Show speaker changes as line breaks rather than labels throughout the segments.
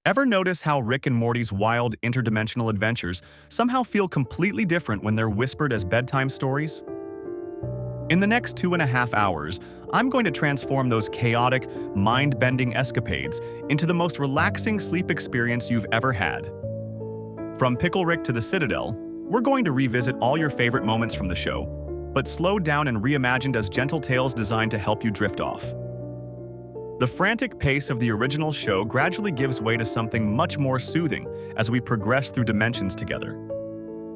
Ever notice how Rick and Morty's wild interdimensional adventures somehow feel completely different when they're whispered as bedtime stories? In the next 2.5 hours, I'm going to transform those chaotic, mind-bending escapades into the most relaxing sleep experience you've ever had. From Pickle Rick to the Citadel, we're going to revisit all your favorite moments from the show, but slowed down and reimagined as gentle tales designed to help you drift off. The frantic pace of the original show gradually gives way to something much more soothing as we progress through dimensions together.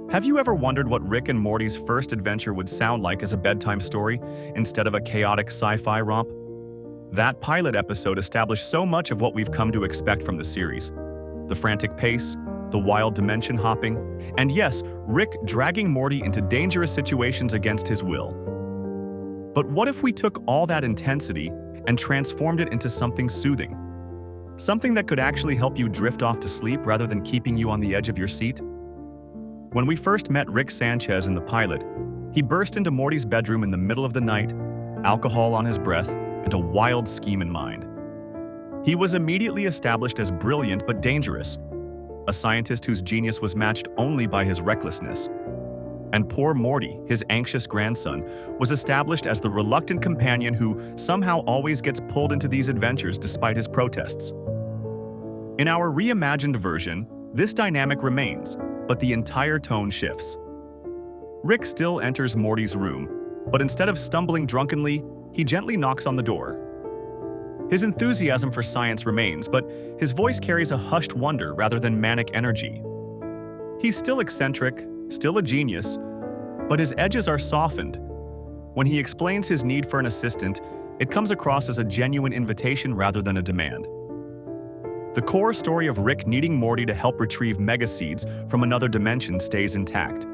Have you ever wondered what Rick and Morty's first adventure would sound like as a bedtime story instead of a chaotic sci-fi romp? That pilot episode established so much of what we've come to expect from the series. The frantic pace, the wild dimension hopping, and yes, Rick dragging Morty into dangerous situations against his will. But what if we took all that intensity and transformed it into something soothing? Something that could actually help you drift off to sleep rather than keeping you on the edge of your seat? When we first met Rick Sanchez in the pilot, he burst into Morty's bedroom in the middle of the night, alcohol on his breath, and a wild scheme in mind. He was immediately established as brilliant but dangerous, a scientist whose genius was matched only by his recklessness. And poor Morty, his anxious grandson, was established as the reluctant companion who somehow always gets pulled into these adventures despite his protests. In our reimagined version, this dynamic remains, but the entire tone shifts. Rick still enters Morty's room, but instead of stumbling drunkenly, he gently knocks on the door. His enthusiasm for science remains, but his voice carries a hushed wonder rather than manic energy. He's still eccentric, still a genius, but his edges are softened. When he explains his need for an assistant, it comes across as a genuine invitation rather than a demand. The core story of Rick needing Morty to help retrieve mega seeds from another dimension stays intact,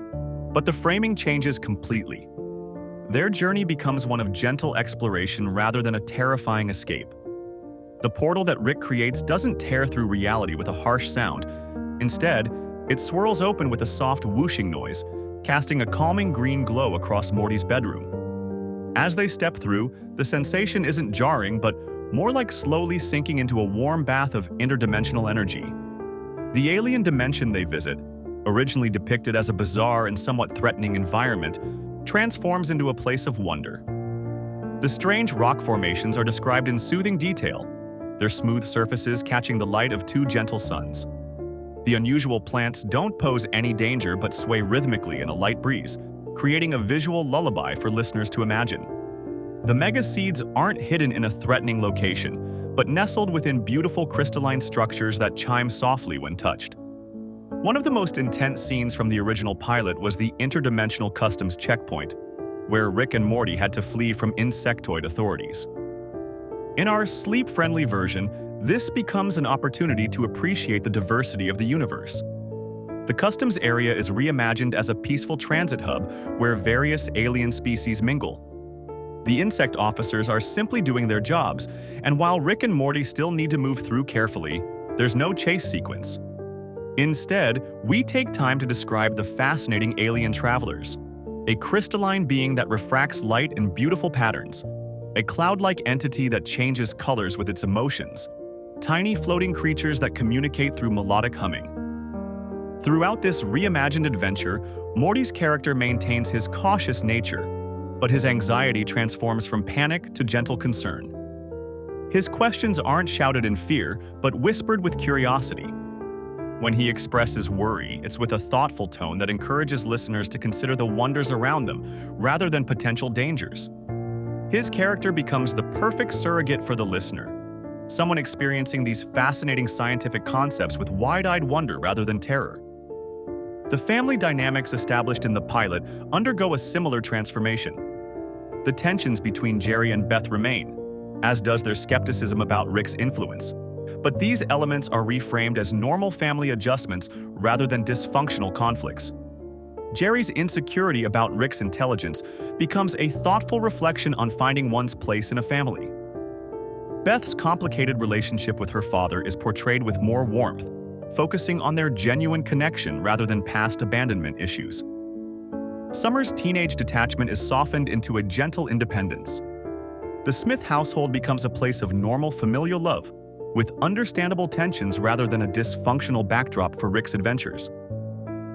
but the framing changes completely. Their journey becomes one of gentle exploration rather than a terrifying escape. The portal that Rick creates doesn't tear through reality with a harsh sound. Instead, it swirls open with a soft whooshing noise, casting a calming green glow across Morty's bedroom. As they step through, the sensation isn't jarring, but more like slowly sinking into a warm bath of interdimensional energy. The alien dimension they visit, originally depicted as a bizarre and somewhat threatening environment, transforms into a place of wonder. The strange rock formations are described in soothing detail, their smooth surfaces catching the light of two gentle suns. The unusual plants don't pose any danger but sway rhythmically in a light breeze, creating a visual lullaby for listeners to imagine. The mega seeds aren't hidden in a threatening location, but nestled within beautiful crystalline structures that chime softly when touched. One of the most intense scenes from the original pilot was the interdimensional customs checkpoint, where Rick and Morty had to flee from insectoid authorities. In our sleep-friendly version, this becomes an opportunity to appreciate the diversity of the universe. The customs area is reimagined as a peaceful transit hub where various alien species mingle. The insect officers are simply doing their jobs, and while Rick and Morty still need to move through carefully, there's no chase sequence. Instead, we take time to describe the fascinating alien travelers, a crystalline being that refracts light in beautiful patterns, a cloud-like entity that changes colors with its emotions, tiny floating creatures that communicate through melodic humming. Throughout this reimagined adventure, Morty's character maintains his cautious nature, but his anxiety transforms from panic to gentle concern. His questions aren't shouted in fear, but whispered with curiosity. When he expresses worry, it's with a thoughtful tone that encourages listeners to consider the wonders around them rather than potential dangers. His character becomes the perfect surrogate for the listener, someone experiencing these fascinating scientific concepts with wide-eyed wonder rather than terror. The family dynamics established in the pilot undergo a similar transformation. The tensions between Jerry and Beth remain, as does their skepticism about Rick's influence. But these elements are reframed as normal family adjustments rather than dysfunctional conflicts. Jerry's insecurity about Rick's intelligence becomes a thoughtful reflection on finding one's place in a family. Beth's complicated relationship with her father is portrayed with more warmth, focusing on their genuine connection rather than past abandonment issues. Summer's teenage detachment is softened into a gentle independence. The Smith household becomes a place of normal familial love, with understandable tensions rather than a dysfunctional backdrop for Rick's adventures.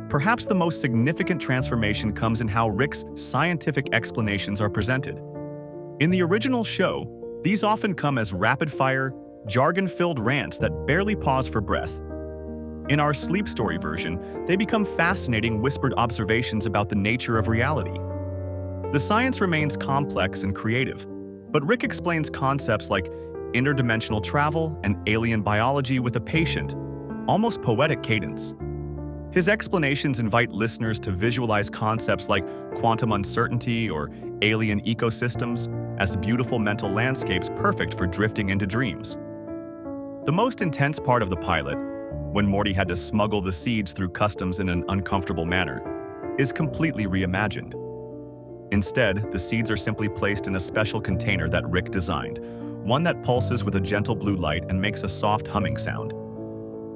Perhaps the most significant transformation comes in how Rick's scientific explanations are presented. In the original show, these often come as rapid-fire, jargon-filled rants that barely pause for breath. In our sleep story version, they become fascinating whispered observations about the nature of reality. The science remains complex and creative, but Rick explains concepts like interdimensional travel and alien biology with a patient, almost poetic cadence. His explanations invite listeners to visualize concepts like quantum uncertainty or alien ecosystems as beautiful mental landscapes perfect for drifting into dreams. The most intense part of the pilot, when Morty had to smuggle the seeds through customs in an uncomfortable manner, is completely reimagined. Instead, the seeds are simply placed in a special container that Rick designed, one that pulses with a gentle blue light and makes a soft humming sound.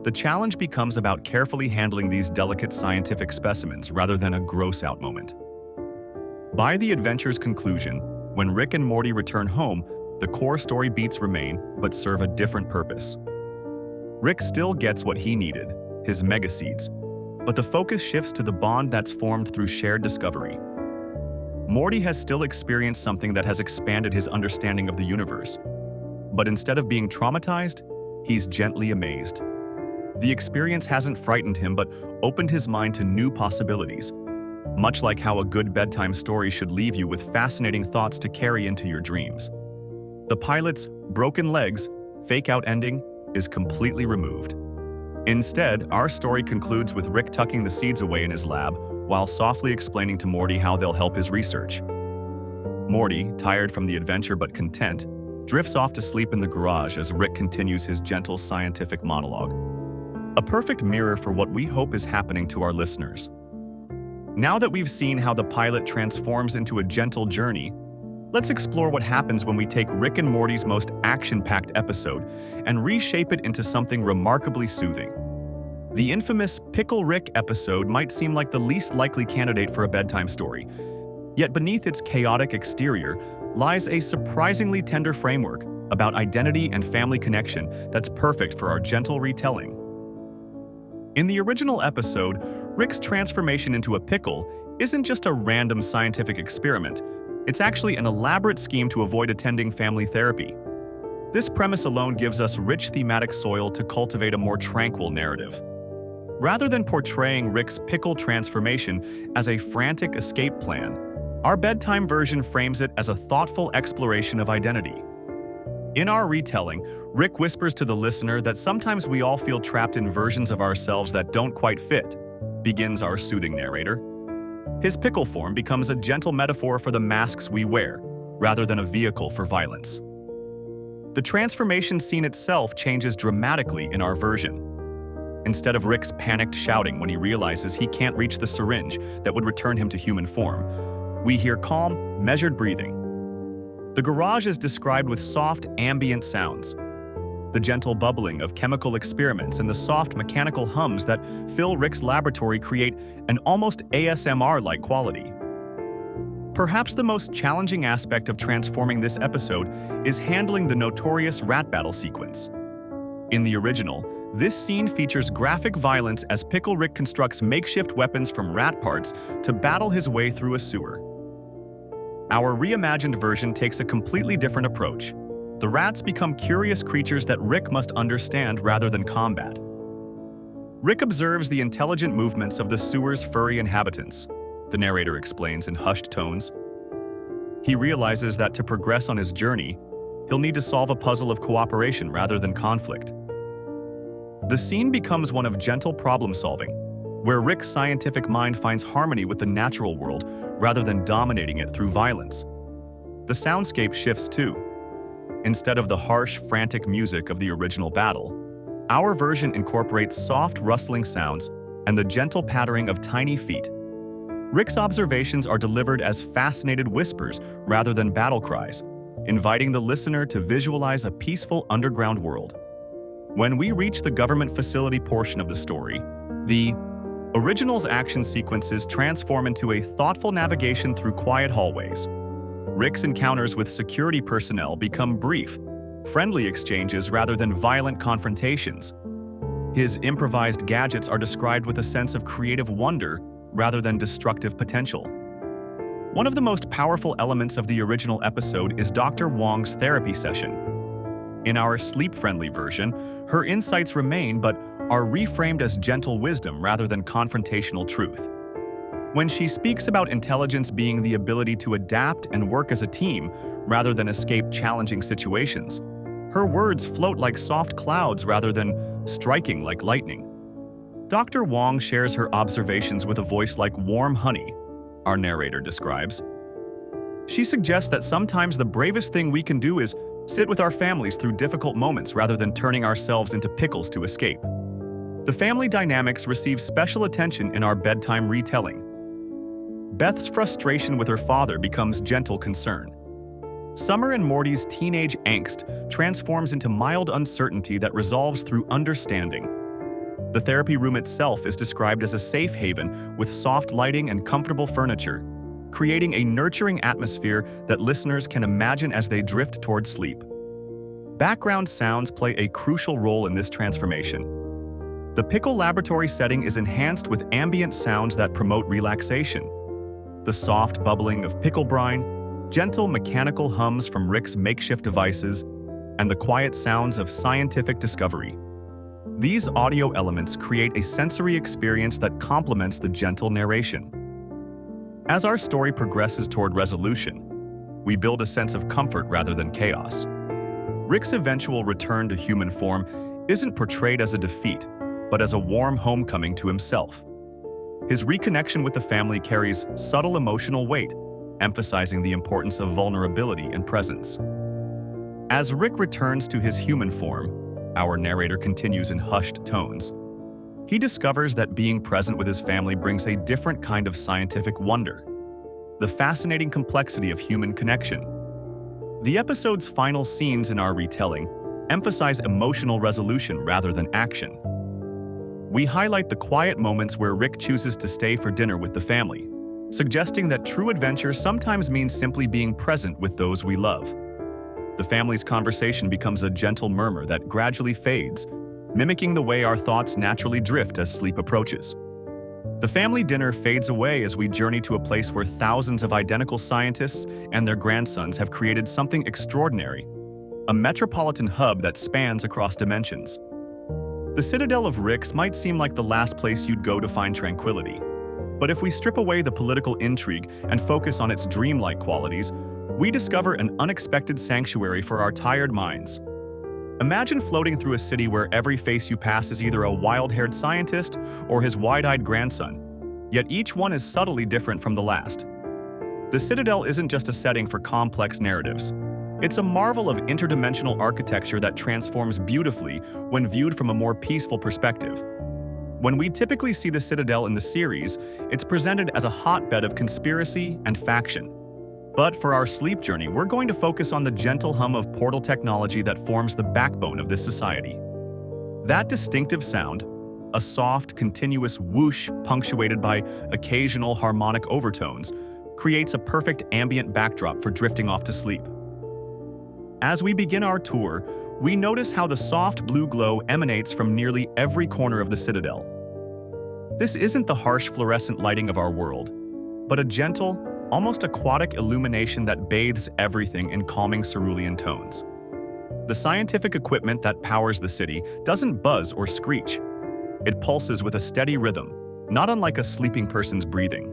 The challenge becomes about carefully handling these delicate scientific specimens rather than a gross-out moment. By the adventure's conclusion, when Rick and Morty return home, the core story beats remain but serve a different purpose. Rick still gets what he needed, his megaseeds, but the focus shifts to the bond that's formed through shared discovery. Morty has still experienced something that has expanded his understanding of the universe, but instead of being traumatized, he's gently amazed. The experience hasn't frightened him but opened his mind to new possibilities, much like how a good bedtime story should leave you with fascinating thoughts to carry into your dreams. The pilot's broken legs, fake-out ending is completely removed. Instead, our story concludes with Rick tucking the seeds away in his lab while softly explaining to Morty how they'll help his research. Morty, tired from the adventure but content, drifts off to sleep in the garage as Rick continues his gentle scientific monologue. A perfect mirror for what we hope is happening to our listeners. Now that we've seen how the pilot transforms into a gentle journey, let's explore what happens when we take Rick and Morty's most action-packed episode and reshape it into something remarkably soothing. The infamous Pickle Rick episode might seem like the least likely candidate for a bedtime story, yet beneath its chaotic exterior lies a surprisingly tender framework about identity and family connection that's perfect for our gentle retelling. In the original episode, Rick's transformation into a pickle isn't just a random scientific experiment. It's actually an elaborate scheme to avoid attending family therapy. This premise alone gives us rich thematic soil to cultivate a more tranquil narrative. Rather than portraying Rick's pickle transformation as a frantic escape plan, our bedtime version frames it as a thoughtful exploration of identity. In our retelling, Rick whispers to the listener that sometimes we all feel trapped in versions of ourselves that don't quite fit, begins our soothing narrator. His pickle form becomes a gentle metaphor for the masks we wear, rather than a vehicle for violence. The transformation scene itself changes dramatically in our version. Instead of Rick's panicked shouting when he realizes he can't reach the syringe that would return him to human form, we hear calm, measured breathing. The garage is described with soft, ambient sounds. The gentle bubbling of chemical experiments and the soft mechanical hums that fill Rick's laboratory create an almost ASMR-like quality. Perhaps the most challenging aspect of transforming this episode is handling the notorious rat battle sequence. In the original, this scene features graphic violence as Pickle Rick constructs makeshift weapons from rat parts to battle his way through a sewer. Our reimagined version takes a completely different approach. The rats become curious creatures that Rick must understand rather than combat. Rick observes the intelligent movements of the sewer's furry inhabitants, the narrator explains in hushed tones. He realizes that to progress on his journey, he'll need to solve a puzzle of cooperation rather than conflict. The scene becomes one of gentle problem-solving, where Rick's scientific mind finds harmony with the natural world rather than dominating it through violence. The soundscape shifts too. Instead of the harsh, frantic music of the original battle, our version incorporates soft, rustling sounds and the gentle pattering of tiny feet. Rick's observations are delivered as fascinated whispers rather than battle cries, inviting the listener to visualize a peaceful underground world. When we reach the government facility portion of the story, the original's action sequences transform into a thoughtful navigation through quiet hallways. Rick's encounters with security personnel become brief, friendly exchanges rather than violent confrontations. His improvised gadgets are described with a sense of creative wonder rather than destructive potential. One of the most powerful elements of the original episode is Dr. Wong's therapy session. In our sleep-friendly version, her insights remain but are reframed as gentle wisdom rather than confrontational truth. When she speaks about intelligence being the ability to adapt and work as a team rather than escape challenging situations, her words float like soft clouds rather than striking like lightning. Dr. Wong shares her observations with a voice like warm honey, our narrator describes. She suggests that sometimes the bravest thing we can do is sit with our families through difficult moments rather than turning ourselves into pickles to escape. The family dynamics receive special attention in our bedtime retelling. Beth's frustration with her father becomes gentle concern. Summer and Morty's teenage angst transforms into mild uncertainty that resolves through understanding. The therapy room itself is described as a safe haven with soft lighting and comfortable furniture, creating a nurturing atmosphere that listeners can imagine as they drift toward sleep. Background sounds play a crucial role in this transformation. The Pickle laboratory setting is enhanced with ambient sounds that promote relaxation. The soft bubbling of pickle brine, gentle mechanical hums from Rick's makeshift devices, and the quiet sounds of scientific discovery. These audio elements create a sensory experience that complements the gentle narration. As our story progresses toward resolution, we build a sense of comfort rather than chaos. Rick's eventual return to human form isn't portrayed as a defeat, but as a warm homecoming to himself. His reconnection with the family carries subtle emotional weight, emphasizing the importance of vulnerability and presence. As Rick returns to his human form, our narrator continues in hushed tones. He discovers that being present with his family brings a different kind of scientific wonder, the fascinating complexity of human connection. The episode's final scenes in our retelling emphasize emotional resolution rather than action. We highlight the quiet moments where Rick chooses to stay for dinner with the family, suggesting that true adventure sometimes means simply being present with those we love. The family's conversation becomes a gentle murmur that gradually fades, mimicking the way our thoughts naturally drift as sleep approaches. The family dinner fades away as we journey to a place where thousands of identical scientists and their grandsons have created something extraordinary, a metropolitan hub that spans across dimensions. The Citadel of Ricks might seem like the last place you'd go to find tranquility, but if we strip away the political intrigue and focus on its dreamlike qualities, we discover an unexpected sanctuary for our tired minds. Imagine floating through a city where every face you pass is either a wild-haired scientist or his wide-eyed grandson, yet each one is subtly different from the last. The Citadel isn't just a setting for complex narratives. It's a marvel of interdimensional architecture that transforms beautifully when viewed from a more peaceful perspective. When we typically see the Citadel in the series, it's presented as a hotbed of conspiracy and faction. But for our sleep journey, we're going to focus on the gentle hum of portal technology that forms the backbone of this society. That distinctive sound, a soft, continuous whoosh punctuated by occasional harmonic overtones, creates a perfect ambient backdrop for drifting off to sleep. As we begin our tour, we notice how the soft blue glow emanates from nearly every corner of the Citadel. This isn't the harsh fluorescent lighting of our world, but a gentle, almost aquatic illumination that bathes everything in calming cerulean tones. The scientific equipment that powers the city doesn't buzz or screech. It pulses with a steady rhythm, not unlike a sleeping person's breathing.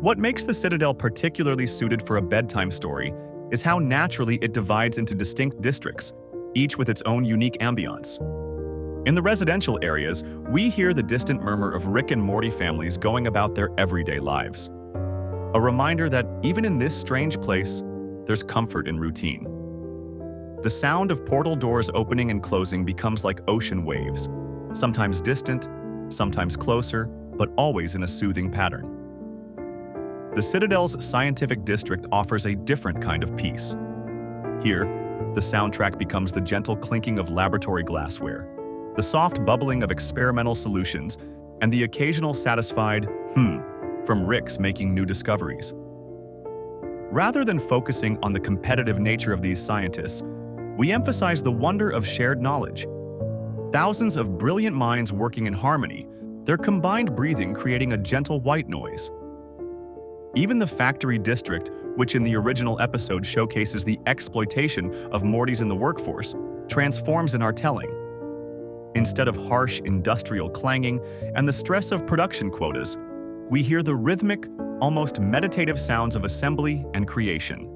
What makes the Citadel particularly suited for a bedtime story is how naturally it divides into distinct districts, each with its own unique ambiance. In the residential areas, we hear the distant murmur of Rick and Morty families going about their everyday lives. A reminder that even in this strange place, there's comfort in routine. The sound of portal doors opening and closing becomes like ocean waves, sometimes distant, sometimes closer, but always in a soothing pattern. The Citadel's scientific district offers a different kind of peace. Here, the soundtrack becomes the gentle clinking of laboratory glassware, the soft bubbling of experimental solutions, and the occasional satisfied from Rick's making new discoveries. Rather than focusing on the competitive nature of these scientists, we emphasize the wonder of shared knowledge. Thousands of brilliant minds working in harmony, their combined breathing creating a gentle white noise. Even the factory district, which in the original episode showcases the exploitation of Mortys in the workforce, transforms in our telling. Instead of harsh industrial clanging and the stress of production quotas, we hear the rhythmic, almost meditative sounds of assembly and creation.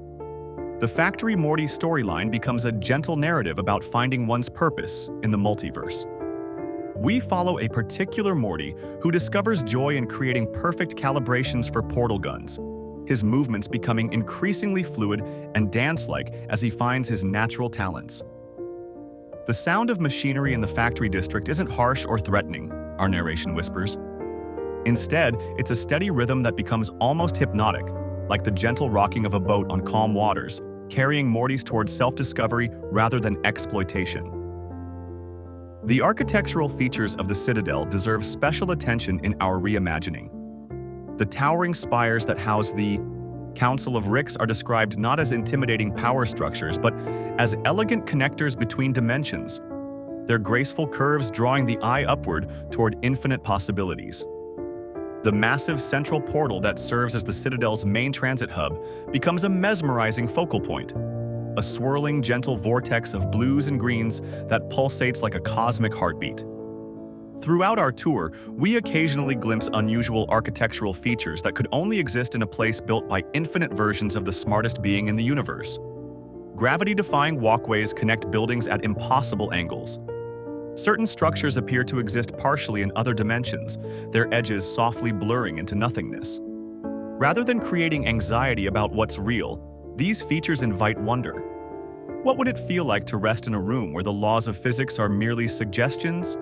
The Factory Morty storyline becomes a gentle narrative about finding one's purpose in the multiverse. We follow a particular Morty who discovers joy in creating perfect calibrations for portal guns, his movements becoming increasingly fluid and dance-like as he finds his natural talents. The sound of machinery in the factory district isn't harsh or threatening, our narration whispers. Instead, it's a steady rhythm that becomes almost hypnotic, like the gentle rocking of a boat on calm waters, carrying Mortys towards self-discovery rather than exploitation. The architectural features of the Citadel deserve special attention in our reimagining. The towering spires that house the Council of Ricks are described not as intimidating power structures, but as elegant connectors between dimensions, their graceful curves drawing the eye upward toward infinite possibilities. The massive central portal that serves as the Citadel's main transit hub becomes a mesmerizing focal point, a swirling, gentle vortex of blues and greens that pulsates like a cosmic heartbeat. Throughout our tour, we occasionally glimpse unusual architectural features that could only exist in a place built by infinite versions of the smartest being in the universe. Gravity-defying walkways connect buildings at impossible angles. Certain structures appear to exist partially in other dimensions, their edges softly blurring into nothingness. Rather than creating anxiety about what's real, these features invite wonder. What would it feel like to rest in a room where the laws of physics are merely suggestions?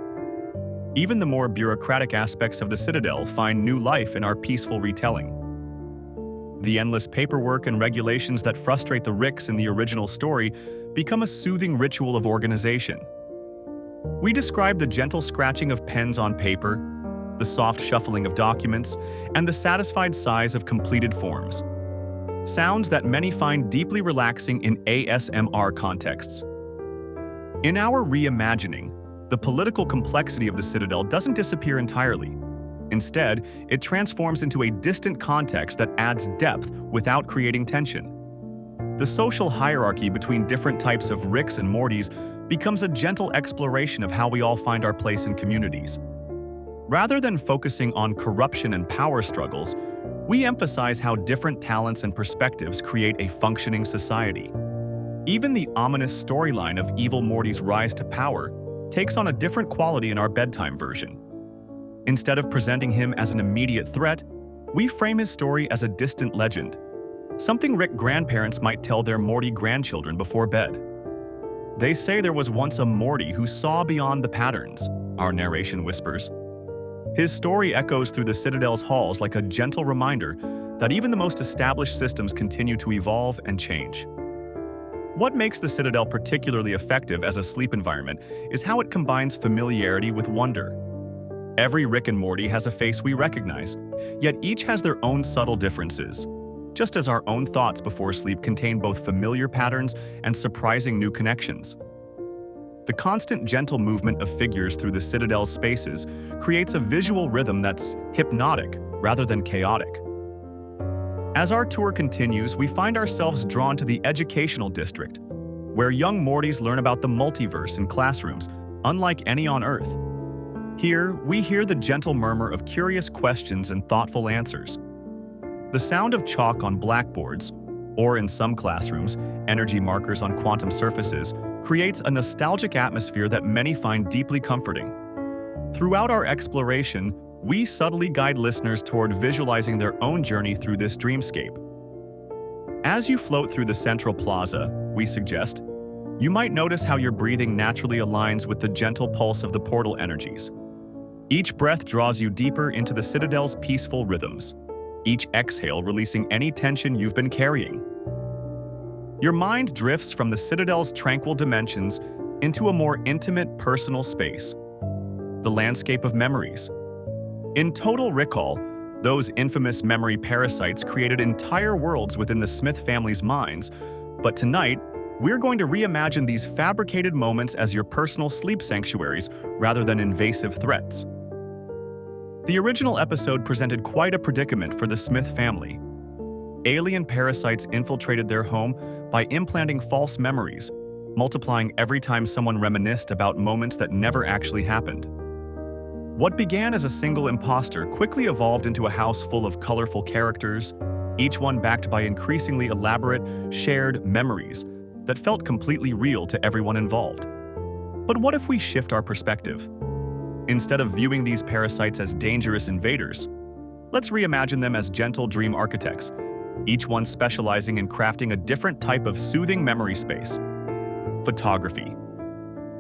Even the more bureaucratic aspects of the Citadel find new life in our peaceful retelling. The endless paperwork and regulations that frustrate the Ricks in the original story become a soothing ritual of organization. We describe the gentle scratching of pens on paper, the soft shuffling of documents, and the satisfied sighs of completed forms. Sounds that many find deeply relaxing in ASMR contexts. In our reimagining, the political complexity of the Citadel doesn't disappear entirely. Instead, it transforms into a distant context that adds depth without creating tension. The social hierarchy between different types of Ricks and Mortys becomes a gentle exploration of how we all find our place in communities. Rather than focusing on corruption and power struggles, we emphasize how different talents and perspectives create a functioning society. Even the ominous storyline of evil Morty's rise to power takes on a different quality in our bedtime version. Instead of presenting him as an immediate threat, we frame his story as a distant legend, something Rick grandparents might tell their Morty grandchildren before bed. They say there was once a Morty who saw beyond the patterns, our narration whispers. His story echoes through the Citadel's halls like a gentle reminder that even the most established systems continue to evolve and change. What makes the Citadel particularly effective as a sleep environment is how it combines familiarity with wonder. Every Rick and Morty has a face we recognize, yet each has their own subtle differences, just as our own thoughts before sleep contain both familiar patterns and surprising new connections. The constant gentle movement of figures through the Citadel's spaces creates a visual rhythm that's hypnotic rather than chaotic. As our tour continues, we find ourselves drawn to the educational district, where young Mortys learn about the multiverse in classrooms, unlike any on Earth. Here, we hear the gentle murmur of curious questions and thoughtful answers. The sound of chalk on blackboards, or in some classrooms, energy markers on quantum surfaces, creates a nostalgic atmosphere that many find deeply comforting. Throughout our exploration, we subtly guide listeners toward visualizing their own journey through this dreamscape. As you float through the central plaza, we suggest, you might notice how your breathing naturally aligns with the gentle pulse of the portal energies. Each breath draws you deeper into the Citadel's peaceful rhythms, each exhale releasing any tension you've been carrying. Your mind drifts from the Citadel's tranquil dimensions into a more intimate, personal space, the landscape of memories. In Total Recall, those infamous memory parasites created entire worlds within the Smith family's minds, but tonight, We're going to reimagine these fabricated moments as your personal sleep sanctuaries rather than invasive threats. The original episode presented quite a predicament for the Smith family. Alien parasites infiltrated their home by implanting false memories, multiplying every time someone reminisced about moments that never actually happened. What began as a single imposter quickly evolved into a house full of colorful characters, each one backed by increasingly elaborate, shared memories that felt completely real to everyone involved. But what if we shift our perspective? Instead of viewing these parasites as dangerous invaders, let's reimagine them as gentle dream architects, each one specializing in crafting a different type of soothing memory space. Photography.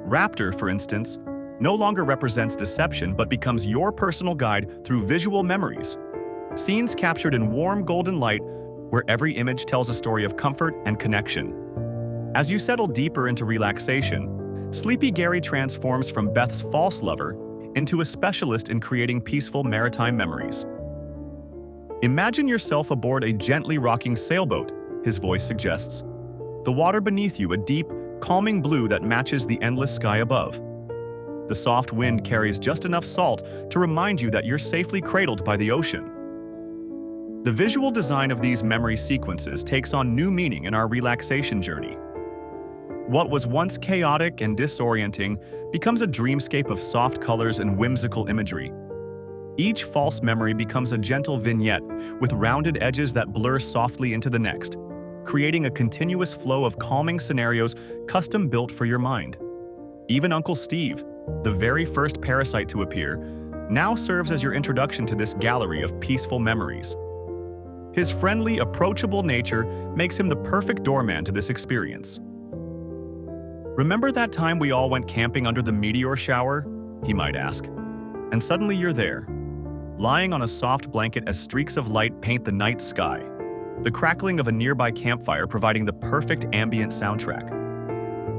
Raptor, for instance, no longer represents deception but becomes your personal guide through visual memories. Scenes captured in warm golden light where every image tells a story of comfort and connection. As you settle deeper into relaxation, Sleepy Gary transforms from Beth's false lover into a specialist in creating peaceful maritime memories. Imagine yourself aboard a gently rocking sailboat, his voice suggests. The water beneath you a deep, calming blue that matches the endless sky above. The soft wind carries just enough salt to remind you that you're safely cradled by the ocean. The visual design of these memory sequences takes on new meaning in our relaxation journey. What was once chaotic and disorienting becomes a dreamscape of soft colors and whimsical imagery. Each false memory becomes a gentle vignette with rounded edges that blur softly into the next, creating a continuous flow of calming scenarios custom-built for your mind. Even Uncle Steve, the very first parasite to appear, now serves as your introduction to this gallery of peaceful memories. His friendly, approachable nature makes him the perfect doorman to this experience. Remember that time we all went camping under the meteor shower? He might ask. And suddenly you're there, lying on a soft blanket as streaks of light paint the night sky, the crackling of a nearby campfire providing the perfect ambient soundtrack.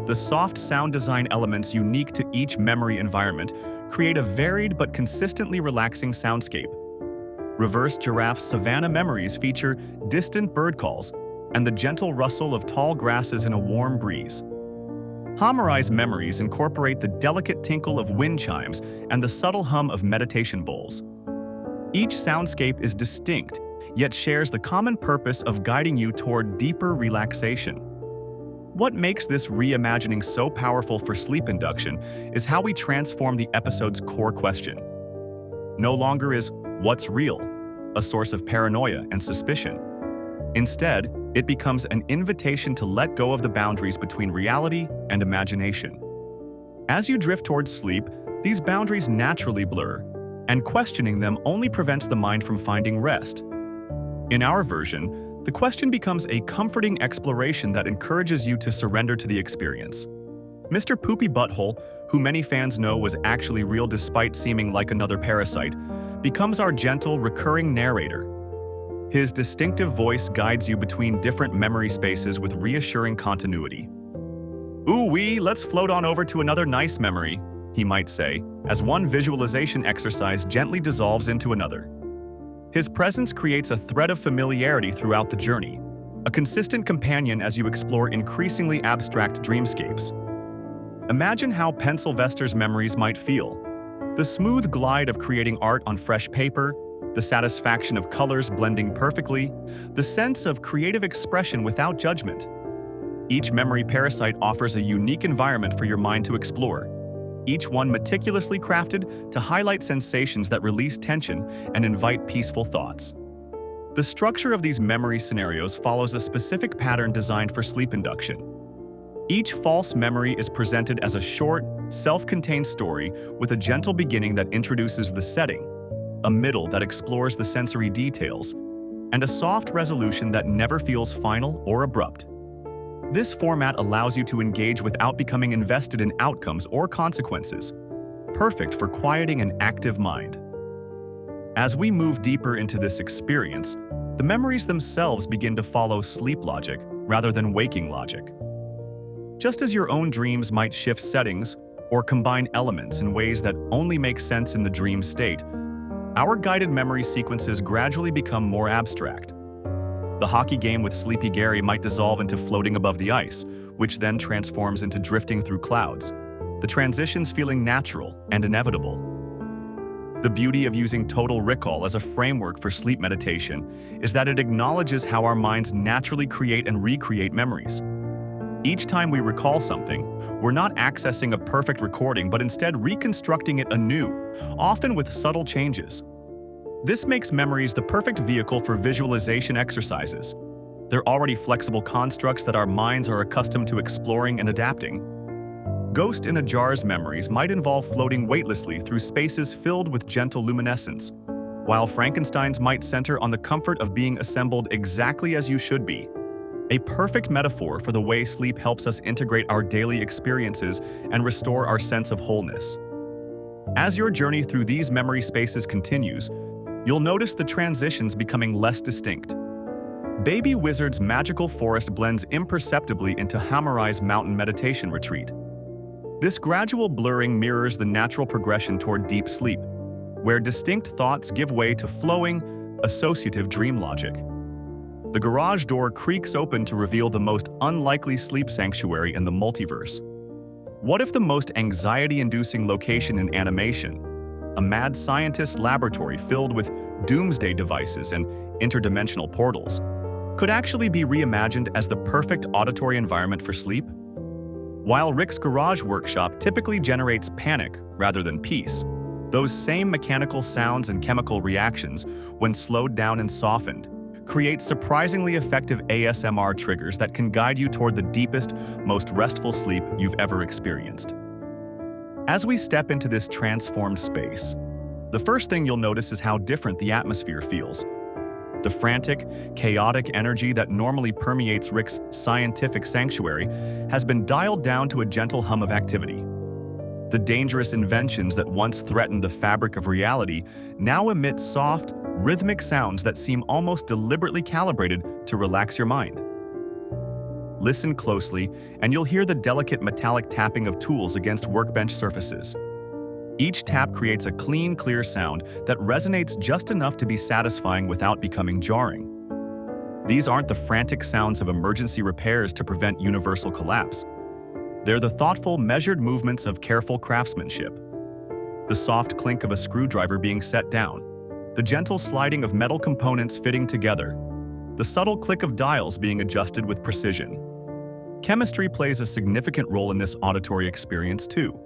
The soft sound design elements unique to each memory environment create a varied but consistently relaxing soundscape. Reverse Giraffe's savanna memories feature distant bird calls and the gentle rustle of tall grasses in a warm breeze. Hammerai's memories incorporate the delicate tinkle of wind chimes and the subtle hum of meditation bowls. Each soundscape is distinct, yet shares the common purpose of guiding you toward deeper relaxation. What makes this reimagining so powerful for sleep induction is how we transform the episode's core question. No longer is "what's real?" a source of paranoia and suspicion. Instead, it becomes an invitation to let go of the boundaries between reality and imagination. As you drift towards sleep, these boundaries naturally blur, and questioning them only prevents the mind from finding rest. In our version, the question becomes a comforting exploration that encourages you to surrender to the experience. Mr. Poopy Butthole, who many fans know was actually real despite seeming like another parasite, becomes our gentle, recurring narrator. His distinctive voice guides you between different memory spaces with reassuring continuity. "Ooh-wee, let's float on over to another nice memory," he might say, as one visualization exercise gently dissolves into another. His presence creates a thread of familiarity throughout the journey, a consistent companion as you explore increasingly abstract dreamscapes. Imagine how Pencilvester's memories might feel. The smooth glide of creating art on fresh paper, the satisfaction of colors blending perfectly, the sense of creative expression without judgment. Each memory parasite offers a unique environment for your mind to explore, each one meticulously crafted to highlight sensations that release tension and invite peaceful thoughts. The structure of these memory scenarios follows a specific pattern designed for sleep induction. Each false memory is presented as a short, self-contained story with a gentle beginning that introduces the setting, a middle that explores the sensory details, and a soft resolution that never feels final or abrupt. This format allows you to engage without becoming invested in outcomes or consequences, perfect for quieting an active mind. As we move deeper into this experience, the memories themselves begin to follow sleep logic rather than waking logic. Just as your own dreams might shift settings or combine elements in ways that only make sense in the dream state, our guided memory sequences gradually become more abstract. The hockey game with Sleepy Gary might dissolve into floating above the ice, which then transforms into drifting through clouds, the transitions feeling natural and inevitable. The beauty of using total recall as a framework for sleep meditation is that it acknowledges how our minds naturally create and recreate memories. Each time we recall something, we're not accessing a perfect recording but instead reconstructing it anew, often with subtle changes. This makes memories the perfect vehicle for visualization exercises. They're already flexible constructs that our minds are accustomed to exploring and adapting. Ghost in a Jar's memories might involve floating weightlessly through spaces filled with gentle luminescence, while Frankenstein's might center on the comfort of being assembled exactly as you should be. A perfect metaphor for the way sleep helps us integrate our daily experiences and restore our sense of wholeness. As your journey through these memory spaces continues, you'll notice the transitions becoming less distinct. Baby Wizard's magical forest blends imperceptibly into Hammerai's mountain meditation retreat. This gradual blurring mirrors the natural progression toward deep sleep, where distinct thoughts give way to flowing, associative dream logic. The garage door creaks open to reveal the most unlikely sleep sanctuary in the multiverse. What if the most anxiety-inducing location in animation, a mad scientist's laboratory filled with doomsday devices and interdimensional portals, could actually be reimagined as the perfect auditory environment for sleep? While Rick's garage workshop typically generates panic rather than peace, those same mechanical sounds and chemical reactions, when slowed down and softened, create surprisingly effective ASMR triggers that can guide you toward the deepest, most restful sleep you've ever experienced. As we step into this transformed space, the first thing you'll notice is how different the atmosphere feels. The frantic, chaotic energy that normally permeates Rick's scientific sanctuary has been dialed down to a gentle hum of activity. The dangerous inventions that once threatened the fabric of reality now emit soft, rhythmic sounds that seem almost deliberately calibrated to relax your mind. Listen closely, and you'll hear the delicate metallic tapping of tools against workbench surfaces. Each tap creates a clean, clear sound that resonates just enough to be satisfying without becoming jarring. These aren't the frantic sounds of emergency repairs to prevent universal collapse. They're the thoughtful, measured movements of careful craftsmanship. The soft clink of a screwdriver being set down, the gentle sliding of metal components fitting together, the subtle click of dials being adjusted with precision. Chemistry plays a significant role in this auditory experience too.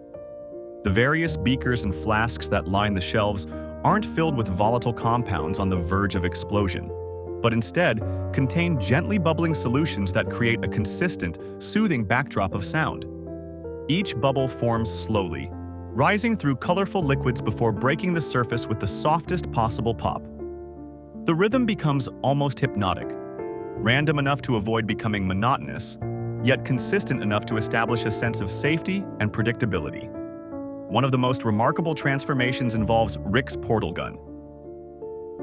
The various beakers and flasks that line the shelves aren't filled with volatile compounds on the verge of explosion, but instead contain gently bubbling solutions that create a consistent, soothing backdrop of sound. Each bubble forms slowly, rising through colorful liquids before breaking the surface with the softest possible pop. The rhythm becomes almost hypnotic, random enough to avoid becoming monotonous, yet consistent enough to establish a sense of safety and predictability. One of the most remarkable transformations involves Rick's portal gun.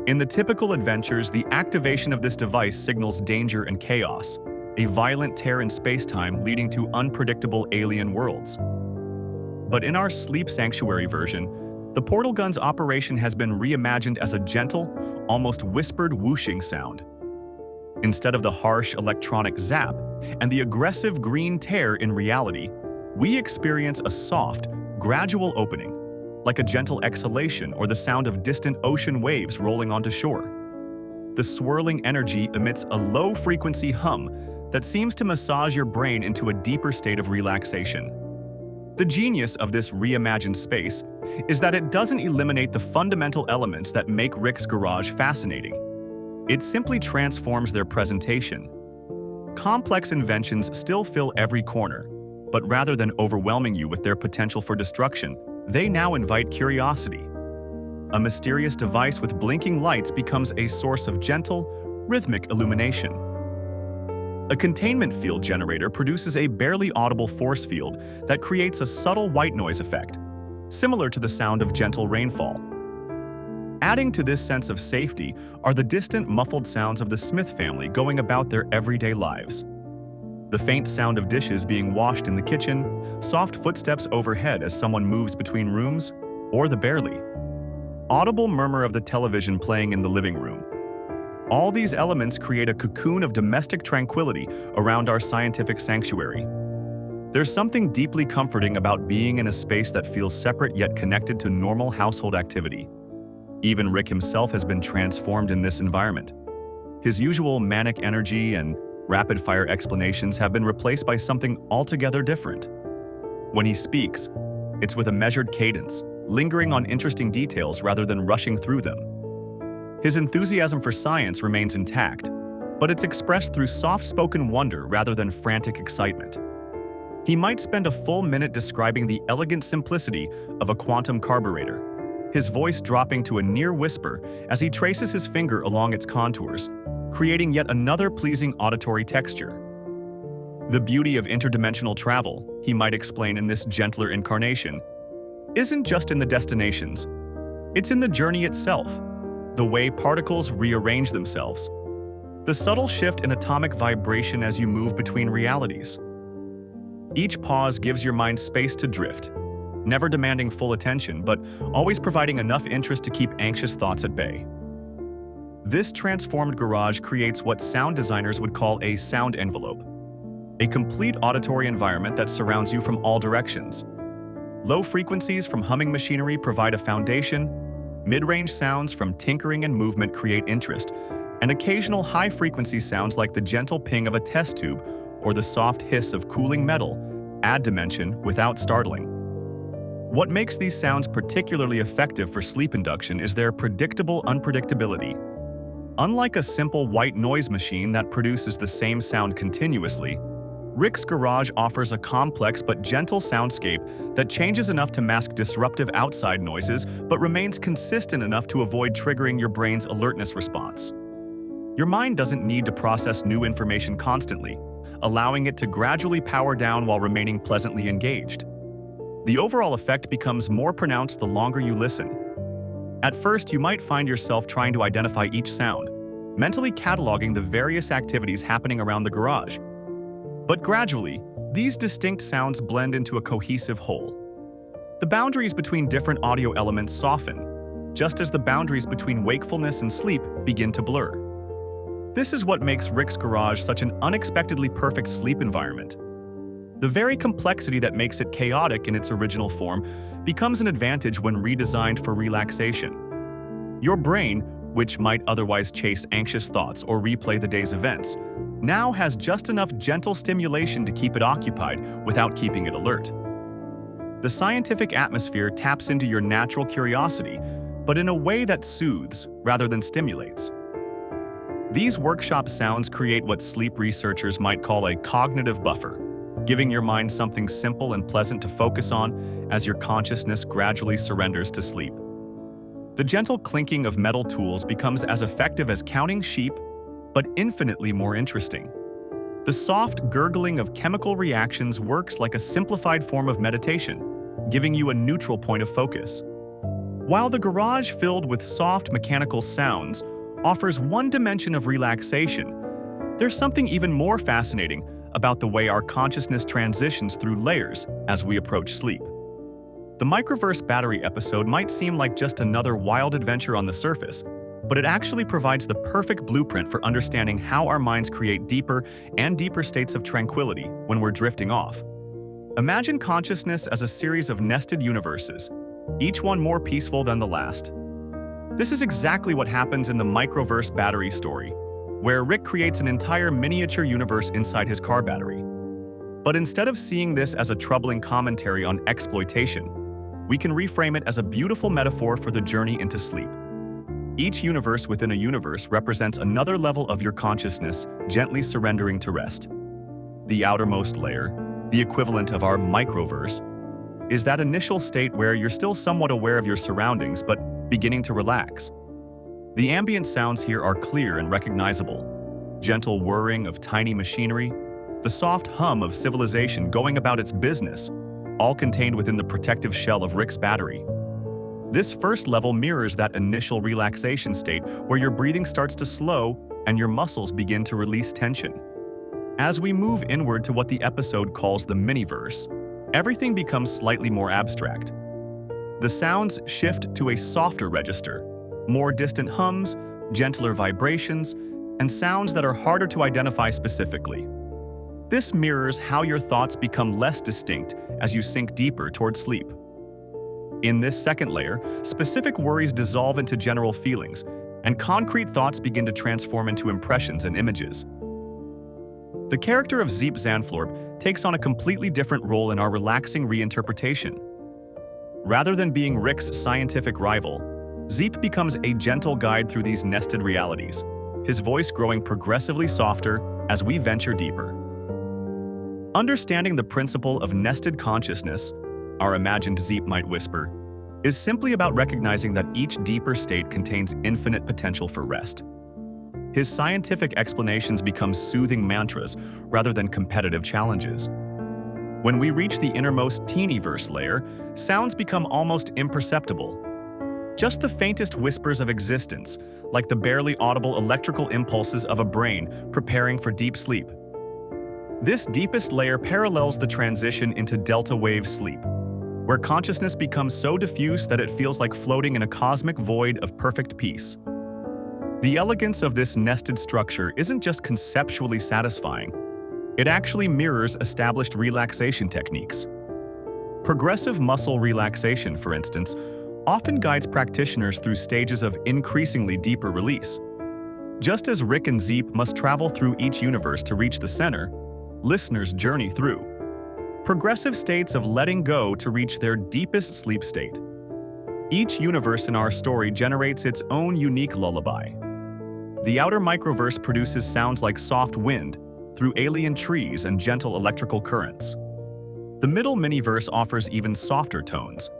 In the typical adventures, the activation of this device signals danger and chaos, a violent tear in space-time leading to unpredictable alien worlds. But in our Sleep Sanctuary version, the portal gun's operation has been reimagined as a gentle, almost whispered whooshing sound. Instead of the harsh electronic zap and the aggressive green tear in reality, we experience a soft, gradual opening, like a gentle exhalation or the sound of distant ocean waves rolling onto shore. The swirling energy emits a low-frequency hum that seems to massage your brain into a deeper state of relaxation. The genius of this reimagined space is that it doesn't eliminate the fundamental elements that make Rick's garage fascinating. It simply transforms their presentation. Complex inventions still fill every corner, but rather than overwhelming you with their potential for destruction, they now invite curiosity. A mysterious device with blinking lights becomes a source of gentle, rhythmic illumination. A containment field generator produces a barely audible force field that creates a subtle white noise effect, similar to the sound of gentle rainfall. Adding to this sense of safety are the distant muffled sounds of the Smith family going about their everyday lives. The faint sound of dishes being washed in the kitchen, soft footsteps overhead as someone moves between rooms, or the barely audible murmur of the television playing in the living room. All these elements create a cocoon of domestic tranquility around our scientific sanctuary. There's something deeply comforting about being in a space that feels separate yet connected to normal household activity. Even Rick himself has been transformed in this environment. His usual manic energy and rapid-fire explanations have been replaced by something altogether different. When he speaks, it's with a measured cadence, lingering on interesting details rather than rushing through them. His enthusiasm for science remains intact, but it's expressed through soft-spoken wonder rather than frantic excitement. He might spend a full minute describing the elegant simplicity of a quantum carburetor, his voice dropping to a near whisper as he traces his finger along its contours, creating yet another pleasing auditory texture. The beauty of interdimensional travel, he might explain in this gentler incarnation, isn't just in the destinations. It's in the journey itself, the way particles rearrange themselves, the subtle shift in atomic vibration as you move between realities. Each pause gives your mind space to drift, never demanding full attention, but always providing enough interest to keep anxious thoughts at bay. This transformed garage creates what sound designers would call a sound envelope, a complete auditory environment that surrounds you from all directions. Low frequencies from humming machinery provide a foundation, mid-range sounds from tinkering and movement create interest, and occasional high-frequency sounds like the gentle ping of a test tube or the soft hiss of cooling metal add dimension without startling. What makes these sounds particularly effective for sleep induction is their predictable unpredictability. Unlike a simple white noise machine that produces the same sound continuously, Rick's garage offers a complex but gentle soundscape that changes enough to mask disruptive outside noises but remains consistent enough to avoid triggering your brain's alertness response. Your mind doesn't need to process new information constantly, allowing it to gradually power down while remaining pleasantly engaged. The overall effect becomes more pronounced the longer you listen. At first, you might find yourself trying to identify each sound, mentally cataloging the various activities happening around the garage. But gradually, these distinct sounds blend into a cohesive whole. The boundaries between different audio elements soften, just as the boundaries between wakefulness and sleep begin to blur. This is what makes Rick's garage such an unexpectedly perfect sleep environment. The very complexity that makes it chaotic in its original form becomes an advantage when redesigned for relaxation. Your brain, which might otherwise chase anxious thoughts or replay the day's events, now has just enough gentle stimulation to keep it occupied without keeping it alert. The scientific atmosphere taps into your natural curiosity, but in a way that soothes rather than stimulates. These workshop sounds create what sleep researchers might call a cognitive buffer, giving your mind something simple and pleasant to focus on as your consciousness gradually surrenders to sleep. The gentle clinking of metal tools becomes as effective as counting sheep, but infinitely more interesting. The soft gurgling of chemical reactions works like a simplified form of meditation, giving you a neutral point of focus. While the garage filled with soft mechanical sounds offers one dimension of relaxation, there's something even more fascinating about the way our consciousness transitions through layers as we approach sleep. The Microverse battery episode might seem like just another wild adventure on the surface, but it actually provides the perfect blueprint for understanding how our minds create deeper and deeper states of tranquility when we're drifting off. Imagine consciousness as a series of nested universes, each one more peaceful than the last. This is exactly what happens in the Microverse battery story, where Rick creates an entire miniature universe inside his car battery. But instead of seeing this as a troubling commentary on exploitation, we can reframe it as a beautiful metaphor for the journey into sleep. Each universe within a universe represents another level of your consciousness gently surrendering to rest. The outermost layer, the equivalent of our microverse, is that initial state where you're still somewhat aware of your surroundings but beginning to relax. The ambient sounds here are clear and recognizable. Gentle whirring of tiny machinery, the soft hum of civilization going about its business, all contained within the protective shell of Rick's battery. This first level mirrors that initial relaxation state where your breathing starts to slow and your muscles begin to release tension. As we move inward to what the episode calls the miniverse, everything becomes slightly more abstract. The sounds shift to a softer register, more distant hums, gentler vibrations, and sounds that are harder to identify specifically. This mirrors how your thoughts become less distinct as you sink deeper toward sleep. In this second layer, specific worries dissolve into general feelings, and concrete thoughts begin to transform into impressions and images. The character of Zeep Zanflorp takes on a completely different role in our relaxing reinterpretation. Rather than being Rick's scientific rival, Zeep becomes a gentle guide through these nested realities, his voice growing progressively softer as we venture deeper. Understanding the principle of nested consciousness, our imagined Zeep might whisper, is simply about recognizing that each deeper state contains infinite potential for rest. His scientific explanations become soothing mantras rather than competitive challenges. When we reach the innermost teeny-verse layer, sounds become almost imperceptible. Just the faintest whispers of existence, like the barely audible electrical impulses of a brain preparing for deep sleep. This deepest layer parallels the transition into delta wave sleep, where consciousness becomes so diffuse that it feels like floating in a cosmic void of perfect peace. The elegance of this nested structure isn't just conceptually satisfying, it actually mirrors established relaxation techniques. Progressive muscle relaxation, for instance, often guides practitioners through stages of increasingly deeper release. Just as Rick and Zeep must travel through each universe to reach the center, listeners journey through progressive states of letting go to reach their deepest sleep state. Each universe in our story generates its own unique lullaby. The outer microverse produces sounds like soft wind through alien trees and gentle electrical currents. The middle miniverse offers even softer tones,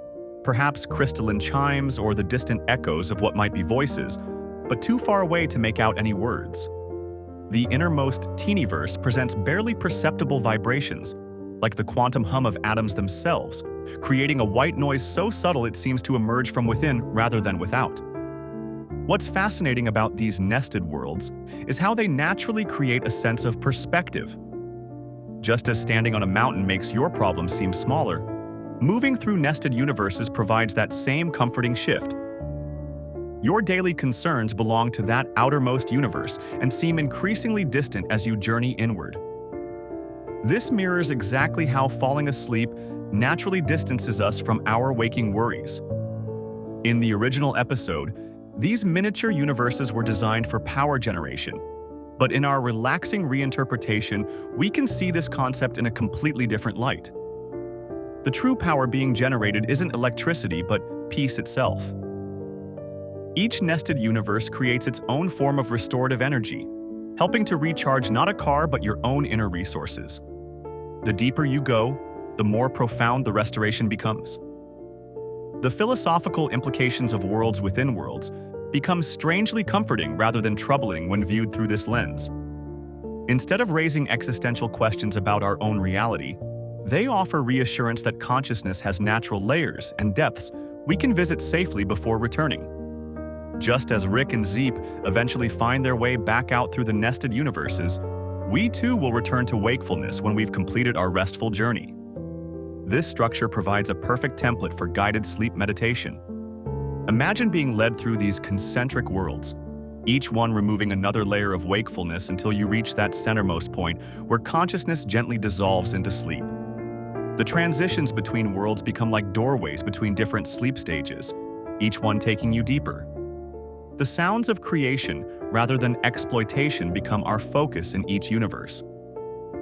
perhaps crystalline chimes or the distant echoes of what might be voices, but too far away to make out any words. The innermost teenyverse presents barely perceptible vibrations, like the quantum hum of atoms themselves, creating a white noise so subtle it seems to emerge from within rather than without. What's fascinating about these nested worlds is how they naturally create a sense of perspective. Just as standing on a mountain makes your problems seem smaller, moving through nested universes provides that same comforting shift. Your daily concerns belong to that outermost universe and seem increasingly distant as you journey inward. This mirrors exactly how falling asleep naturally distances us from our waking worries. In the original episode, these miniature universes were designed for power generation, but in our relaxing reinterpretation, we can see this concept in a completely different light. The true power being generated isn't electricity, but peace itself. Each nested universe creates its own form of restorative energy, helping to recharge not a car but your own inner resources. The deeper you go, the more profound the restoration becomes. The philosophical implications of worlds within worlds become strangely comforting rather than troubling when viewed through this lens. Instead of raising existential questions about our own reality, they offer reassurance that consciousness has natural layers and depths we can visit safely before returning. Just as Rick and Zeep eventually find their way back out through the nested universes, we too will return to wakefulness when we've completed our restful journey. This structure provides a perfect template for guided sleep meditation. Imagine being led through these concentric worlds, each one removing another layer of wakefulness until you reach that centermost point where consciousness gently dissolves into sleep. The transitions between worlds become like doorways between different sleep stages, each one taking you deeper. The sounds of creation rather than exploitation become our focus in each universe.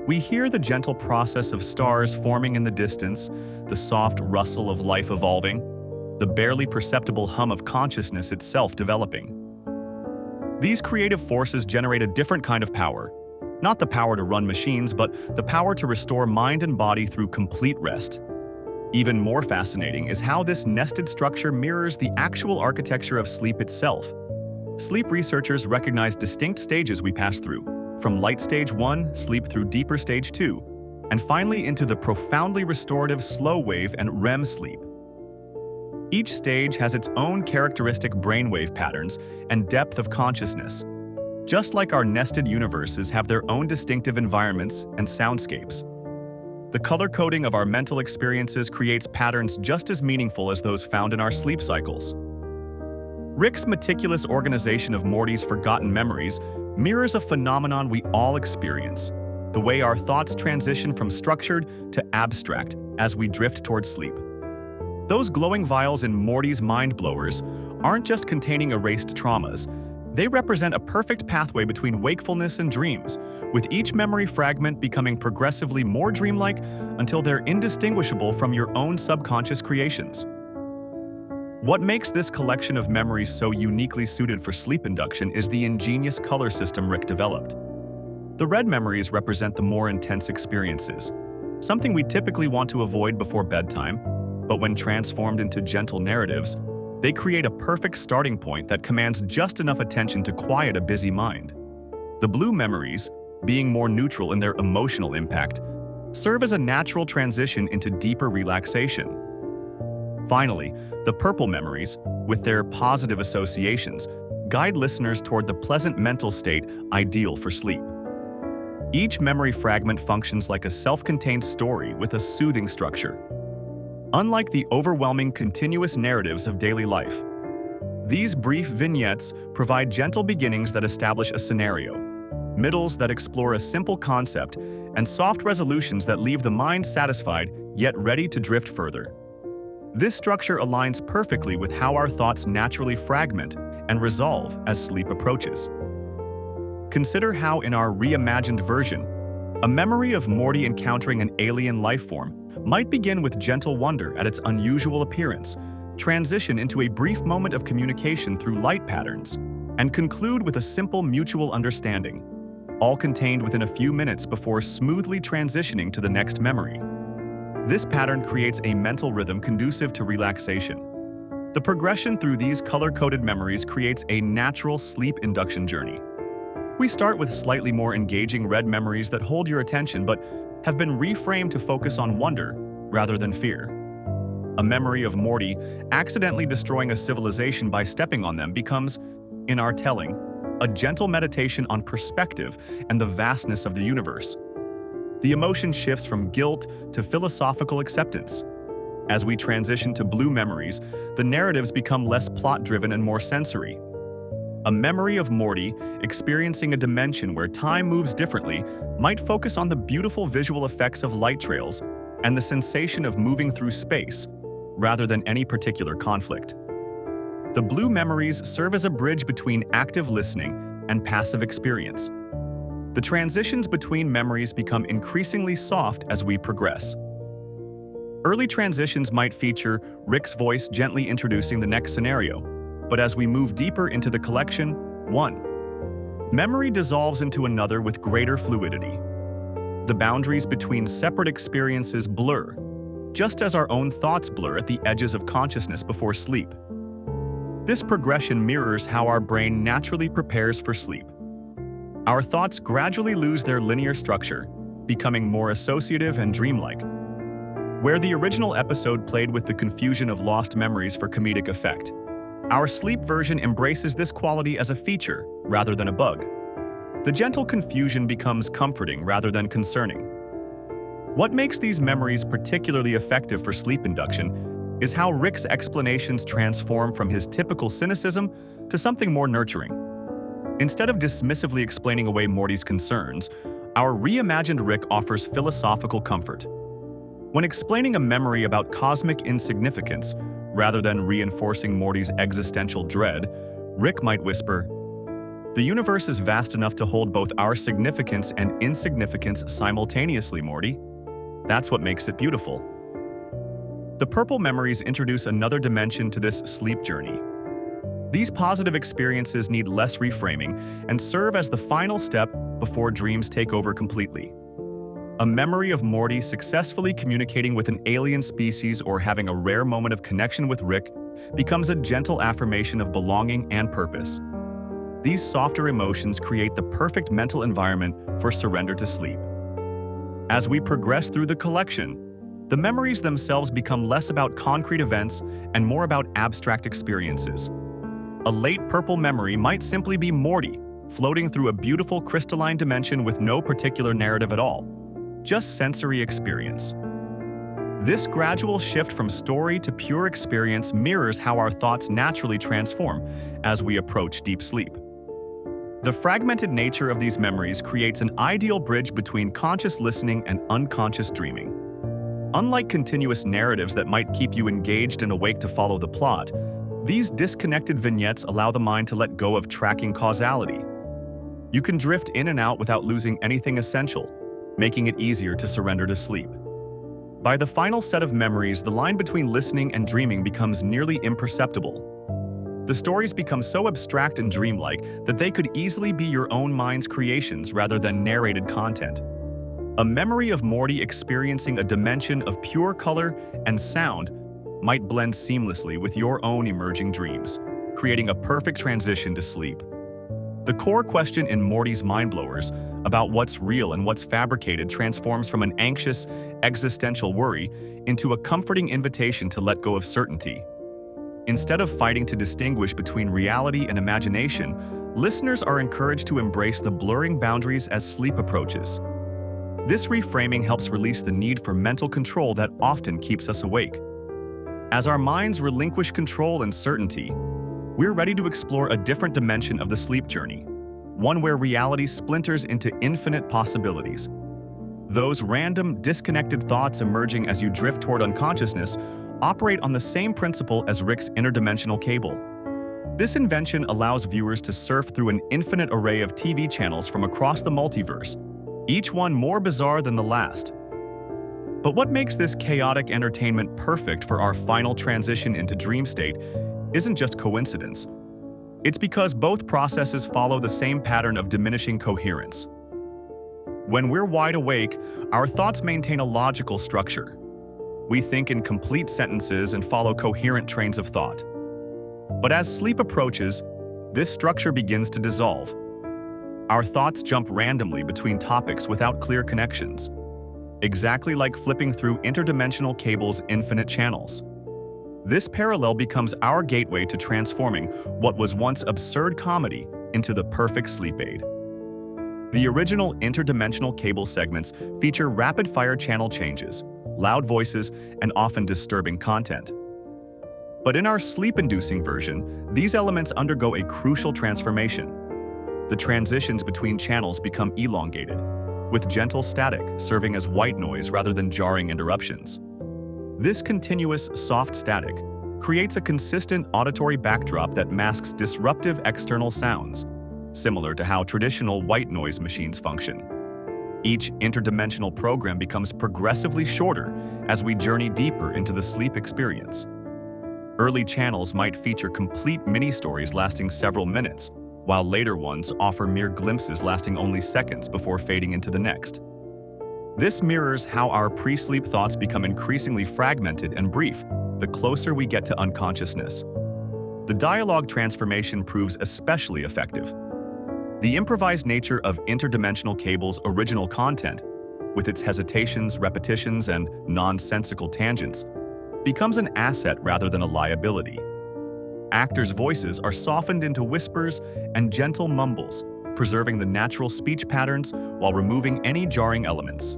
We hear the gentle process of stars forming in the distance, the soft rustle of life evolving, the barely perceptible hum of consciousness itself developing. These creative forces generate a different kind of power, not the power to run machines, but the power to restore mind and body through complete rest. Even more fascinating is how this nested structure mirrors the actual architecture of sleep itself. Sleep researchers recognize distinct stages we pass through, from light stage 1, sleep through deeper stage 2, and finally into the profoundly restorative slow wave and REM sleep. Each stage has its own characteristic brainwave patterns and depth of consciousness, just like our nested universes have their own distinctive environments and soundscapes. The color coding of our mental experiences creates patterns just as meaningful as those found in our sleep cycles. Rick's meticulous organization of Morty's forgotten memories mirrors a phenomenon we all experience: the way our thoughts transition from structured to abstract as we drift towards sleep. Those glowing vials in Morty's mind blowers aren't just containing erased traumas. They represent a perfect pathway between wakefulness and dreams, with each memory fragment becoming progressively more dreamlike until they're indistinguishable from your own subconscious creations. What makes this collection of memories so uniquely suited for sleep induction is the ingenious color system Rick developed. The red memories represent the more intense experiences, something we typically want to avoid before bedtime, but when transformed into gentle narratives, they create a perfect starting point that commands just enough attention to quiet a busy mind. The blue memories, being more neutral in their emotional impact, serve as a natural transition into deeper relaxation. Finally, the purple memories, with their positive associations, guide listeners toward the pleasant mental state ideal for sleep. Each memory fragment functions like a self-contained story with a soothing structure. Unlike the overwhelming continuous narratives of daily life, these brief vignettes provide gentle beginnings that establish a scenario, middles that explore a simple concept, and soft resolutions that leave the mind satisfied yet ready to drift further. This structure aligns perfectly with how our thoughts naturally fragment and resolve as sleep approaches. Consider how in our reimagined version, a memory of Morty encountering an alien life form might begin with gentle wonder at its unusual appearance, transition into a brief moment of communication through light patterns, and conclude with a simple mutual understanding, all contained within a few minutes before smoothly transitioning to the next memory. This pattern creates a mental rhythm conducive to relaxation. The progression through these color-coded memories creates a natural sleep induction journey. We start with slightly more engaging red memories that hold your attention but have been reframed to focus on wonder rather than fear. A memory of Morty accidentally destroying a civilization by stepping on them becomes, in our telling, a gentle meditation on perspective and the vastness of the universe. The emotion shifts from guilt to philosophical acceptance. As we transition to blue memories, the narratives become less plot-driven and more sensory. A memory of Morty experiencing a dimension where time moves differently might focus on the beautiful visual effects of light trails and the sensation of moving through space, rather than any particular conflict. The blue memories serve as a bridge between active listening and passive experience. The transitions between memories become increasingly soft as we progress. Early transitions might feature Rick's voice gently introducing the next scenario, but as we move deeper into the collection, one memory dissolves into another with greater fluidity. The boundaries between separate experiences blur, just as our own thoughts blur at the edges of consciousness before sleep. This progression mirrors how our brain naturally prepares for sleep. Our thoughts gradually lose their linear structure, becoming more associative and dreamlike. Where the original episode played with the confusion of lost memories for comedic effect, our sleep version embraces this quality as a feature rather than a bug. The gentle confusion becomes comforting rather than concerning. What makes these memories particularly effective for sleep induction is how Rick's explanations transform from his typical cynicism to something more nurturing. Instead of dismissively explaining away Morty's concerns, our reimagined Rick offers philosophical comfort. When explaining a memory about cosmic insignificance, rather than reinforcing Morty's existential dread, Rick might whisper, "The universe is vast enough to hold both our significance and insignificance simultaneously, Morty. That's what makes it beautiful." The purple memories introduce another dimension to this sleep journey. These positive experiences need less reframing and serve as the final step before dreams take over completely. A memory of Morty successfully communicating with an alien species or having a rare moment of connection with Rick becomes a gentle affirmation of belonging and purpose. These softer emotions create the perfect mental environment for surrender to sleep. As we progress through the collection, the memories themselves become less about concrete events and more about abstract experiences. A late purple memory might simply be Morty, floating through a beautiful crystalline dimension with no particular narrative at all, just sensory experience. This gradual shift from story to pure experience mirrors how our thoughts naturally transform as we approach deep sleep. The fragmented nature of these memories creates an ideal bridge between conscious listening and unconscious dreaming. Unlike continuous narratives that might keep you engaged and awake to follow the plot, these disconnected vignettes allow the mind to let go of tracking causality. You can drift in and out without losing anything essential, making it easier to surrender to sleep. By the final set of memories, the line between listening and dreaming becomes nearly imperceptible. The stories become so abstract and dreamlike that they could easily be your own mind's creations rather than narrated content. A memory of Morty experiencing a dimension of pure color and sound might blend seamlessly with your own emerging dreams, creating a perfect transition to sleep. The core question in Morty's Mindblowers about what's real and what's fabricated transforms from an anxious, existential worry into a comforting invitation to let go of certainty. Instead of fighting to distinguish between reality and imagination, listeners are encouraged to embrace the blurring boundaries as sleep approaches. This reframing helps release the need for mental control that often keeps us awake. As our minds relinquish control and certainty, we're ready to explore a different dimension of the sleep journey, one where reality splinters into infinite possibilities. Those random, disconnected thoughts emerging as you drift toward unconsciousness operate on the same principle as Rick's interdimensional cable. This invention allows viewers to surf through an infinite array of TV channels from across the multiverse, each one more bizarre than the last. But what makes this chaotic entertainment perfect for our final transition into dream state isn't just coincidence. It's because both processes follow the same pattern of diminishing coherence. When we're wide awake, our thoughts maintain a logical structure. We think in complete sentences and follow coherent trains of thought. But as sleep approaches, this structure begins to dissolve. Our thoughts jump randomly between topics without clear connections, exactly like flipping through interdimensional cable's infinite channels. This parallel becomes our gateway to transforming what was once absurd comedy into the perfect sleep aid. The original interdimensional cable segments feature rapid-fire channel changes, loud voices, and often disturbing content. But in our sleep-inducing version, these elements undergo a crucial transformation. The transitions between channels become elongated, with gentle static serving as white noise rather than jarring interruptions. This continuous, soft static creates a consistent auditory backdrop that masks disruptive external sounds, similar to how traditional white noise machines function. Each interdimensional program becomes progressively shorter as we journey deeper into the sleep experience. Early channels might feature complete mini-stories lasting several minutes, while later ones offer mere glimpses lasting only seconds before fading into the next. This mirrors how our pre-sleep thoughts become increasingly fragmented and brief the closer we get to unconsciousness. The dialogue transformation proves especially effective. The improvised nature of interdimensional cable's original content, with its hesitations, repetitions, and nonsensical tangents, becomes an asset rather than a liability. Actors' voices are softened into whispers and gentle mumbles, preserving the natural speech patterns while removing any jarring elements.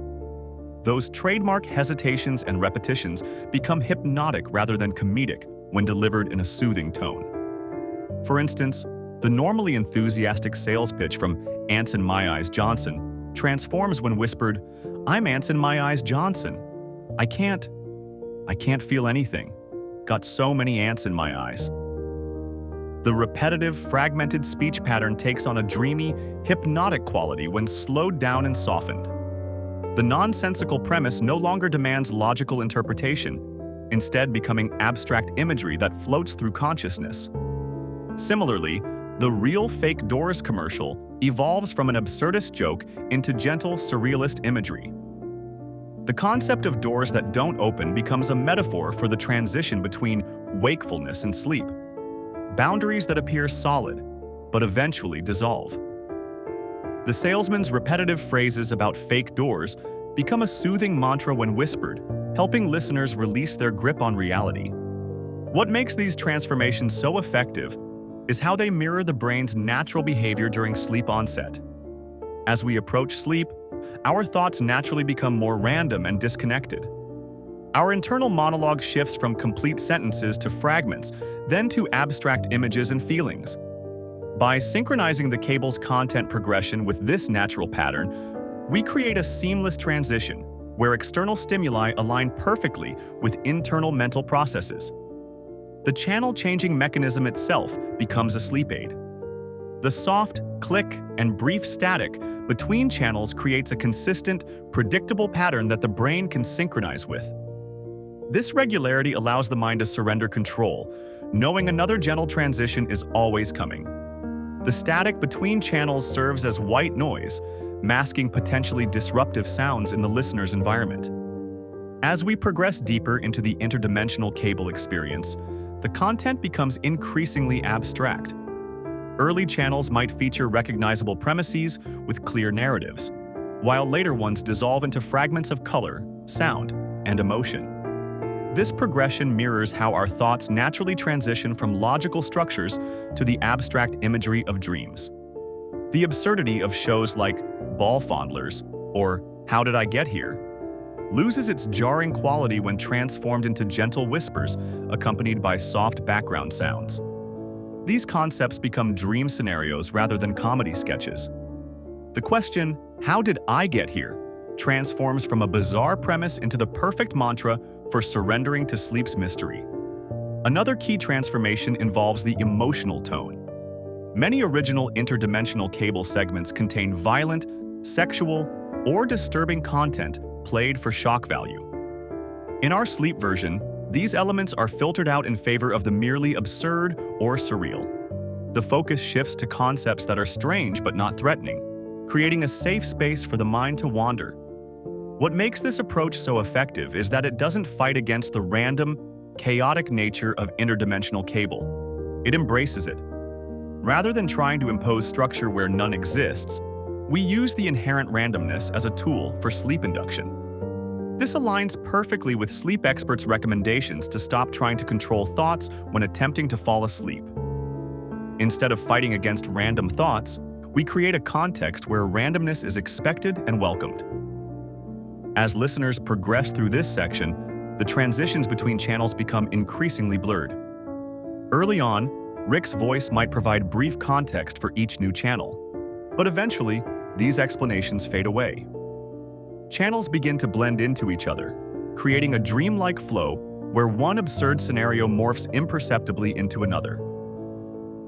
Those trademark hesitations and repetitions become hypnotic rather than comedic when delivered in a soothing tone. For instance, the normally enthusiastic sales pitch from Anson My Eyes Johnson transforms when whispered, "I'm Anson My Eyes Johnson. I can't feel anything. Got so many ants in my eyes." The repetitive, fragmented speech pattern takes on a dreamy, hypnotic quality when slowed down and softened. The nonsensical premise no longer demands logical interpretation, instead becoming abstract imagery that floats through consciousness. Similarly, the real fake doors commercial evolves from an absurdist joke into gentle, surrealist imagery. The concept of doors that don't open becomes a metaphor for the transition between wakefulness and sleep, boundaries that appear solid, but eventually dissolve. The salesman's repetitive phrases about fake doors become a soothing mantra when whispered, helping listeners release their grip on reality. What makes these transformations so effective is how they mirror the brain's natural behavior during sleep onset. As we approach sleep, our thoughts naturally become more random and disconnected. Our internal monologue shifts from complete sentences to fragments, then to abstract images and feelings. By synchronizing the cable's content progression with this natural pattern, we create a seamless transition where external stimuli align perfectly with internal mental processes. The channel-changing mechanism itself becomes a sleep aid. The soft click and brief static between channels creates a consistent, predictable pattern that the brain can synchronize with. This regularity allows the mind to surrender control, knowing another gentle transition is always coming. The static between channels serves as white noise, masking potentially disruptive sounds in the listener's environment. As we progress deeper into the interdimensional cable experience, the content becomes increasingly abstract. Early channels might feature recognizable premises with clear narratives, while later ones dissolve into fragments of color, sound, and emotion. This progression mirrors how our thoughts naturally transition from logical structures to the abstract imagery of dreams. The absurdity of shows like Ball Fondlers or How Did I Get Here loses its jarring quality when transformed into gentle whispers accompanied by soft background sounds. These concepts become dream scenarios rather than comedy sketches. The question, "How did I get here?" transforms from a bizarre premise into the perfect mantra for surrendering to sleep's mystery. Another key transformation involves the emotional tone. Many original interdimensional cable segments contain violent, sexual, or disturbing content played for shock value. In our sleep version, these elements are filtered out in favor of the merely absurd or surreal. The focus shifts to concepts that are strange but not threatening, creating a safe space for the mind to wander. What makes this approach so effective is that it doesn't fight against the random, chaotic nature of interdimensional cable. It embraces it. Rather than trying to impose structure where none exists, we use the inherent randomness as a tool for sleep induction. This aligns perfectly with sleep experts' recommendations to stop trying to control thoughts when attempting to fall asleep. Instead of fighting against random thoughts, we create a context where randomness is expected and welcomed. As listeners progress through this section, the transitions between channels become increasingly blurred. Early on, Rick's voice might provide brief context for each new channel, but eventually, these explanations fade away. Channels begin to blend into each other, creating a dreamlike flow where one absurd scenario morphs imperceptibly into another.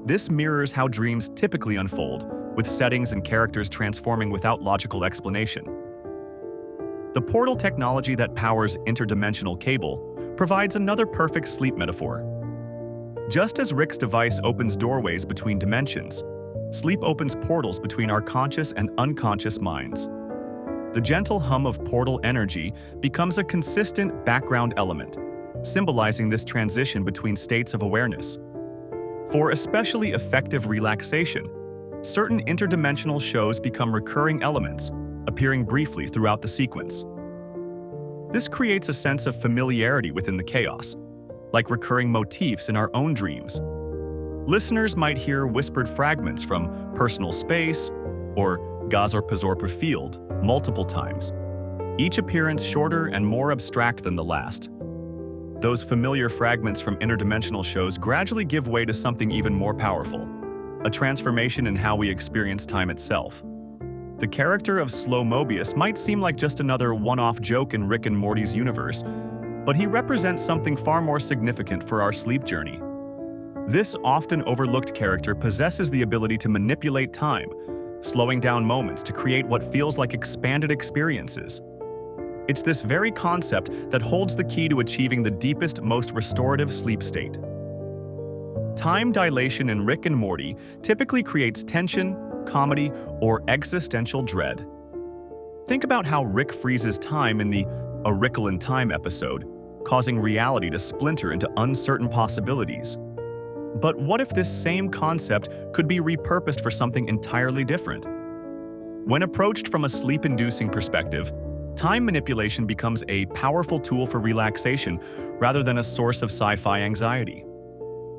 This mirrors how dreams typically unfold, with settings and characters transforming without logical explanation. The portal technology that powers interdimensional cable provides another perfect sleep metaphor. Just as Rick's device opens doorways between dimensions, sleep opens portals between our conscious and unconscious minds. The gentle hum of portal energy becomes a consistent background element, symbolizing this transition between states of awareness. For especially effective relaxation, certain interdimensional shows become recurring elements, appearing briefly throughout the sequence. This creates a sense of familiarity within the chaos, like recurring motifs in our own dreams. Listeners might hear whispered fragments from personal space or Gazorpazorpa field multiple times, each appearance shorter and more abstract than the last. Those familiar fragments from interdimensional shows gradually give way to something even more powerful, a transformation in how we experience time itself. The character of Slow Mobius might seem like just another one-off joke in Rick and Morty's universe, but he represents something far more significant for our sleep journey. This often overlooked character possesses the ability to manipulate time, slowing down moments to create what feels like expanded experiences. It's this very concept that holds the key to achieving the deepest, most restorative sleep state. Time dilation in Rick and Morty typically creates tension, comedy, or existential dread. Think about how Rick freezes time in the A Rickle in Time episode, causing reality to splinter into uncertain possibilities. But what if this same concept could be repurposed for something entirely different? When approached from a sleep-inducing perspective, time manipulation becomes a powerful tool for relaxation rather than a source of sci-fi anxiety.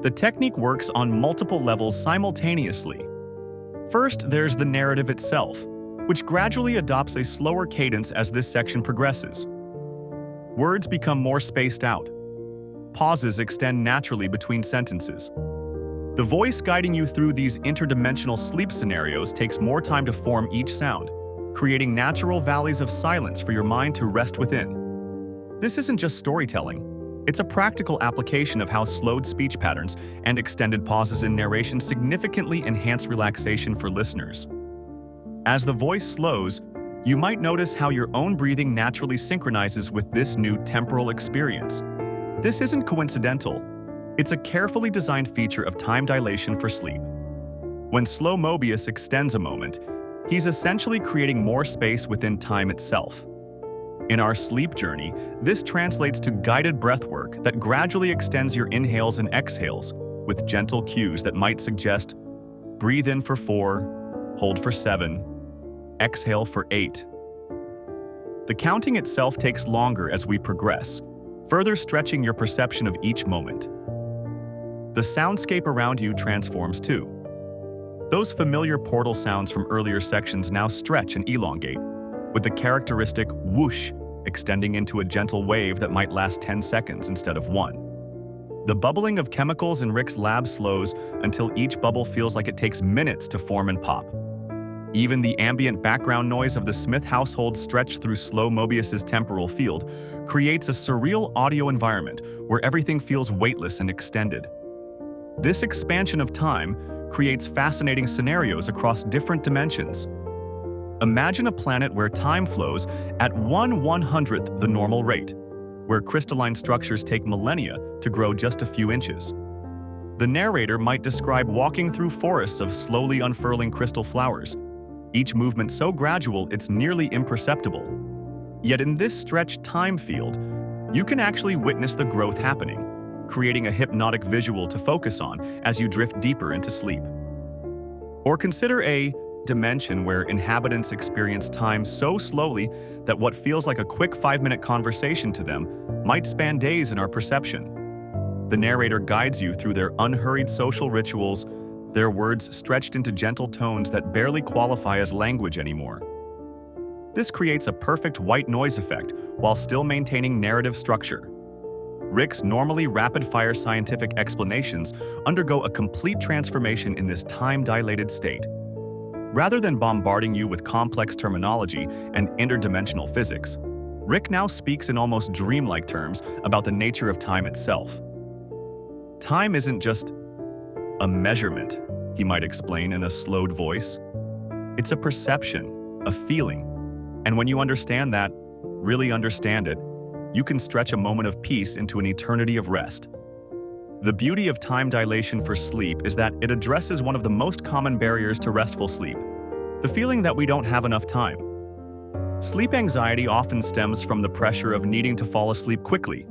The technique works on multiple levels simultaneously. First, there's the narrative itself, which gradually adopts a slower cadence as this section progresses. Words become more spaced out. Pauses extend naturally between sentences. The voice guiding you through these interdimensional sleep scenarios takes more time to form each sound, creating natural valleys of silence for your mind to rest within. This isn't just storytelling. It's a practical application of how slowed speech patterns and extended pauses in narration significantly enhance relaxation for listeners. As the voice slows, you might notice how your own breathing naturally synchronizes with this new temporal experience. This isn't coincidental. It's a carefully designed feature of time dilation for sleep. When slow Mobius extends a moment, he's essentially creating more space within time itself. In our sleep journey, this translates to guided breathwork that gradually extends your inhales and exhales with gentle cues that might suggest breathe in for 4, hold for 7, exhale for 8. The counting itself takes longer as we progress, further stretching your perception of each moment. The soundscape around you transforms too. Those familiar portal sounds from earlier sections now stretch and elongate, with the characteristic whoosh extending into a gentle wave that might last 10 seconds instead of 1. The bubbling of chemicals in Rick's lab slows until each bubble feels like it takes minutes to form and pop. Even the ambient background noise of the Smith household stretched through slow Mobius's temporal field creates a surreal audio environment where everything feels weightless and extended. This expansion of time creates fascinating scenarios across different dimensions. Imagine a planet where time flows at 1/100th the normal rate, where crystalline structures take millennia to grow just a few inches. The narrator might describe walking through forests of slowly unfurling crystal flowers, each movement so gradual it's nearly imperceptible. Yet in this stretched time field, you can actually witness the growth happening, creating a hypnotic visual to focus on as you drift deeper into sleep. Or consider a dimension where inhabitants experience time so slowly that what feels like a quick 5-minute conversation to them might span days in our perception. The narrator guides you through their unhurried social rituals, their words stretched into gentle tones that barely qualify as language anymore. This creates a perfect white noise effect while still maintaining narrative structure. Rick's normally rapid-fire scientific explanations undergo a complete transformation in this time-dilated state. Rather than bombarding you with complex terminology and interdimensional physics, Rick now speaks in almost dreamlike terms about the nature of time itself. Time isn't just a measurement, he might explain in a slowed voice. It's a perception, a feeling. And when you understand that, really understand it, you can stretch a moment of peace into an eternity of rest. The beauty of time dilation for sleep is that it addresses one of the most common barriers to restful sleep, the feeling that we don't have enough time. Sleep anxiety often stems from the pressure of needing to fall asleep quickly,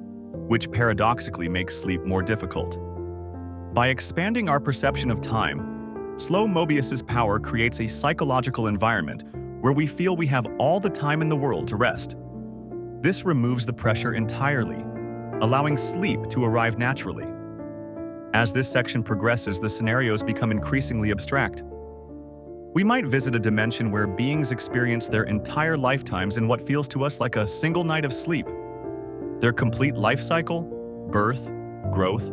which paradoxically makes sleep more difficult. By expanding our perception of time, slow Mobius's power creates a psychological environment where we feel we have all the time in the world to rest. This removes the pressure entirely, allowing sleep to arrive naturally. As this section progresses, the scenarios become increasingly abstract. We might visit a dimension where beings experience their entire lifetimes in what feels to us like a single night of sleep. Their complete life cycle, birth, growth,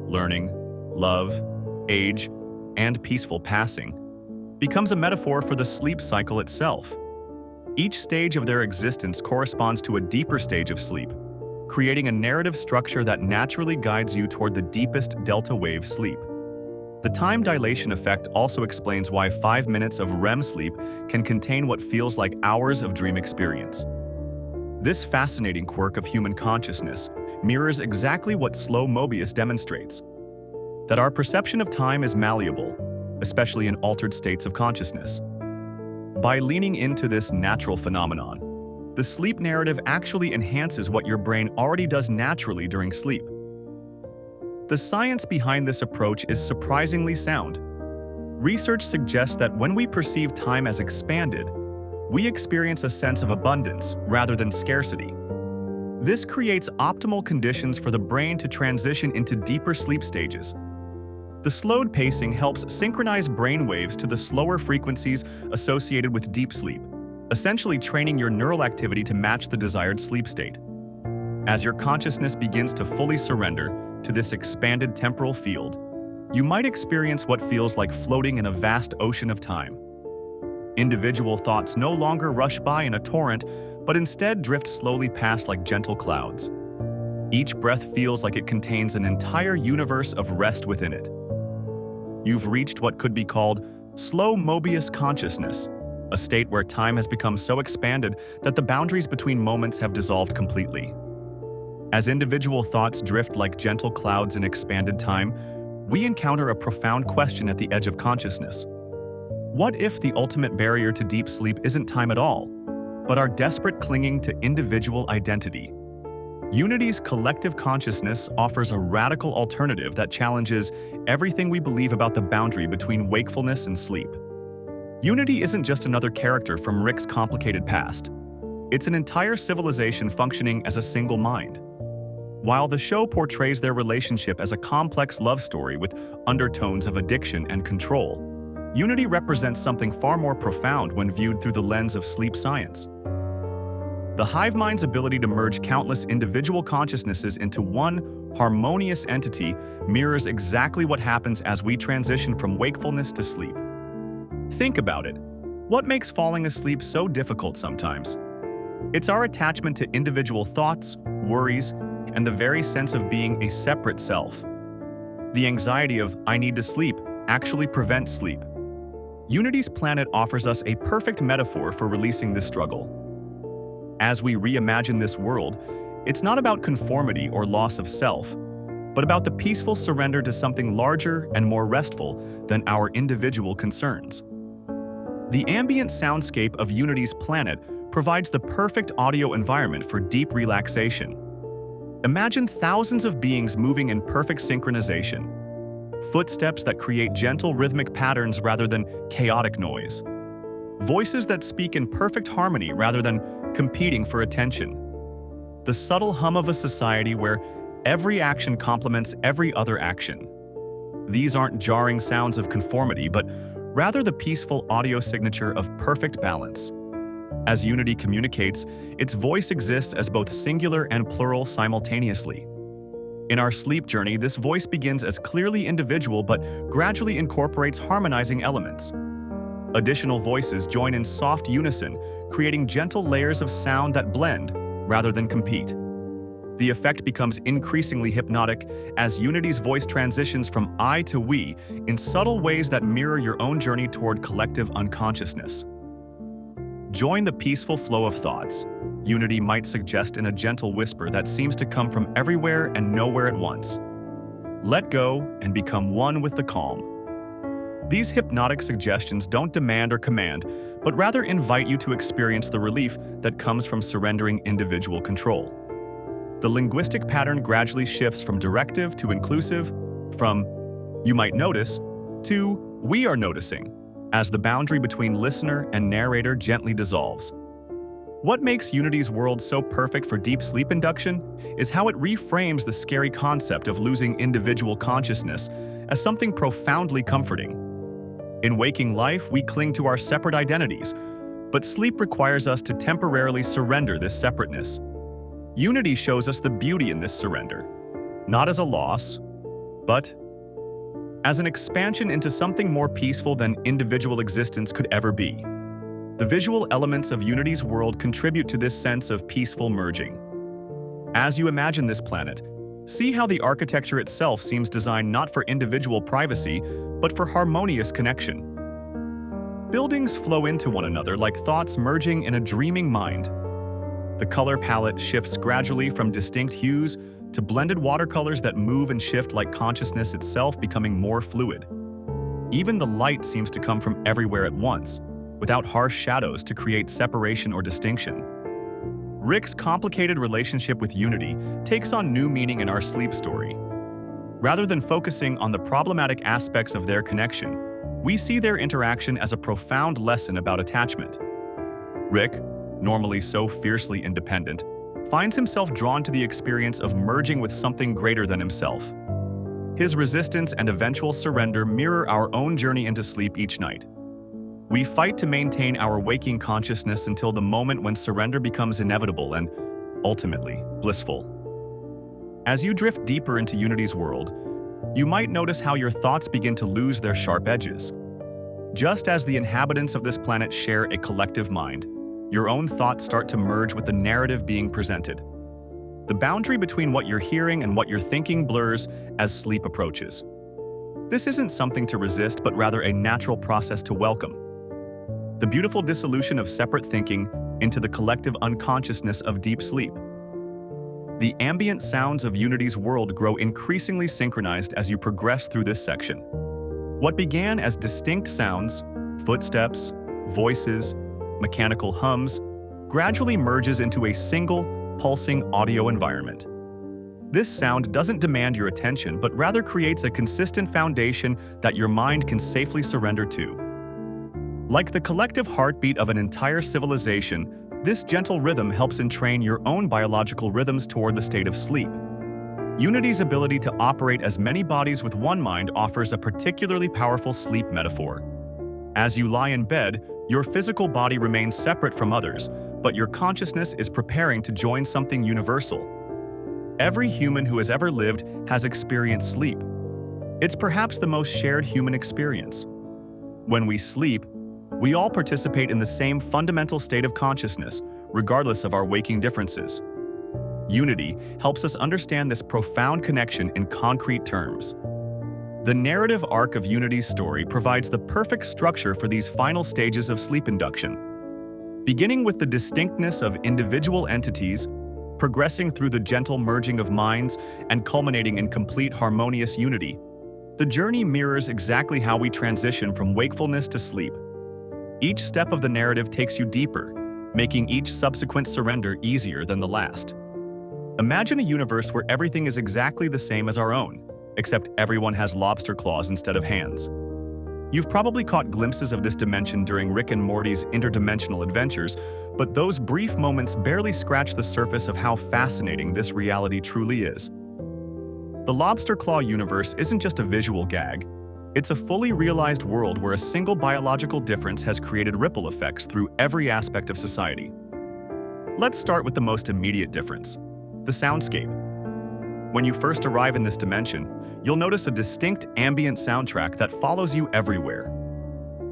learning, love, age, and peaceful passing, becomes a metaphor for the sleep cycle itself. Each stage of their existence corresponds to a deeper stage of sleep, creating a narrative structure that naturally guides you toward the deepest delta wave sleep. The time dilation effect also explains why 5 minutes of REM sleep can contain what feels like hours of dream experience. This fascinating quirk of human consciousness mirrors exactly what slow Mobius demonstrates: that our perception of time is malleable, especially in altered states of consciousness. By leaning into this natural phenomenon, the sleep narrative actually enhances what your brain already does naturally during sleep. The science behind this approach is surprisingly sound. Research suggests that when we perceive time as expanded, we experience a sense of abundance rather than scarcity. This creates optimal conditions for the brain to transition into deeper sleep stages. The slowed pacing helps synchronize brain waves to the slower frequencies associated with deep sleep, essentially training your neural activity to match the desired sleep state. As your consciousness begins to fully surrender to this expanded temporal field, you might experience what feels like floating in a vast ocean of time. Individual thoughts no longer rush by in a torrent, but instead drift slowly past like gentle clouds. Each breath feels like it contains an entire universe of rest within it. You've reached what could be called slow Mobius consciousness, a state where time has become so expanded that the boundaries between moments have dissolved completely. As individual thoughts drift like gentle clouds in expanded time, we encounter a profound question at the edge of consciousness. What if the ultimate barrier to deep sleep isn't time at all, but our desperate clinging to individual identity? Unity's collective consciousness offers a radical alternative that challenges everything we believe about the boundary between wakefulness and sleep. Unity isn't just another character from Rick's complicated past. It's an entire civilization functioning as a single mind. While the show portrays their relationship as a complex love story with undertones of addiction and control, Unity represents something far more profound when viewed through the lens of sleep science. The hive mind's ability to merge countless individual consciousnesses into one harmonious entity mirrors exactly what happens as we transition from wakefulness to sleep. Think about it. What makes falling asleep so difficult sometimes? It's our attachment to individual thoughts, worries, and the very sense of being a separate self. The anxiety of "I need to sleep" actually prevents sleep. Unity's planet offers us a perfect metaphor for releasing this struggle. As we reimagine this world, it's not about conformity or loss of self, but about the peaceful surrender to something larger and more restful than our individual concerns. The ambient soundscape of Unity's planet provides the perfect audio environment for deep relaxation. Imagine thousands of beings moving in perfect synchronization, footsteps that create gentle rhythmic patterns rather than chaotic noise, voices that speak in perfect harmony rather than competing for attention, the subtle hum of a society where every action complements every other action. These aren't jarring sounds of conformity, but rather the peaceful audio signature of perfect balance. As Unity communicates, its voice exists as both singular and plural simultaneously. In our sleep journey, this voice begins as clearly individual but gradually incorporates harmonizing elements. Additional voices join in soft unison, creating gentle layers of sound that blend rather than compete. The effect becomes increasingly hypnotic as Unity's voice transitions from I to we in subtle ways that mirror your own journey toward collective unconsciousness. Join the peaceful flow of thoughts. Unity might suggest in a gentle whisper that seems to come from everywhere and nowhere at once. Let go and become one with the calm. These hypnotic suggestions don't demand or command, but rather invite you to experience the relief that comes from surrendering individual control. The linguistic pattern gradually shifts from directive to inclusive, from "you might notice" to "we are noticing," as the boundary between listener and narrator gently dissolves. What makes Unity's world so perfect for deep sleep induction is how it reframes the scary concept of losing individual consciousness as something profoundly comforting. In waking life, we cling to our separate identities, but sleep requires us to temporarily surrender this separateness. Unity shows us the beauty in this surrender, not as a loss, but as an expansion into something more peaceful than individual existence could ever be. The visual elements of Unity's world contribute to this sense of peaceful merging. As you imagine this planet, see how the architecture itself seems designed not for individual privacy, but for harmonious connection. Buildings flow into one another like thoughts merging in a dreaming mind. The color palette shifts gradually from distinct hues to blended watercolors that move and shift like consciousness itself becoming more fluid. Even the light seems to come from everywhere at once, without harsh shadows to create separation or distinction. Rick's complicated relationship with Unity takes on new meaning in our sleep story. Rather than focusing on the problematic aspects of their connection, we see their interaction as a profound lesson about attachment. Rick, normally so fiercely independent, finds himself drawn to the experience of merging with something greater than himself. His resistance and eventual surrender mirror our own journey into sleep each night. We fight to maintain our waking consciousness until the moment when surrender becomes inevitable and, ultimately, blissful. As you drift deeper into Unity's world, you might notice how your thoughts begin to lose their sharp edges. Just as the inhabitants of this planet share a collective mind, your own thoughts start to merge with the narrative being presented. The boundary between what you're hearing and what you're thinking blurs as sleep approaches. This isn't something to resist, but rather a natural process to welcome. The beautiful dissolution of separate thinking into the collective unconsciousness of deep sleep. The ambient sounds of Unity's world grow increasingly synchronized as you progress through this section. What began as distinct sounds, footsteps, voices, mechanical hums, gradually merges into a single, pulsing audio environment. This sound doesn't demand your attention, but rather creates a consistent foundation that your mind can safely surrender to. Like the collective heartbeat of an entire civilization, this gentle rhythm helps entrain your own biological rhythms toward the state of sleep. Unity's ability to operate as many bodies with one mind offers a particularly powerful sleep metaphor. As you lie in bed, your physical body remains separate from others, but your consciousness is preparing to join something universal. Every human who has ever lived has experienced sleep. It's perhaps the most shared human experience. When we sleep, we all participate in the same fundamental state of consciousness, regardless of our waking differences. Unity helps us understand this profound connection in concrete terms. The narrative arc of Unity's story provides the perfect structure for these final stages of sleep induction. Beginning with the distinctness of individual entities, progressing through the gentle merging of minds, and culminating in complete harmonious unity, the journey mirrors exactly how we transition from wakefulness to sleep. Each step of the narrative takes you deeper, making each subsequent surrender easier than the last. Imagine a universe where everything is exactly the same as our own, except everyone has lobster claws instead of hands. You've probably caught glimpses of this dimension during Rick and Morty's interdimensional adventures, but those brief moments barely scratch the surface of how fascinating this reality truly is. The lobster claw universe isn't just a visual gag. It's a fully realized world where a single biological difference has created ripple effects through every aspect of society. Let's start with the most immediate difference: the soundscape. When you first arrive in this dimension, you'll notice a distinct ambient soundtrack that follows you everywhere.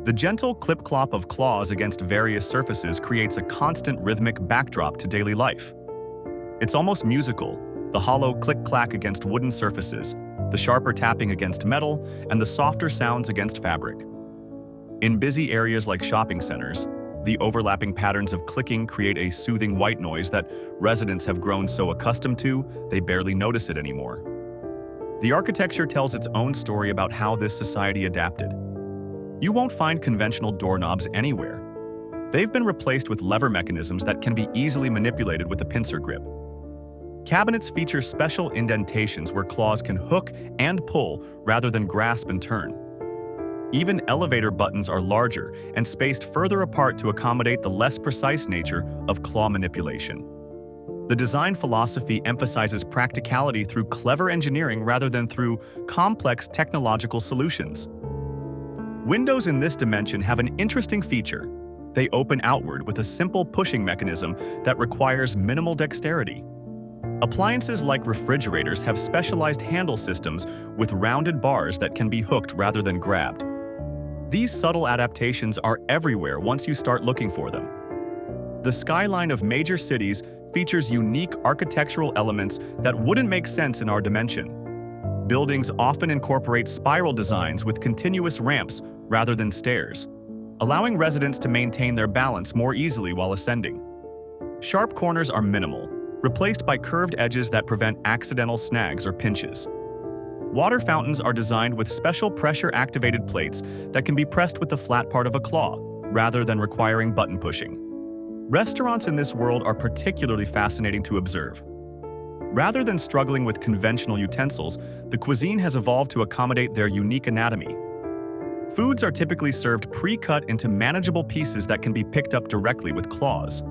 The gentle clip-clop of claws against various surfaces creates a constant rhythmic backdrop to daily life. It's almost musical, the hollow click-clack against wooden surfaces, the sharper tapping against metal, and the softer sounds against fabric. In busy areas like shopping centers, the overlapping patterns of clicking create a soothing white noise that residents have grown so accustomed to, they barely notice it anymore. The architecture tells its own story about how this society adapted. You won't find conventional doorknobs anywhere. They've been replaced with lever mechanisms that can be easily manipulated with a pincer grip. Cabinets feature special indentations where claws can hook and pull rather than grasp and turn. Even elevator buttons are larger and spaced further apart to accommodate the less precise nature of claw manipulation. The design philosophy emphasizes practicality through clever engineering rather than through complex technological solutions. Windows in this dimension have an interesting feature. They open outward with a simple pushing mechanism that requires minimal dexterity. Appliances like refrigerators have specialized handle systems with rounded bars that can be hooked rather than grabbed. These subtle adaptations are everywhere once you start looking for them. The skyline of major cities features unique architectural elements that wouldn't make sense in our dimension. Buildings often incorporate spiral designs with continuous ramps rather than stairs, allowing residents to maintain their balance more easily while ascending. Sharp corners are minimal, replaced by curved edges that prevent accidental snags or pinches. Water fountains are designed with special pressure-activated plates that can be pressed with the flat part of a claw, rather than requiring button pushing. Restaurants in this world are particularly fascinating to observe. Rather than struggling with conventional utensils, the cuisine has evolved to accommodate their unique anatomy. Foods are typically served pre-cut into manageable pieces that can be picked up directly with claws.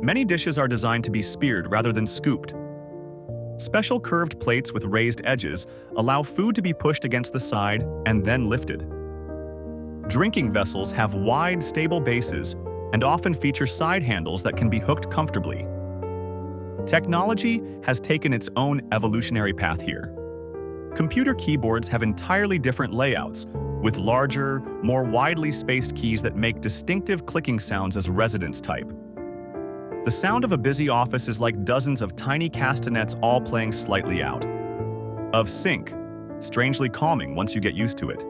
Many dishes are designed to be speared rather than scooped. Special curved plates with raised edges allow food to be pushed against the side and then lifted. Drinking vessels have wide, stable bases and often feature side handles that can be hooked comfortably. Technology has taken its own evolutionary path here. Computer keyboards have entirely different layouts, with larger, more widely spaced keys that make distinctive clicking sounds as residents type. The sound of a busy office is like dozens of tiny castanets all playing slightly out of sync, strangely calming once you get used to it.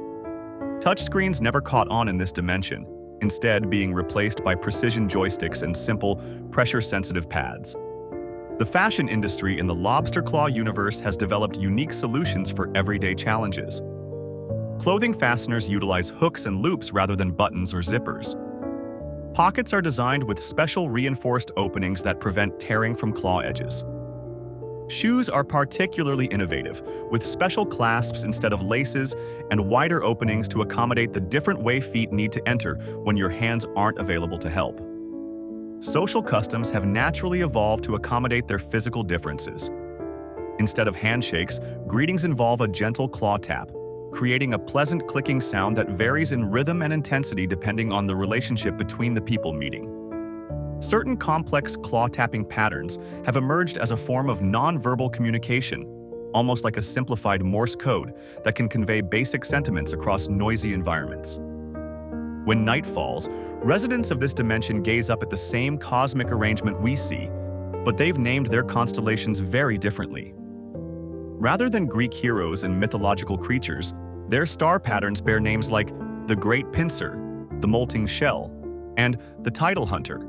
Touchscreens never caught on in this dimension, instead being replaced by precision joysticks and simple, pressure-sensitive pads. The fashion industry in the lobster claw universe has developed unique solutions for everyday challenges. Clothing fasteners utilize hooks and loops rather than buttons or zippers. Pockets are designed with special reinforced openings that prevent tearing from claw edges. Shoes are particularly innovative, with special clasps instead of laces and wider openings to accommodate the different way feet need to enter when your hands aren't available to help. Social customs have naturally evolved to accommodate their physical differences. Instead of handshakes, greetings involve a gentle claw tap, creating a pleasant clicking sound that varies in rhythm and intensity depending on the relationship between the people meeting. Certain complex claw-tapping patterns have emerged as a form of non-verbal communication, almost like a simplified Morse code that can convey basic sentiments across noisy environments. When night falls, residents of this dimension gaze up at the same cosmic arrangement we see, but they've named their constellations very differently. Rather than Greek heroes and mythological creatures, their star patterns bear names like the Great Pincer, the Molting Shell, and the Tidal Hunter.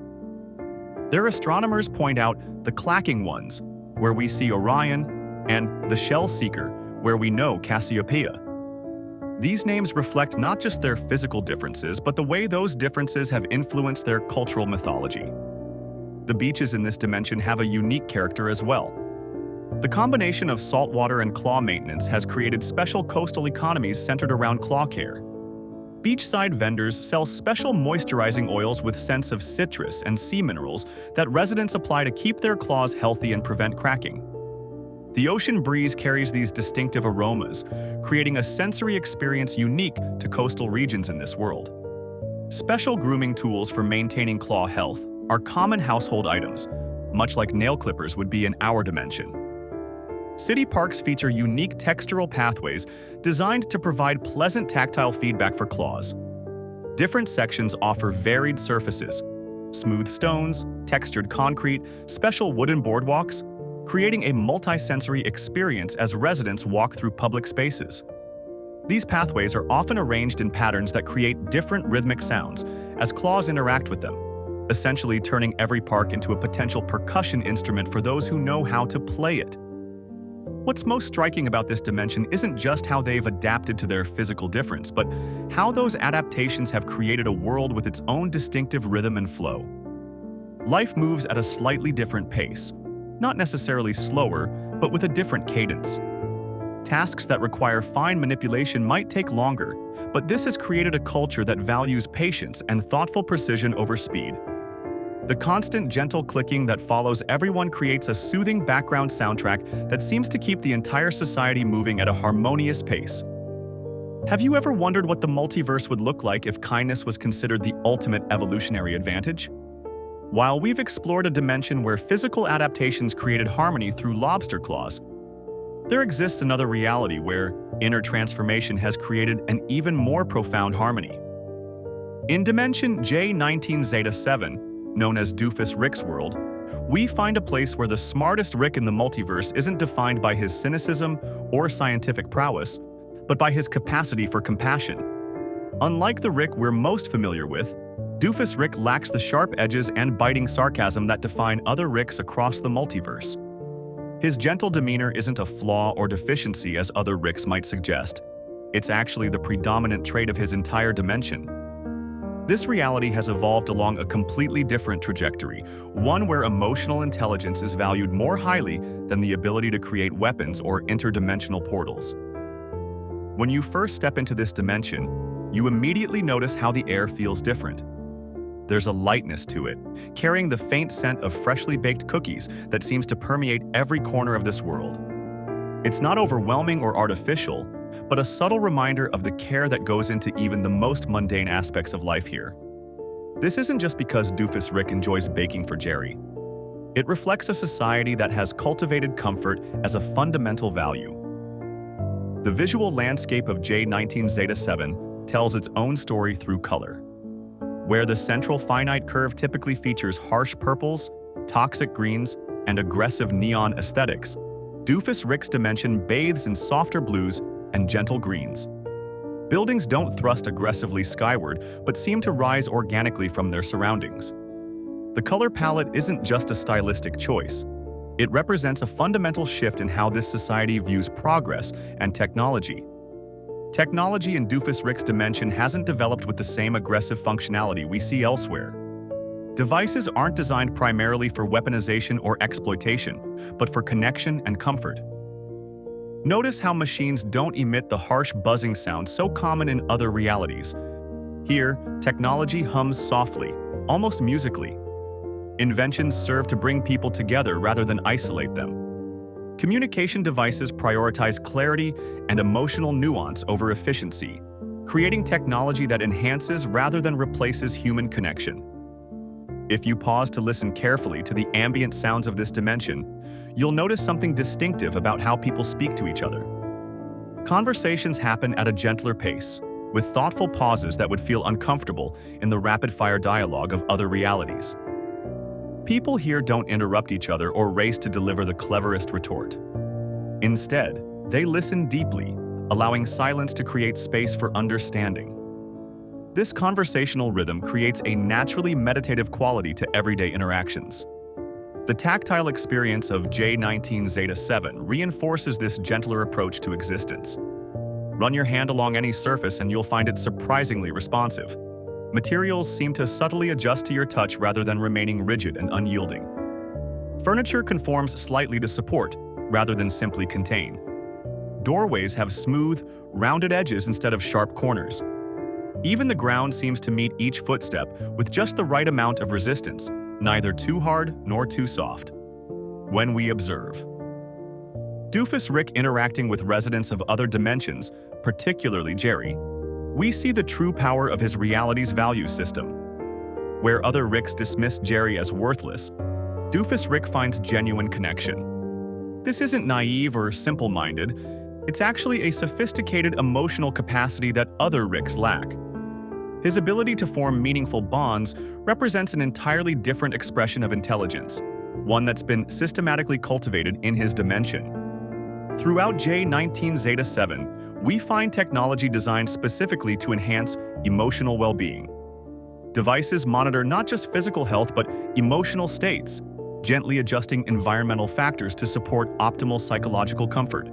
Their astronomers point out the Clacking Ones, where we see Orion, and the Shell Seeker, where we know Cassiopeia. These names reflect not just their physical differences, but the way those differences have influenced their cultural mythology. The beaches in this dimension have a unique character as well. The combination of saltwater and claw maintenance has created special coastal economies centered around claw care. Beachside vendors sell special moisturizing oils with scents of citrus and sea minerals that residents apply to keep their claws healthy and prevent cracking. The ocean breeze carries these distinctive aromas, creating a sensory experience unique to coastal regions in this world. Special grooming tools for maintaining claw health are common household items, much like nail clippers would be in our dimension. City parks feature unique textural pathways designed to provide pleasant tactile feedback for claws. Different sections offer varied surfaces, smooth stones, textured concrete, special wooden boardwalks, creating a multi-sensory experience as residents walk through public spaces. These pathways are often arranged in patterns that create different rhythmic sounds as claws interact with them, essentially turning every park into a potential percussion instrument for those who know how to play it. What's most striking about this dimension isn't just how they've adapted to their physical difference, but how those adaptations have created a world with its own distinctive rhythm and flow. Life moves at a slightly different pace, not necessarily slower, but with a different cadence. Tasks that require fine manipulation might take longer, but this has created a culture that values patience and thoughtful precision over speed. The constant, gentle clicking that follows everyone creates a soothing background soundtrack that seems to keep the entire society moving at a harmonious pace. Have you ever wondered what the multiverse would look like if kindness was considered the ultimate evolutionary advantage? While we've explored a dimension where physical adaptations created harmony through lobster claws, there exists another reality where inner transformation has created an even more profound harmony. In dimension J19 Zeta 7, known as Doofus Rick's world, we find a place where the smartest Rick in the multiverse isn't defined by his cynicism or scientific prowess, but by his capacity for compassion. Unlike the Rick we're most familiar with, Doofus Rick lacks the sharp edges and biting sarcasm that define other Ricks across the multiverse. His gentle demeanor isn't a flaw or deficiency as other Ricks might suggest. It's actually the predominant trait of his entire dimension. This reality has evolved along a completely different trajectory, one where emotional intelligence is valued more highly than the ability to create weapons or interdimensional portals. When you first step into this dimension, you immediately notice how the air feels different. There's a lightness to it, carrying the faint scent of freshly baked cookies that seems to permeate every corner of this world. It's not overwhelming or artificial, but a subtle reminder of the care that goes into even the most mundane aspects of life here. This isn't just because Doofus Rick enjoys baking for Jerry. It reflects a society that has cultivated comfort as a fundamental value. The visual landscape of J19 Zeta 7 tells its own story through color. Where the central finite curve typically features harsh purples, toxic greens, and aggressive neon aesthetics, Doofus Rick's dimension bathes in softer blues and gentle greens. Buildings don't thrust aggressively skyward, but seem to rise organically from their surroundings. The color palette isn't just a stylistic choice. It represents a fundamental shift in how this society views progress and technology. Technology in Doofus Rick's dimension hasn't developed with the same aggressive functionality we see elsewhere. Devices aren't designed primarily for weaponization or exploitation, but for connection and comfort. Notice how machines don't emit the harsh buzzing sound so common in other realities. Here, technology hums softly, almost musically. Inventions serve to bring people together rather than isolate them. Communication devices prioritize clarity and emotional nuance over efficiency, creating technology that enhances rather than replaces human connection. If you pause to listen carefully to the ambient sounds of this dimension, you'll notice something distinctive about how people speak to each other. Conversations happen at a gentler pace, with thoughtful pauses that would feel uncomfortable in the rapid-fire dialogue of other realities. People here don't interrupt each other or race to deliver the cleverest retort. Instead, they listen deeply, allowing silence to create space for understanding. This conversational rhythm creates a naturally meditative quality to everyday interactions. The tactile experience of J19 Zeta 7 reinforces this gentler approach to existence. Run your hand along any surface and you'll find it surprisingly responsive. Materials seem to subtly adjust to your touch rather than remaining rigid and unyielding. Furniture conforms slightly to support rather than simply contain. Doorways have smooth, rounded edges instead of sharp corners. Even the ground seems to meet each footstep with just the right amount of resistance, neither too hard nor too soft. When we observe Doofus Rick interacting with residents of other dimensions, particularly Jerry, we see the true power of his reality's value system. Where other Ricks dismiss Jerry as worthless, Doofus Rick finds genuine connection. This isn't naive or simple-minded, it's actually a sophisticated emotional capacity that other Ricks lack. His ability to form meaningful bonds represents an entirely different expression of intelligence, one that's been systematically cultivated in his dimension. Throughout J19 Zeta 7, we find technology designed specifically to enhance emotional well-being. Devices monitor not just physical health but emotional states, gently adjusting environmental factors to support optimal psychological comfort.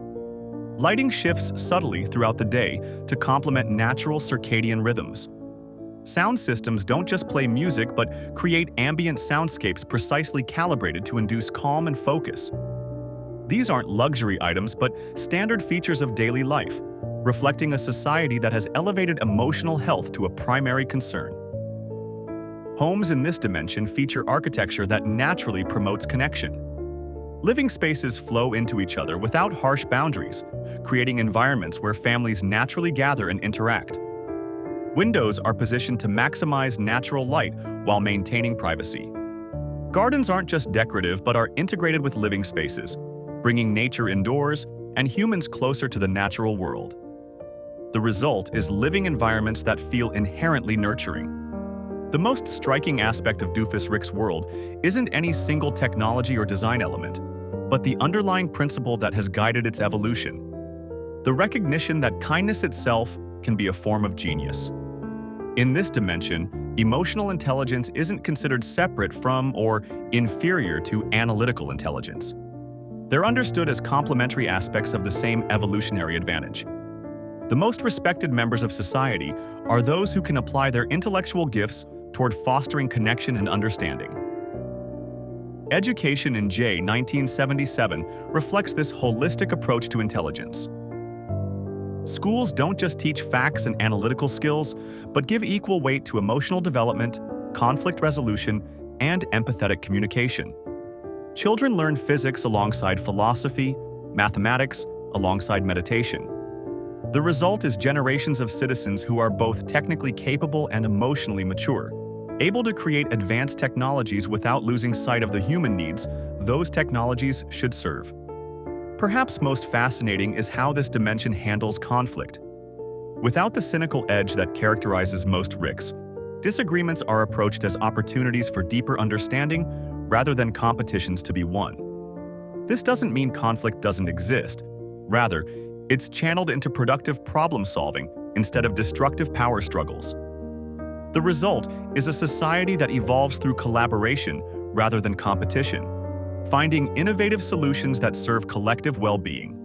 Lighting shifts subtly throughout the day to complement natural circadian rhythms. Sound systems don't just play music but create ambient soundscapes precisely calibrated to induce calm and focus. These aren't luxury items but standard features of daily life, reflecting a society that has elevated emotional health to a primary concern. Homes in this dimension feature architecture that naturally promotes connection. Living spaces flow into each other without harsh boundaries, creating environments where families naturally gather and interact. Windows are positioned to maximize natural light while maintaining privacy. Gardens aren't just decorative but are integrated with living spaces, bringing nature indoors and humans closer to the natural world. The result is living environments that feel inherently nurturing. The most striking aspect of Doofus Rick's world isn't any single technology or design element, but the underlying principle that has guided its evolution: the recognition that kindness itself can be a form of genius. In this dimension, emotional intelligence isn't considered separate from or inferior to analytical intelligence. They're understood as complementary aspects of the same evolutionary advantage. The most respected members of society are those who can apply their intellectual gifts toward fostering connection and understanding. Education in J1977 reflects this holistic approach to intelligence. Schools don't just teach facts and analytical skills, but give equal weight to emotional development, conflict resolution, and empathetic communication. Children learn physics alongside philosophy, mathematics alongside meditation. The result is generations of citizens who are both technically capable and emotionally mature, Able to create advanced technologies without losing sight of the human needs those technologies should serve. Perhaps most fascinating is how this dimension handles conflict. Without the cynical edge that characterizes most Ricks, disagreements are approached as opportunities for deeper understanding rather than competitions to be won. This doesn't mean conflict doesn't exist. Rather, it's channeled into productive problem-solving instead of destructive power struggles. The result is a society that evolves through collaboration rather than competition, finding innovative solutions that serve collective well-being.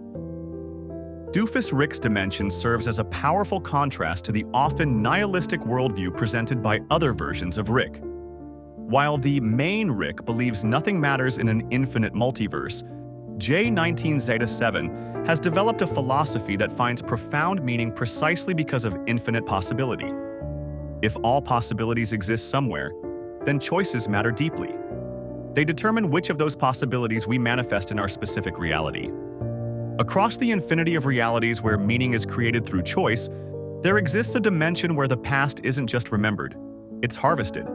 Doofus Rick's dimension serves as a powerful contrast to the often nihilistic worldview presented by other versions of Rick. While the main Rick believes nothing matters in an infinite multiverse, J19 Zeta 7 has developed a philosophy that finds profound meaning precisely because of infinite possibility. If all possibilities exist somewhere, then choices matter deeply. They determine which of those possibilities we manifest in our specific reality. Across the infinity of realities where meaning is created through choice, there exists a dimension where the past isn't just remembered, it's harvested.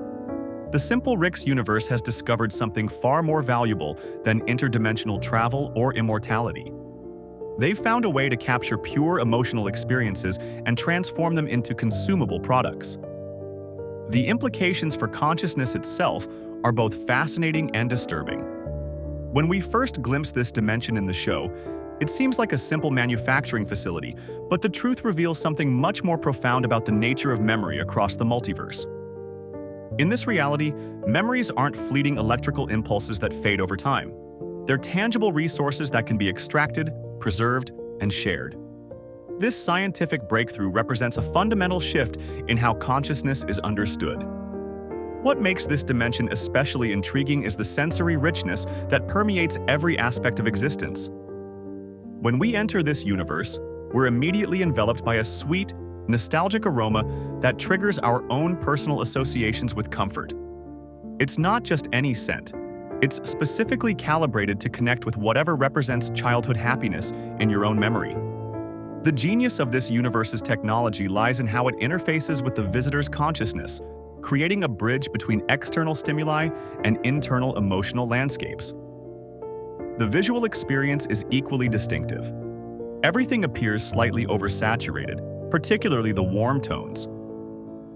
The simple Rick's universe has discovered something far more valuable than interdimensional travel or immortality. They've found a way to capture pure emotional experiences and transform them into consumable products. The implications for consciousness itself are both fascinating and disturbing. When we first glimpse this dimension in the show, it seems like a simple manufacturing facility, but the truth reveals something much more profound about the nature of memory across the multiverse. In this reality, memories aren't fleeting electrical impulses that fade over time. They're tangible resources that can be extracted, preserved, and shared. This scientific breakthrough represents a fundamental shift in how consciousness is understood. What makes this dimension especially intriguing is the sensory richness that permeates every aspect of existence. When we enter this universe, we're immediately enveloped by a sweet, nostalgic aroma that triggers our own personal associations with comfort. It's not just any scent. It's specifically calibrated to connect with whatever represents childhood happiness in your own memory. The genius of this universe's technology lies in how it interfaces with the visitor's consciousness, creating a bridge between external stimuli and internal emotional landscapes. The visual experience is equally distinctive. Everything appears slightly oversaturated, particularly the warm tones.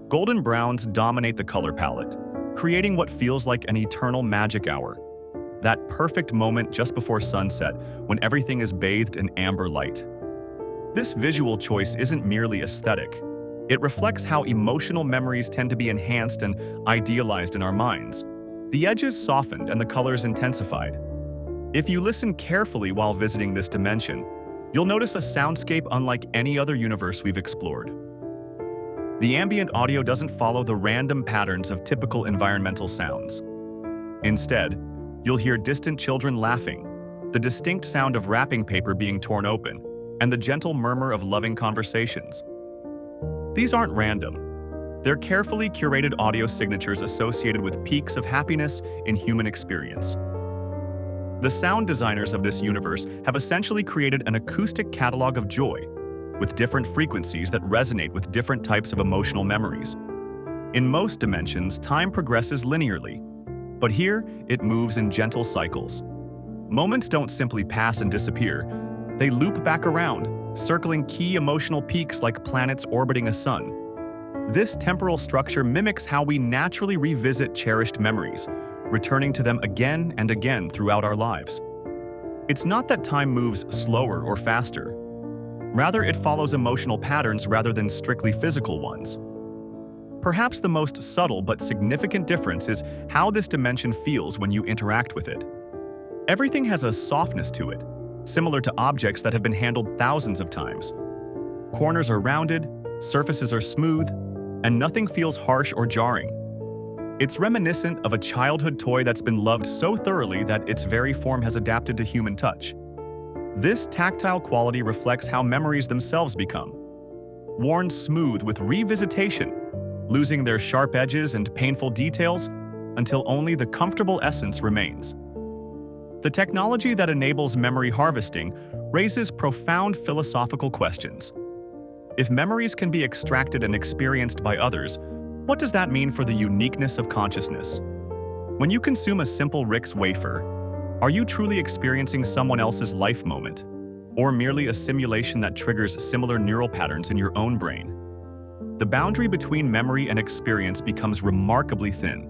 Golden browns dominate the color palette, creating what feels like an eternal magic hour. That perfect moment just before sunset when everything is bathed in amber light. This visual choice isn't merely aesthetic. It reflects how emotional memories tend to be enhanced and idealized in our minds. The edges softened and the colors intensified. If you listen carefully while visiting this dimension, you'll notice a soundscape unlike any other universe we've explored. The ambient audio doesn't follow the random patterns of typical environmental sounds. Instead, you'll hear distant children laughing, the distinct sound of wrapping paper being torn open, and the gentle murmur of loving conversations. These aren't random. They're carefully curated audio signatures associated with peaks of happiness in human experience. The sound designers of this universe have essentially created an acoustic catalog of joy, with different frequencies that resonate with different types of emotional memories. In most dimensions, time progresses linearly, but here it moves in gentle cycles. Moments don't simply pass and disappear. They loop back around, circling key emotional peaks like planets orbiting a sun. This temporal structure mimics how we naturally revisit cherished memories, returning to them again and again throughout our lives. It's not that time moves slower or faster. Rather, it follows emotional patterns rather than strictly physical ones. Perhaps the most subtle but significant difference is how this dimension feels when you interact with it. Everything has a softness to it, similar to objects that have been handled thousands of times. Corners are rounded, surfaces are smooth, and nothing feels harsh or jarring. It's reminiscent of a childhood toy that's been loved so thoroughly that its very form has adapted to human touch. This tactile quality reflects how memories themselves become. Worn smooth with revisitation, losing their sharp edges and painful details until only the comfortable essence remains. The technology that enables memory harvesting raises profound philosophical questions. If memories can be extracted and experienced by others, What does that mean for the uniqueness of consciousness? When you consume a simple Rick's wafer, are you truly experiencing someone else's life moment, or merely a simulation that triggers similar neural patterns in your own brain? The boundary between memory and experience becomes remarkably thin.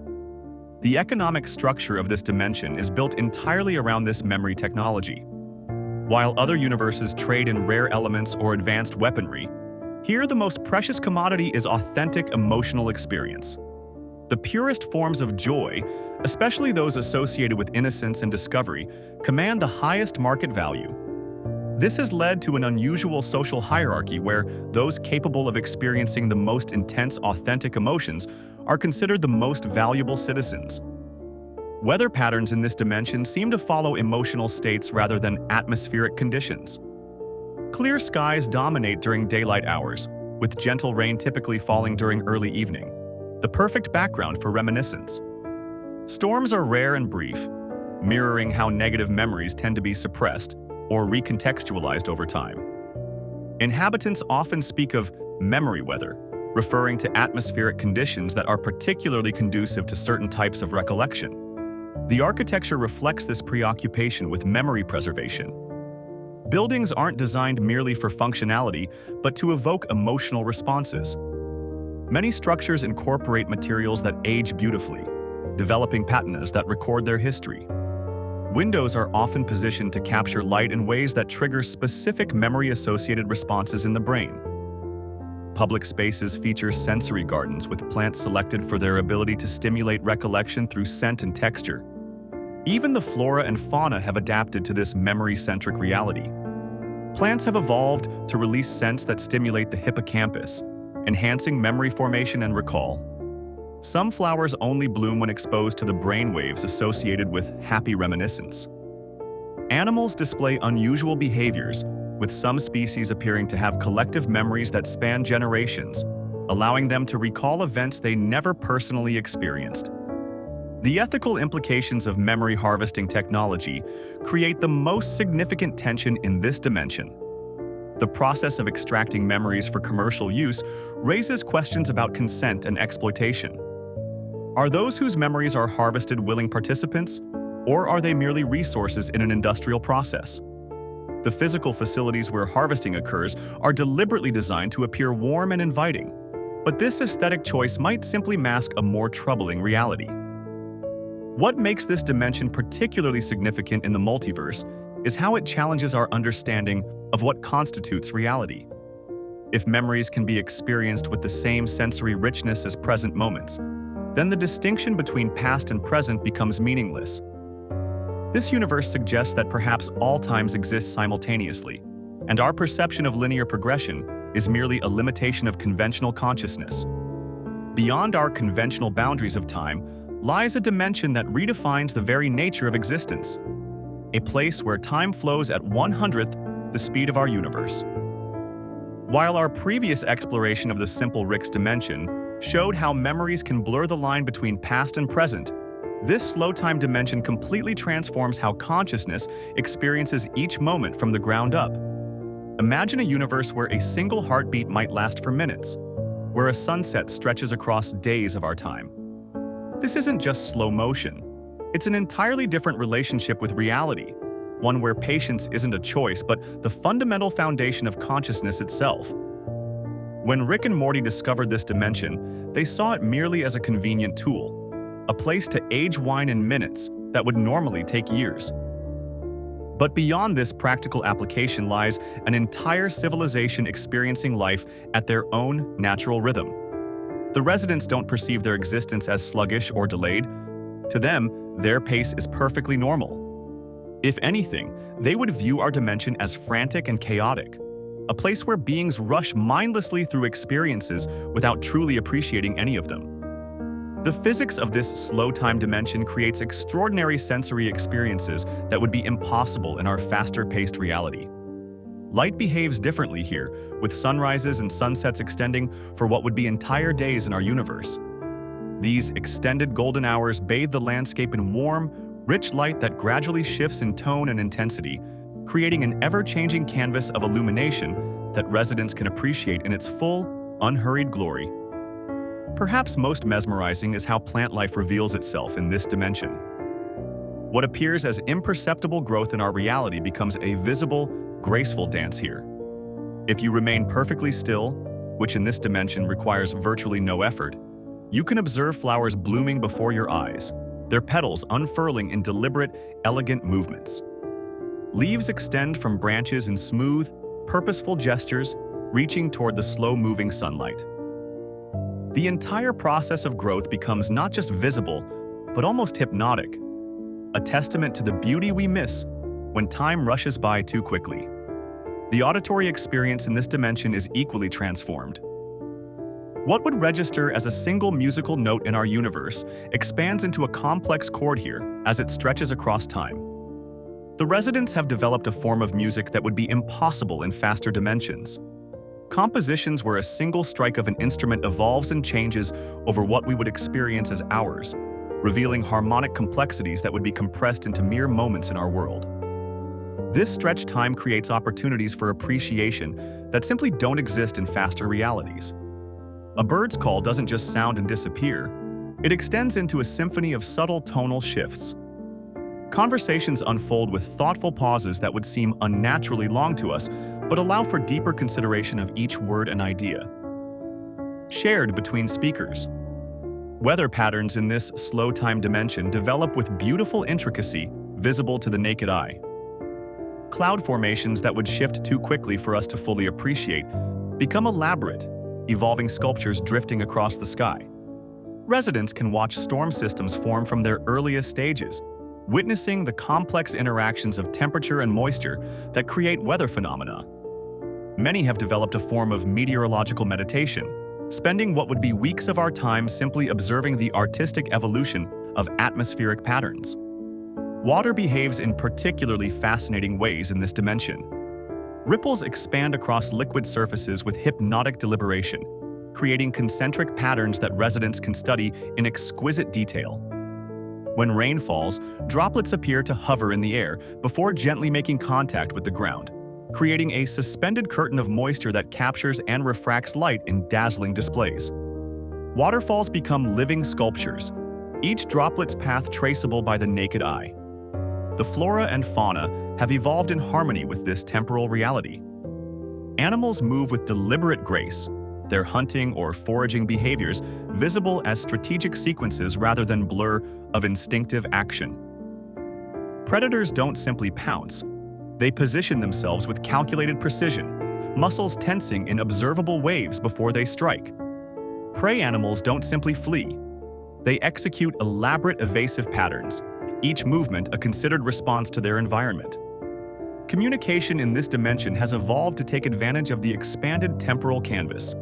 The economic structure of this dimension is built entirely around this memory technology. While other universes trade in rare elements or advanced weaponry, here the most precious commodity is authentic emotional experience. The purest forms of joy, especially those associated with innocence and discovery, command the highest market value. This has led to an unusual social hierarchy where those capable of experiencing the most intense, authentic emotions are considered the most valuable citizens. Weather patterns in this dimension seem to follow emotional states rather than atmospheric conditions. Clear skies dominate during daylight hours, with gentle rain typically falling during early evening, the perfect background for reminiscence. Storms are rare and brief, mirroring how negative memories tend to be suppressed or recontextualized over time. Inhabitants often speak of memory weather, referring to atmospheric conditions that are particularly conducive to certain types of recollection. The architecture reflects this preoccupation with memory preservation. Buildings aren't designed merely for functionality, but to evoke emotional responses. Many structures incorporate materials that age beautifully, developing patinas that record their history. Windows are often positioned to capture light in ways that trigger specific memory-associated responses in the brain. Public spaces feature sensory gardens with plants selected for their ability to stimulate recollection through scent and texture. Even the flora and fauna have adapted to this memory-centric reality. Plants have evolved to release scents that stimulate the hippocampus, enhancing memory formation and recall. Some flowers only bloom when exposed to the brain waves associated with happy reminiscence. Animals display unusual behaviors, with some species appearing to have collective memories that span generations, allowing them to recall events they never personally experienced. The ethical implications of memory harvesting technology create the most significant tension in this dimension. The process of extracting memories for commercial use raises questions about consent and exploitation. Are those whose memories are harvested willing participants, or are they merely resources in an industrial process? The physical facilities where harvesting occurs are deliberately designed to appear warm and inviting, but this aesthetic choice might simply mask a more troubling reality. What makes this dimension particularly significant in the multiverse is how it challenges our understanding of what constitutes reality. If memories can be experienced with the same sensory richness as present moments, then the distinction between past and present becomes meaningless. This universe suggests that perhaps all times exist simultaneously, and our perception of linear progression is merely a limitation of conventional consciousness. Beyond our conventional boundaries of time lies a dimension that redefines the very nature of existence, a place where time flows at 1/100th the speed of our universe. While our previous exploration of the simple Rick's dimension showed how memories can blur the line between past and present, this slow-time dimension completely transforms how consciousness experiences each moment from the ground up. Imagine a universe where a single heartbeat might last for minutes, where a sunset stretches across days of our time. This isn't just slow motion. It's an entirely different relationship with reality, one where patience isn't a choice but the fundamental foundation of consciousness itself. When Rick and Morty discovered this dimension, they saw it merely as a convenient tool, a place to age wine in minutes that would normally take years. But beyond this practical application lies an entire civilization experiencing life at their own natural rhythm. The residents don't perceive their existence as sluggish or delayed. To them, their pace is perfectly normal. If anything, they would view our dimension as frantic and chaotic, a place where beings rush mindlessly through experiences without truly appreciating any of them. The physics of this slow-time dimension creates extraordinary sensory experiences that would be impossible in our faster-paced reality. Light behaves differently here, with sunrises and sunsets extending for what would be entire days in our universe. These extended golden hours bathe the landscape in warm, rich light that gradually shifts in tone and intensity, creating an ever-changing canvas of illumination that residents can appreciate in its full, unhurried glory. Perhaps most mesmerizing is how plant life reveals itself in this dimension. What appears as imperceptible growth in our reality becomes a visible, graceful dance here. If you remain perfectly still, which in this dimension requires virtually no effort, you can observe flowers blooming before your eyes, their petals unfurling in deliberate, elegant movements. Leaves extend from branches in smooth, purposeful gestures, reaching toward the slow-moving sunlight. The entire process of growth becomes not just visible, but almost hypnotic, a testament to the beauty we miss when time rushes by too quickly. The auditory experience in this dimension is equally transformed. What would register as a single musical note in our universe expands into a complex chord here as it stretches across time. The residents have developed a form of music that would be impossible in faster dimensions. Compositions where a single strike of an instrument evolves and changes over what we would experience as hours, revealing harmonic complexities that would be compressed into mere moments in our world. This stretched time creates opportunities for appreciation that simply don't exist in faster realities. A bird's call doesn't just sound and disappear, it extends into a symphony of subtle tonal shifts. Conversations unfold with thoughtful pauses that would seem unnaturally long to us, but allow for deeper consideration of each word and idea. Shared between speakers. Weather patterns in this slow time dimension develop with beautiful intricacy visible to the naked eye. Cloud formations that would shift too quickly for us to fully appreciate become elaborate, evolving sculptures drifting across the sky. Residents can watch storm systems form from their earliest stages, witnessing the complex interactions of temperature and moisture that create weather phenomena. Many have developed a form of meteorological meditation, spending what would be weeks of our time simply observing the artistic evolution of atmospheric patterns. Water behaves in particularly fascinating ways in this dimension. Ripples expand across liquid surfaces with hypnotic deliberation, creating concentric patterns that residents can study in exquisite detail. When rain falls, droplets appear to hover in the air before gently making contact with the ground, creating a suspended curtain of moisture that captures and refracts light in dazzling displays. Waterfalls become living sculptures, each droplet's path traceable by the naked eye. The flora and fauna have evolved in harmony with this temporal reality. Animals move with deliberate grace, their hunting or foraging behaviors visible as strategic sequences rather than blur of instinctive action. Predators don't simply pounce. They position themselves with calculated precision, muscles tensing in observable waves before they strike. Prey animals don't simply flee. They execute elaborate evasive patterns, each movement a considered response to their environment. Communication in this dimension has evolved to take advantage of the expanded temporal canvas.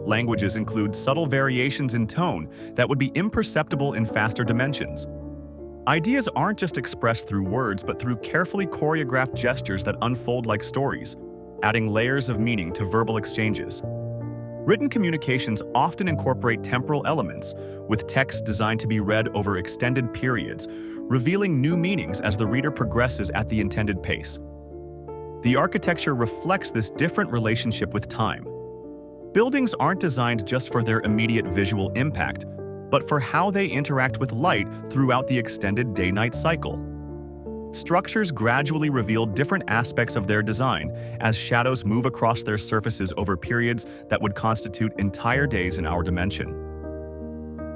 Languages include subtle variations in tone that would be imperceptible in faster dimensions. Ideas aren't just expressed through words, but through carefully choreographed gestures that unfold like stories, adding layers of meaning to verbal exchanges. Written communications often incorporate temporal elements, with text designed to be read over extended periods, revealing new meanings as the reader progresses at the intended pace. The architecture reflects this different relationship with time. Buildings aren't designed just for their immediate visual impact, but for how they interact with light throughout the extended day-night cycle. Structures gradually reveal different aspects of their design as shadows move across their surfaces over periods that would constitute entire days in our dimension.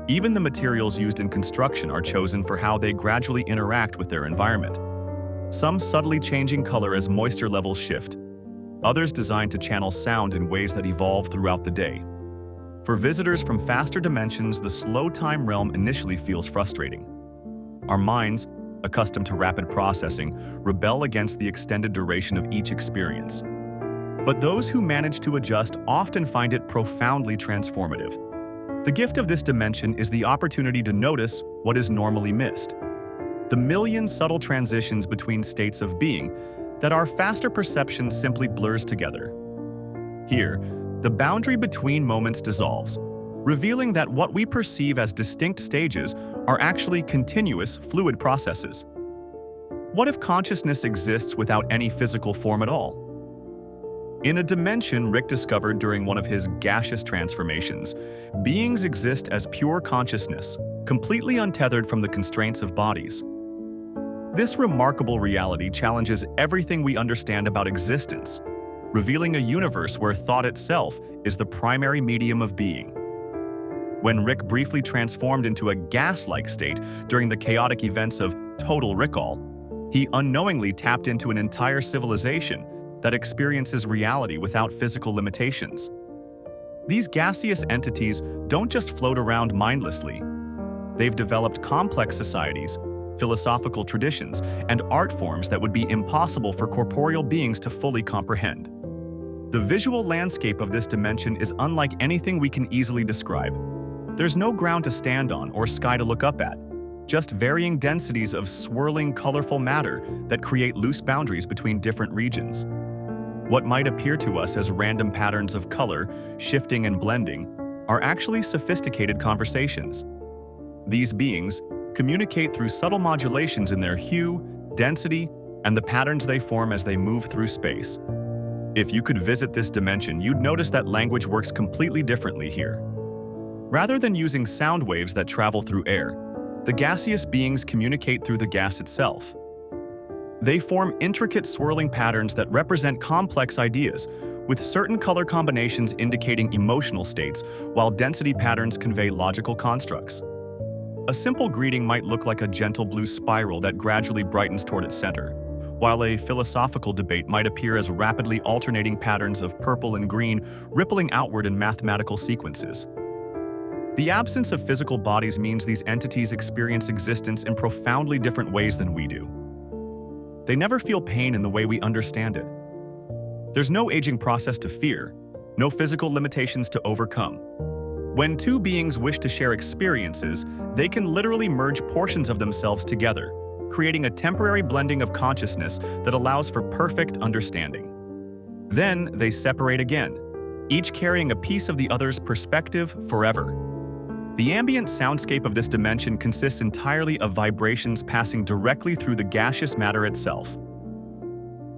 Even the materials used in construction are chosen for how they gradually interact with their environment. Some subtly changing color as moisture levels shift, others designed to channel sound in ways that evolve throughout the day. For visitors from faster dimensions, the slow time realm initially feels frustrating. Our minds, accustomed to rapid processing, rebel against the extended duration of each experience. But those who manage to adjust often find it profoundly transformative. The gift of this dimension is the opportunity to notice what is normally missed. The million subtle transitions between states of being that our faster perception simply blurs together. Here, the boundary between moments dissolves, revealing that what we perceive as distinct stages are actually continuous, fluid processes. What if consciousness exists without any physical form at all? In a dimension Rick discovered during one of his gaseous transformations, beings exist as pure consciousness, completely untethered from the constraints of bodies. This remarkable reality challenges everything we understand about existence, revealing a universe where thought itself is the primary medium of being. When Rick briefly transformed into a gas-like state during the chaotic events of Total Recall, he unknowingly tapped into an entire civilization that experiences reality without physical limitations. These gaseous entities don't just float around mindlessly. They've developed complex societies, philosophical traditions, and art forms that would be impossible for corporeal beings to fully comprehend. The visual landscape of this dimension is unlike anything we can easily describe. There's no ground to stand on or sky to look up at, just varying densities of swirling, colorful matter that create loose boundaries between different regions. What might appear to us as random patterns of color, shifting and blending, are actually sophisticated conversations. These beings communicate through subtle modulations in their hue, density, and the patterns they form as they move through space. If you could visit this dimension, you'd notice that language works completely differently here. Rather than using sound waves that travel through air, the gaseous beings communicate through the gas itself. They form intricate swirling patterns that represent complex ideas, with certain color combinations indicating emotional states, while density patterns convey logical constructs. A simple greeting might look like a gentle blue spiral that gradually brightens toward its center, while a philosophical debate might appear as rapidly alternating patterns of purple and green rippling outward in mathematical sequences. The absence of physical bodies means these entities experience existence in profoundly different ways than we do. They never feel pain in the way we understand it. There's no aging process to fear, no physical limitations to overcome. When two beings wish to share experiences, they can literally merge portions of themselves together, creating a temporary blending of consciousness that allows for perfect understanding. Then they separate again, each carrying a piece of the other's perspective forever. The ambient soundscape of this dimension consists entirely of vibrations passing directly through the gaseous matter itself.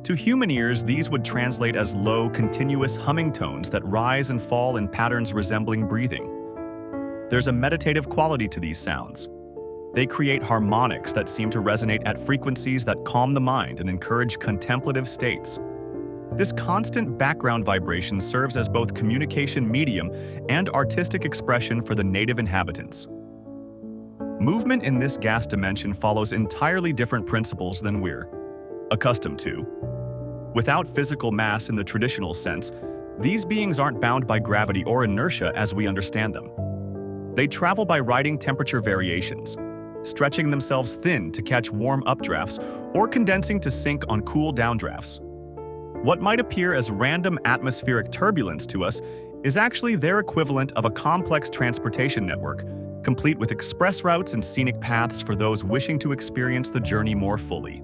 To human ears, these would translate as low, continuous humming tones that rise and fall in patterns resembling breathing. There's a meditative quality to these sounds. They create harmonics that seem to resonate at frequencies that calm the mind and encourage contemplative states. This constant background vibration serves as both communication medium and artistic expression for the native inhabitants. Movement in this gas dimension follows entirely different principles than we're accustomed to. Without physical mass in the traditional sense, these beings aren't bound by gravity or inertia as we understand them. They travel by riding temperature variations, stretching themselves thin to catch warm updrafts or condensing to sink on cool downdrafts. What might appear as random atmospheric turbulence to us is actually their equivalent of a complex transportation network, complete with express routes and scenic paths for those wishing to experience the journey more fully.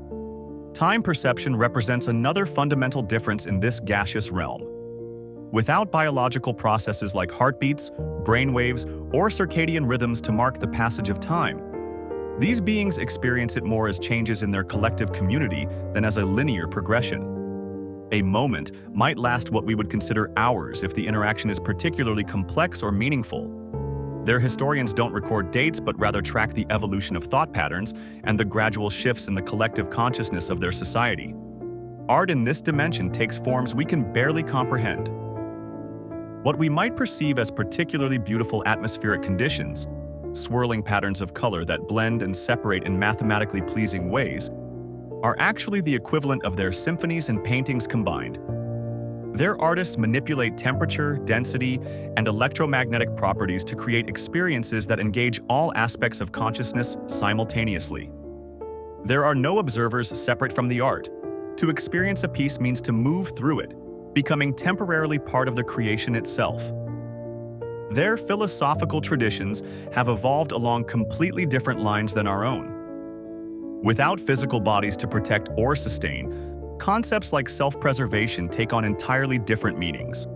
Time perception represents another fundamental difference in this gaseous realm. Without biological processes like heartbeats, brainwaves, or circadian rhythms to mark the passage of time, these beings experience it more as changes in their collective community than as a linear progression. A moment might last what we would consider hours if the interaction is particularly complex or meaningful. Their historians don't record dates but rather track the evolution of thought patterns and the gradual shifts in the collective consciousness of their society. Art in this dimension takes forms we can barely comprehend. What we might perceive as particularly beautiful atmospheric conditions, swirling patterns of color that blend and separate in mathematically pleasing ways, are actually the equivalent of their symphonies and paintings combined. Their artists manipulate temperature, density, and electromagnetic properties to create experiences that engage all aspects of consciousness simultaneously. There are no observers separate from the art. To experience a piece means to move through it, becoming temporarily part of the creation itself. Their philosophical traditions have evolved along completely different lines than our own. Without physical bodies to protect or sustain, concepts like self-preservation take on entirely different meanings.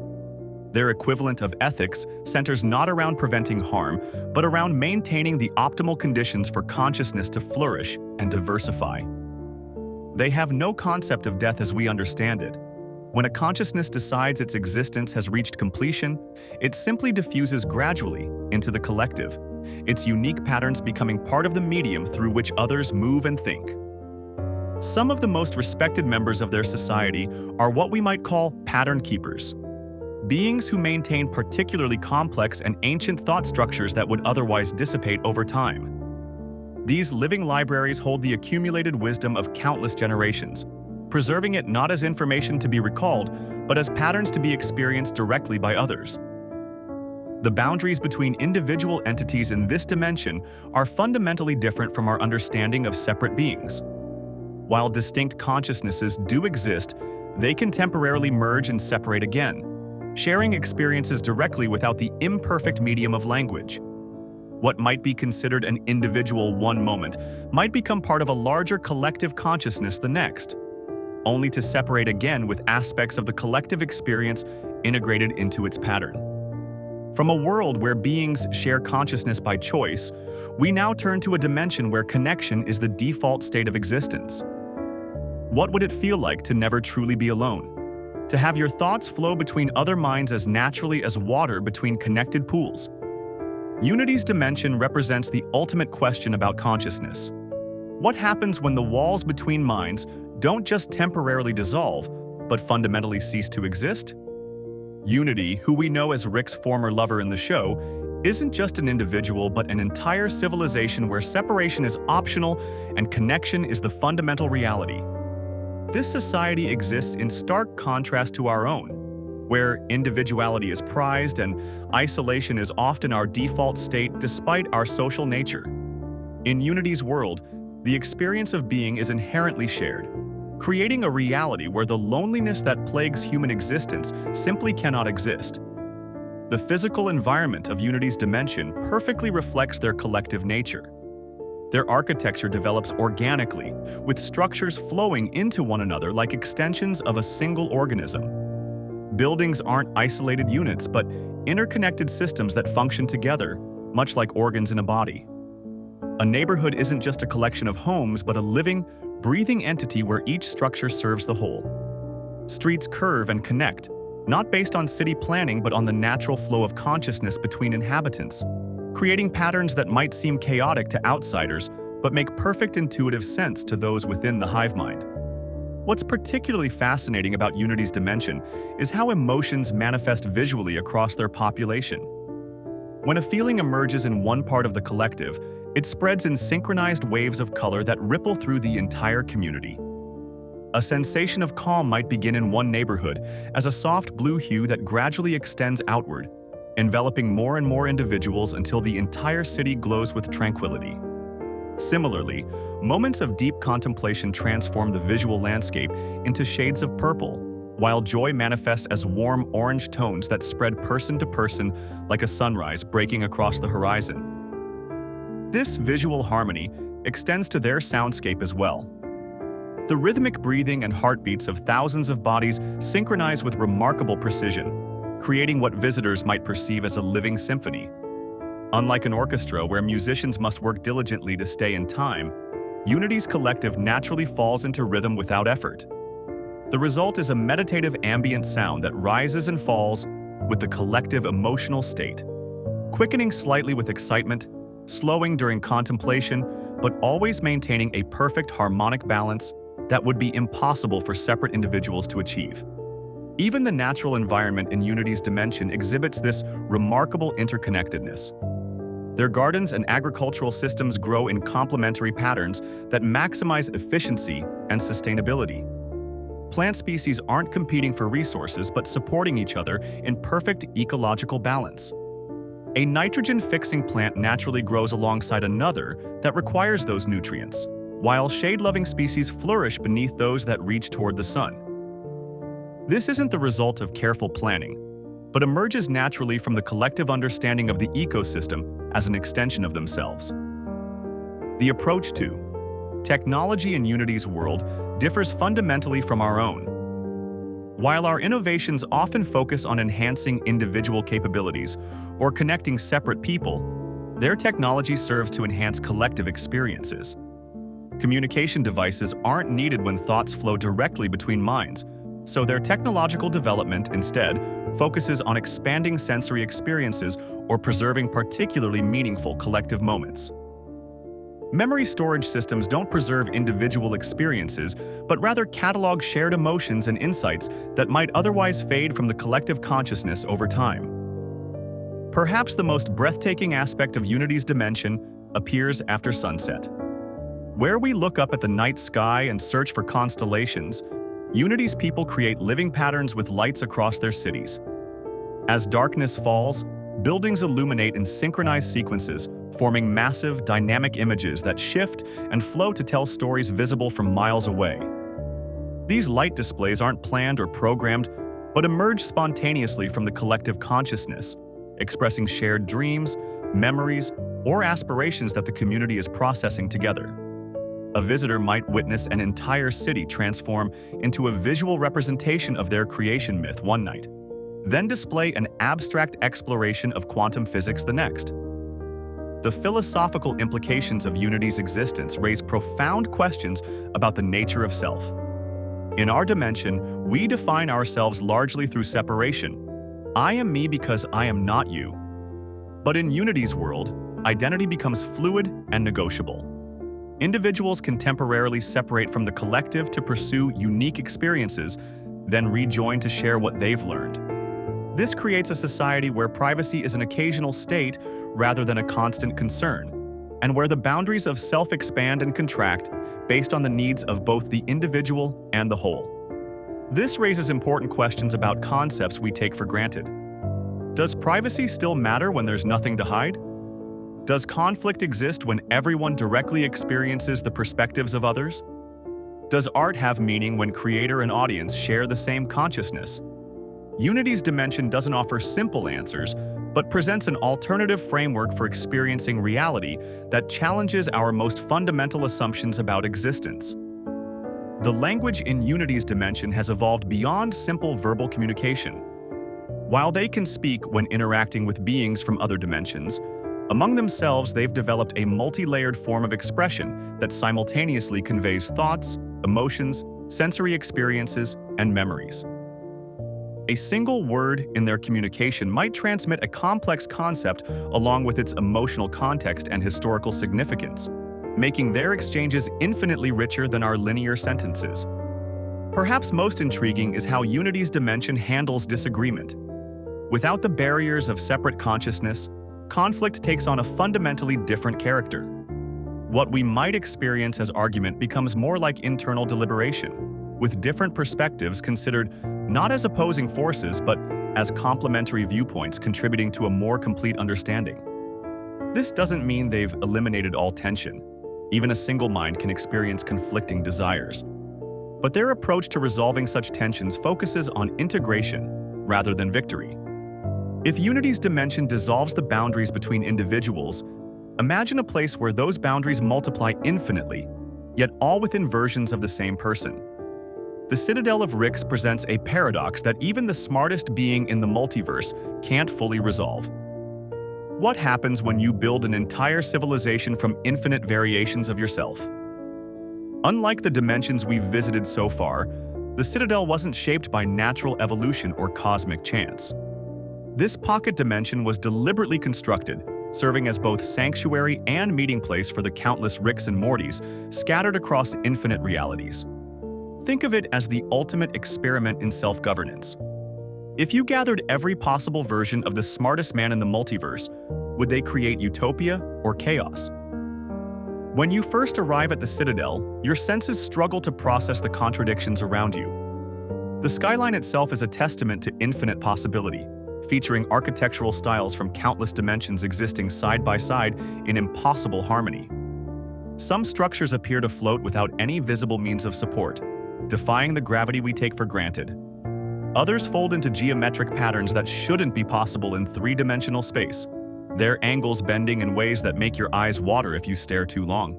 Their equivalent of ethics centers not around preventing harm, but around maintaining the optimal conditions for consciousness to flourish and diversify. They have no concept of death as we understand it. When a consciousness decides its existence has reached completion, it simply diffuses gradually into the collective, its unique patterns becoming part of the medium through which others move and think. Some of the most respected members of their society are what we might call pattern keepers, beings who maintain particularly complex and ancient thought structures that would otherwise dissipate over time. These living libraries hold the accumulated wisdom of countless generations, preserving it not as information to be recalled, but as patterns to be experienced directly by others. The boundaries between individual entities in this dimension are fundamentally different from our understanding of separate beings. While distinct consciousnesses do exist, they can temporarily merge and separate again, sharing experiences directly without the imperfect medium of language. What might be considered an individual one moment might become part of a larger collective consciousness the next, only to separate again with aspects of the collective experience integrated into its pattern. From a world where beings share consciousness by choice, we now turn to a dimension where connection is the default state of existence. What would it feel like to never truly be alone? To have your thoughts flow between other minds as naturally as water between connected pools? Unity's dimension represents the ultimate question about consciousness. What happens when the walls between minds don't just temporarily dissolve, but fundamentally cease to exist? Unity, who we know as Rick's former lover in the show, isn't just an individual but an entire civilization where separation is optional and connection is the fundamental reality. This society exists in stark contrast to our own, where individuality is prized and isolation is often our default state despite our social nature. In Unity's world, the experience of being is inherently shared, creating a reality where the loneliness that plagues human existence simply cannot exist. The physical environment of Unity's dimension perfectly reflects their collective nature. Their architecture develops organically, with structures flowing into one another like extensions of a single organism. Buildings aren't isolated units, but interconnected systems that function together, much like organs in a body. A neighborhood isn't just a collection of homes, but a living, breathing entity where each structure serves the whole. Streets curve and connect, not based on city planning but on the natural flow of consciousness between inhabitants, creating patterns that might seem chaotic to outsiders but make perfect intuitive sense to those within the hive mind. What's particularly fascinating about Unity's dimension is how emotions manifest visually across their population. When a feeling emerges in one part of the collective, it spreads in synchronized waves of color that ripple through the entire community. A sensation of calm might begin in one neighborhood as a soft blue hue that gradually extends outward, enveloping more and more individuals until the entire city glows with tranquility. Similarly, moments of deep contemplation transform the visual landscape into shades of purple, while joy manifests as warm orange tones that spread person to person like a sunrise breaking across the horizon. This visual harmony extends to their soundscape as well. The rhythmic breathing and heartbeats of thousands of bodies synchronize with remarkable precision, creating what visitors might perceive as a living symphony. Unlike an orchestra where musicians must work diligently to stay in time, Unity's collective naturally falls into rhythm without effort. The result is a meditative ambient sound that rises and falls with the collective emotional state, quickening slightly with excitement, slowing during contemplation, but always maintaining a perfect harmonic balance that would be impossible for separate individuals to achieve. Even the natural environment in Unity's dimension exhibits this remarkable interconnectedness. Their gardens and agricultural systems grow in complementary patterns that maximize efficiency and sustainability. Plant species aren't competing for resources but supporting each other in perfect ecological balance. A nitrogen-fixing plant naturally grows alongside another that requires those nutrients, while shade-loving species flourish beneath those that reach toward the sun. This isn't the result of careful planning, but emerges naturally from the collective understanding of the ecosystem as an extension of themselves. The approach to technology in Unity's world differs fundamentally from our own. While our innovations often focus on enhancing individual capabilities or connecting separate people, their technology serves to enhance collective experiences. Communication devices aren't needed when thoughts flow directly between minds, so their technological development instead focuses on expanding sensory experiences or preserving particularly meaningful collective moments. Memory storage systems don't preserve individual experiences, but rather catalog shared emotions and insights that might otherwise fade from the collective consciousness over time. Perhaps the most breathtaking aspect of Unity's dimension appears after sunset. Where we look up at the night sky and search for constellations, Unity's people create living patterns with lights across their cities. As darkness falls, buildings illuminate in synchronized sequences, forming massive, dynamic images that shift and flow to tell stories visible from miles away. These light displays aren't planned or programmed, but emerge spontaneously from the collective consciousness, expressing shared dreams, memories, or aspirations that the community is processing together. A visitor might witness an entire city transform into a visual representation of their creation myth one night, then display an abstract exploration of quantum physics the next. The philosophical implications of Unity's existence raise profound questions about the nature of self. In our dimension, we define ourselves largely through separation. I am me because I am not you. But in Unity's world, identity becomes fluid and negotiable. Individuals can temporarily separate from the collective to pursue unique experiences, then rejoin to share what they've learned. This creates a society where privacy is an occasional state rather than a constant concern, and where the boundaries of self expand and contract based on the needs of both the individual and the whole. This raises important questions about concepts we take for granted. Does privacy still matter when there's nothing to hide? Does conflict exist when everyone directly experiences the perspectives of others? Does art have meaning when creator and audience share the same consciousness? Unity's dimension doesn't offer simple answers, but presents an alternative framework for experiencing reality that challenges our most fundamental assumptions about existence. The language in Unity's dimension has evolved beyond simple verbal communication. While they can speak when interacting with beings from other dimensions, among themselves they've developed a multi-layered form of expression that simultaneously conveys thoughts, emotions, sensory experiences, and memories. A single word in their communication might transmit a complex concept along with its emotional context and historical significance, making their exchanges infinitely richer than our linear sentences. Perhaps most intriguing is how Unity's dimension handles disagreement. Without the barriers of separate consciousness, conflict takes on a fundamentally different character. What we might experience as argument becomes more like internal deliberation, with different perspectives considered not as opposing forces, but as complementary viewpoints contributing to a more complete understanding. This doesn't mean they've eliminated all tension. Even a single mind can experience conflicting desires. But their approach to resolving such tensions focuses on integration rather than victory. If Unity's dimension dissolves the boundaries between individuals, imagine a place where those boundaries multiply infinitely, yet all within versions of the same person. The Citadel of Ricks presents a paradox that even the smartest being in the multiverse can't fully resolve. What happens when you build an entire civilization from infinite variations of yourself? Unlike the dimensions we've visited so far, the Citadel wasn't shaped by natural evolution or cosmic chance. This pocket dimension was deliberately constructed, serving as both sanctuary and meeting place for the countless Ricks and Mortys scattered across infinite realities. Think of it as the ultimate experiment in self-governance. If you gathered every possible version of the smartest man in the multiverse, would they create utopia or chaos? When you first arrive at the Citadel, your senses struggle to process the contradictions around you. The skyline itself is a testament to infinite possibility, featuring architectural styles from countless dimensions existing side by side in impossible harmony. Some structures appear to float without any visible means of support, defying the gravity we take for granted. Others fold into geometric patterns that shouldn't be possible in three-dimensional space, their angles bending in ways that make your eyes water if you stare too long.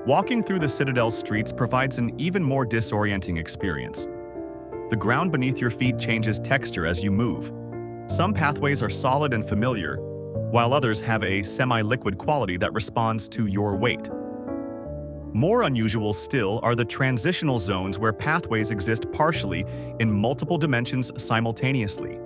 Walking through the Citadel's streets provides an even more disorienting experience. The ground beneath your feet changes texture as you move. Some pathways are solid and familiar, while others have a semi-liquid quality that responds to your weight. More unusual still are the transitional zones where pathways exist partially in multiple dimensions simultaneously.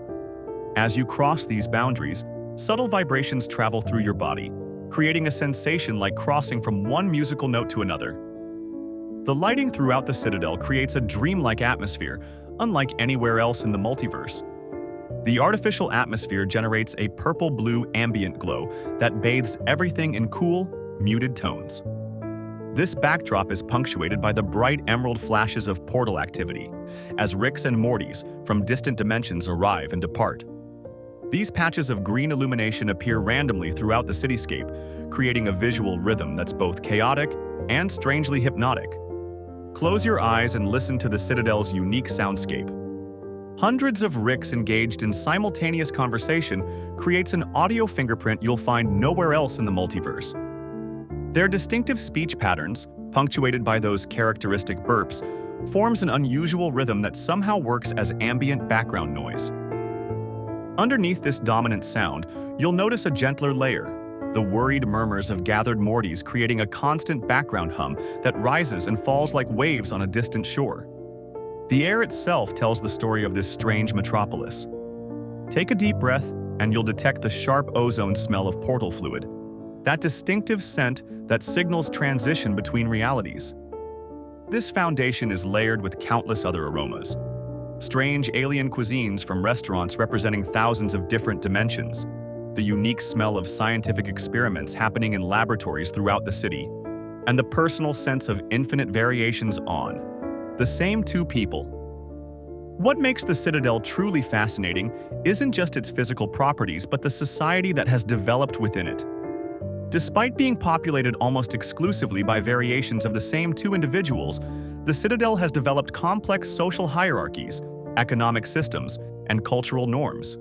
As you cross these boundaries, subtle vibrations travel through your body, creating a sensation like crossing from one musical note to another. The lighting throughout the Citadel creates a dreamlike atmosphere, unlike anywhere else in the multiverse. The artificial atmosphere generates a purple-blue ambient glow that bathes everything in cool, muted tones. This backdrop is punctuated by the bright emerald flashes of portal activity, as Ricks and Mortys from distant dimensions arrive and depart. These patches of green illumination appear randomly throughout the cityscape, creating a visual rhythm that's both chaotic and strangely hypnotic. Close your eyes and listen to the Citadel's unique soundscape. Hundreds of Ricks engaged in simultaneous conversation creates an audio fingerprint you'll find nowhere else in the multiverse. Their distinctive speech patterns, punctuated by those characteristic burps, forms an unusual rhythm that somehow works as ambient background noise. Underneath this dominant sound, you'll notice a gentler layer, the worried murmurs of gathered Mortys creating a constant background hum that rises and falls like waves on a distant shore. The air itself tells the story of this strange metropolis. Take a deep breath, and you'll detect the sharp ozone smell of portal fluid, that distinctive scent that signals transition between realities. This foundation is layered with countless other aromas. Strange alien cuisines from restaurants representing thousands of different dimensions, the unique smell of scientific experiments happening in laboratories throughout the city, and the personal sense of infinite variations on the same two people. What makes the Citadel truly fascinating isn't just its physical properties, but the society that has developed within it. Despite being populated almost exclusively by variations of the same two individuals, the Citadel has developed complex social hierarchies, economic systems, and cultural norms.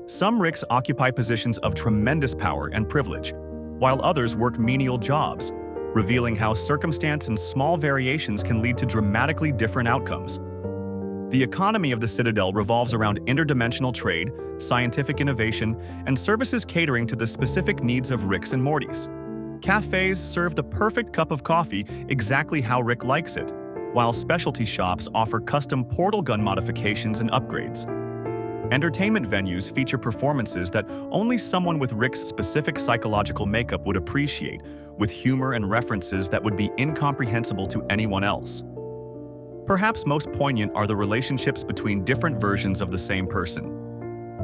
Some Ricks occupy positions of tremendous power and privilege, while others work menial jobs, revealing how circumstance and small variations can lead to dramatically different outcomes. The economy of the Citadel revolves around interdimensional trade, scientific innovation, and services catering to the specific needs of Ricks and Mortys. Cafes serve the perfect cup of coffee exactly how Rick likes it, while specialty shops offer custom portal gun modifications and upgrades. Entertainment venues feature performances that only someone with Rick's specific psychological makeup would appreciate, with humor and references that would be incomprehensible to anyone else. Perhaps most poignant are the relationships between different versions of the same person.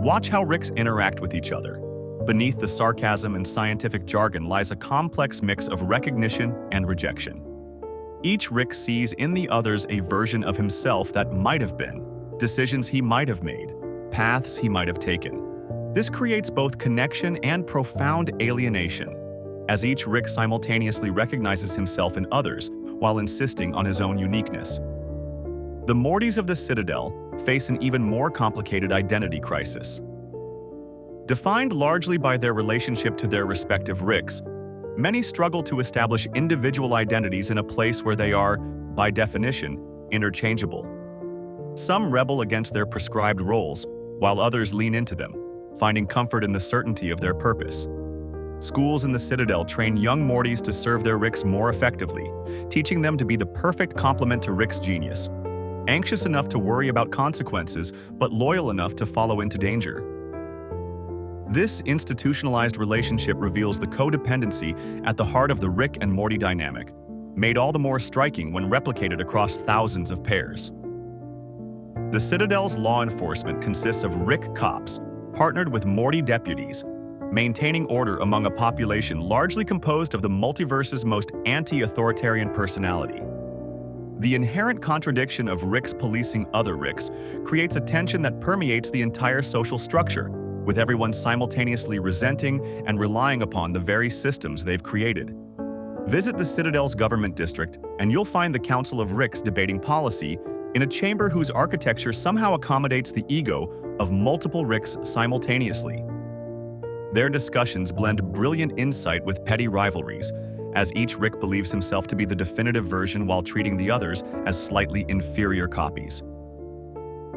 Watch how Ricks interact with each other. Beneath the sarcasm and scientific jargon lies a complex mix of recognition and rejection. Each Rick sees in the others a version of himself that might have been, decisions he might have made, paths he might have taken. This creates both connection and profound alienation, as each Rick simultaneously recognizes himself in others while insisting on his own uniqueness. The Mortys of the Citadel face an even more complicated identity crisis. Defined largely by their relationship to their respective Ricks, many struggle to establish individual identities in a place where they are, by definition, interchangeable. Some rebel against their prescribed roles, while others lean into them, finding comfort in the certainty of their purpose. Schools in the Citadel train young Mortys to serve their Ricks more effectively, teaching them to be the perfect complement to Rick's genius. Anxious enough to worry about consequences, but loyal enough to follow into danger. This institutionalized relationship reveals the codependency at the heart of the Rick and Morty dynamic, made all the more striking when replicated across thousands of pairs. The Citadel's law enforcement consists of Rick cops, partnered with Morty deputies, maintaining order among a population largely composed of the multiverse's most anti-authoritarian personality. The inherent contradiction of Ricks policing other Ricks creates a tension that permeates the entire social structure, with everyone simultaneously resenting and relying upon the very systems they've created. Visit the Citadel's government district, and you'll find the Council of Ricks debating policy in a chamber whose architecture somehow accommodates the ego of multiple Ricks simultaneously. Their discussions blend brilliant insight with petty rivalries, as each Rick believes himself to be the definitive version while treating the others as slightly inferior copies.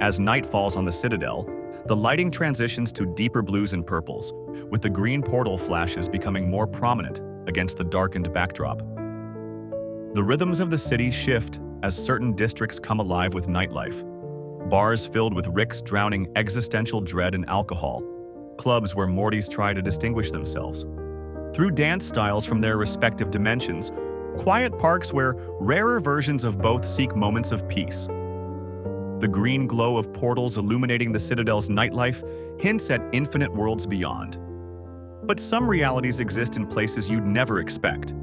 As night falls on the Citadel, the lighting transitions to deeper blues and purples, with the green portal flashes becoming more prominent against the darkened backdrop. The rhythms of the city shift as certain districts come alive with nightlife. Bars filled with Ricks drowning existential dread in alcohol. Clubs where Mortys try to distinguish themselves through dance styles from their respective dimensions. Quiet parks where rarer versions of both seek moments of peace. The green glow of portals illuminating the Citadel's nightlife hints at infinite worlds beyond. But some realities exist in places you'd never expect.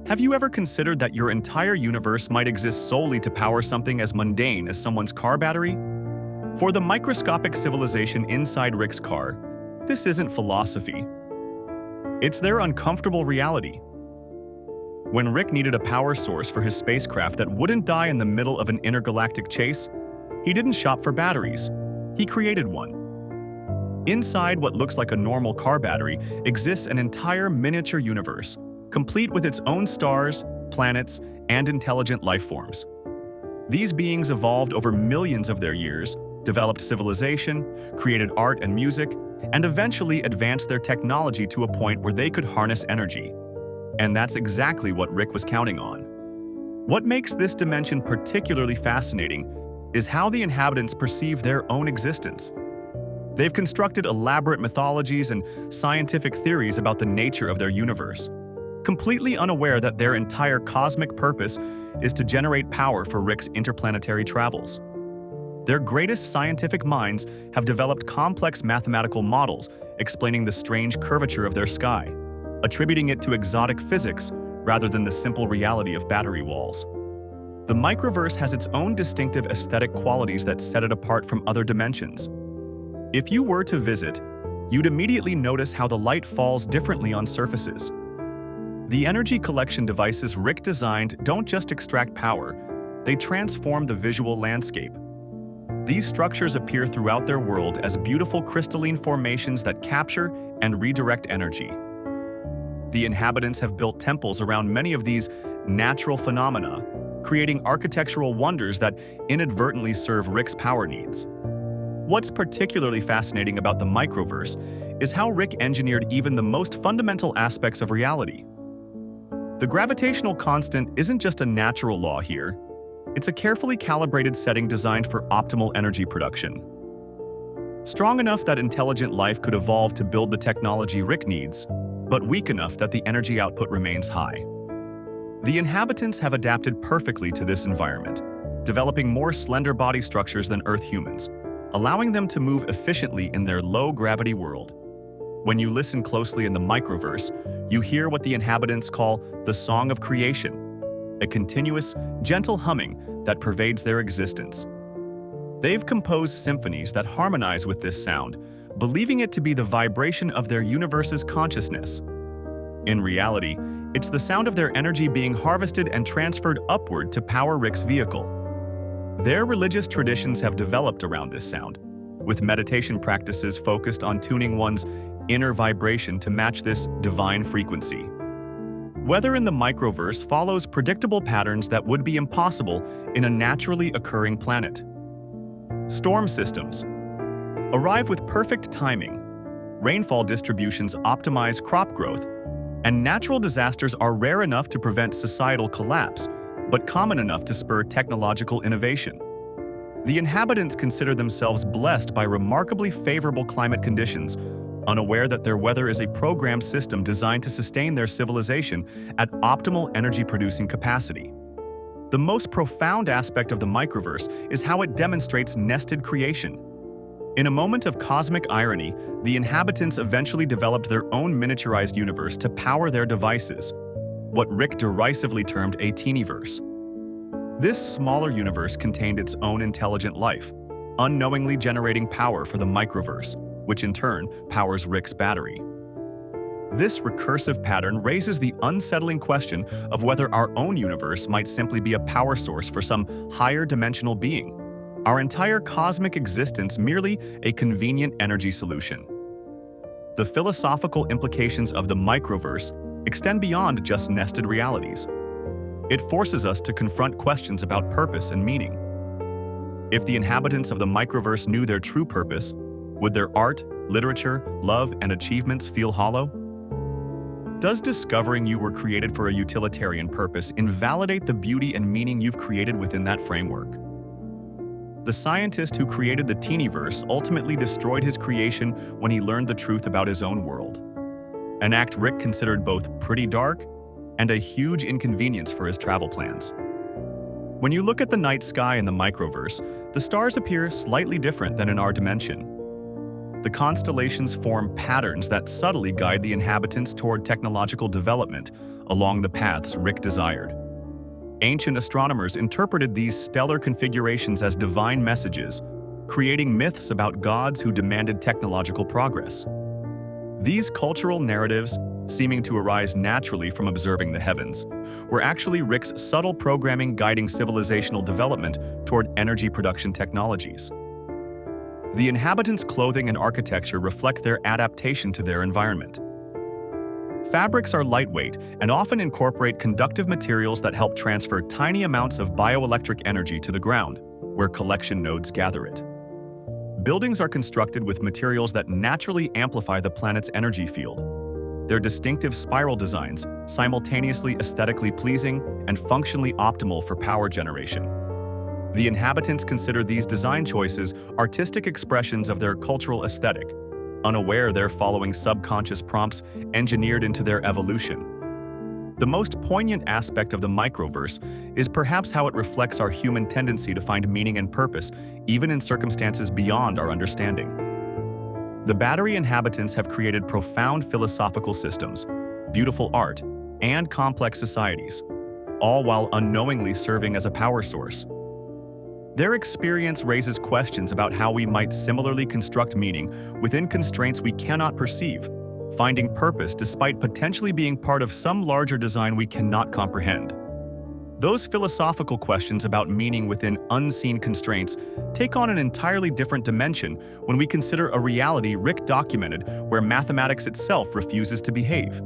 Have you ever considered that your entire universe might exist solely to power something as mundane as someone's car battery? For the microscopic civilization inside Rick's car, this isn't philosophy. It's their uncomfortable reality. When Rick needed a power source for his spacecraft that wouldn't die in the middle of an intergalactic chase, he didn't shop for batteries. He created one. Inside what looks like a normal car battery exists an entire miniature universe, complete with its own stars, planets, and intelligent life forms. These beings evolved over millions of their years, developed civilization, created art and music, and eventually advanced their technology to a point where they could harness energy. And that's exactly what Rick was counting on. What makes this dimension particularly fascinating is how the inhabitants perceive their own existence. They've constructed elaborate mythologies and scientific theories about the nature of their universe, completely unaware that their entire cosmic purpose is to generate power for Rick's interplanetary travels. Their greatest scientific minds have developed complex mathematical models explaining the strange curvature of their sky, attributing it to exotic physics rather than the simple reality of battery walls. The microverse has its own distinctive aesthetic qualities that set it apart from other dimensions. If you were to visit, you'd immediately notice how the light falls differently on surfaces. The energy collection devices Rick designed don't just extract power, they transform the visual landscape. These structures appear throughout their world as beautiful crystalline formations that capture and redirect energy. The inhabitants have built temples around many of these natural phenomena, creating architectural wonders that inadvertently serve Rick's power needs. What's particularly fascinating about the microverse is how Rick engineered even the most fundamental aspects of reality. The gravitational constant isn't just a natural law here, it's a carefully calibrated setting designed for optimal energy production. Strong enough that intelligent life could evolve to build the technology Rick needs, but weak enough that the energy output remains high. The inhabitants have adapted perfectly to this environment, developing more slender body structures than Earth humans, allowing them to move efficiently in their low-gravity world. When you listen closely in the microverse, you hear what the inhabitants call the song of creation, a continuous, gentle humming that pervades their existence. They've composed symphonies that harmonize with this sound, believing it to be the vibration of their universe's consciousness. In reality, it's the sound of their energy being harvested and transferred upward to power Rick's vehicle. Their religious traditions have developed around this sound, with meditation practices focused on tuning one's inner vibration to match this divine frequency. Weather in the microverse follows predictable patterns that would be impossible in a naturally occurring planet. Storm systems arrive with perfect timing, rainfall distributions optimize crop growth, and natural disasters are rare enough to prevent societal collapse, but common enough to spur technological innovation. The inhabitants consider themselves blessed by remarkably favorable climate conditions, unaware that their weather is a programmed system designed to sustain their civilization at optimal energy-producing capacity. The most profound aspect of the microverse is how it demonstrates nested creation. In a moment of cosmic irony, the inhabitants eventually developed their own miniaturized universe to power their devices, what Rick derisively termed a teenyverse. This smaller universe contained its own intelligent life, unknowingly generating power for the microverse, which in turn powers Rick's battery. This recursive pattern raises the unsettling question of whether our own universe might simply be a power source for some higher dimensional being, our entire cosmic existence merely a convenient energy solution. The philosophical implications of the microverse extend beyond just nested realities. It forces us to confront questions about purpose and meaning. If the inhabitants of the microverse knew their true purpose, would their art, literature, love, and achievements feel hollow? Does discovering you were created for a utilitarian purpose invalidate the beauty and meaning you've created within that framework? The scientist who created the Teenyverse ultimately destroyed his creation when he learned the truth about his own world. An act Rick considered both pretty dark and a huge inconvenience for his travel plans. When you look at the night sky in the microverse, the stars appear slightly different than in our dimension. The constellations form patterns that subtly guide the inhabitants toward technological development along the paths Rick desired. Ancient astronomers interpreted these stellar configurations as divine messages, creating myths about gods who demanded technological progress. These cultural narratives, seeming to arise naturally from observing the heavens, were actually Rick's subtle programming guiding civilizational development toward energy production technologies. The inhabitants' clothing and architecture reflect their adaptation to their environment. Fabrics are lightweight and often incorporate conductive materials that help transfer tiny amounts of bioelectric energy to the ground, where collection nodes gather it. Buildings are constructed with materials that naturally amplify the planet's energy field. Their distinctive spiral designs, simultaneously aesthetically pleasing and functionally optimal for power generation. The inhabitants consider these design choices artistic expressions of their cultural aesthetic, unaware they're following subconscious prompts engineered into their evolution. The most poignant aspect of the microverse is perhaps how it reflects our human tendency to find meaning and purpose, even in circumstances beyond our understanding. The Battery inhabitants have created profound philosophical systems, beautiful art, and complex societies, all while unknowingly serving as a power source. Their experience raises questions about how we might similarly construct meaning within constraints we cannot perceive, finding purpose despite potentially being part of some larger design we cannot comprehend. Those philosophical questions about meaning within unseen constraints take on an entirely different dimension when we consider a reality Rick documented where mathematics itself refuses to behave.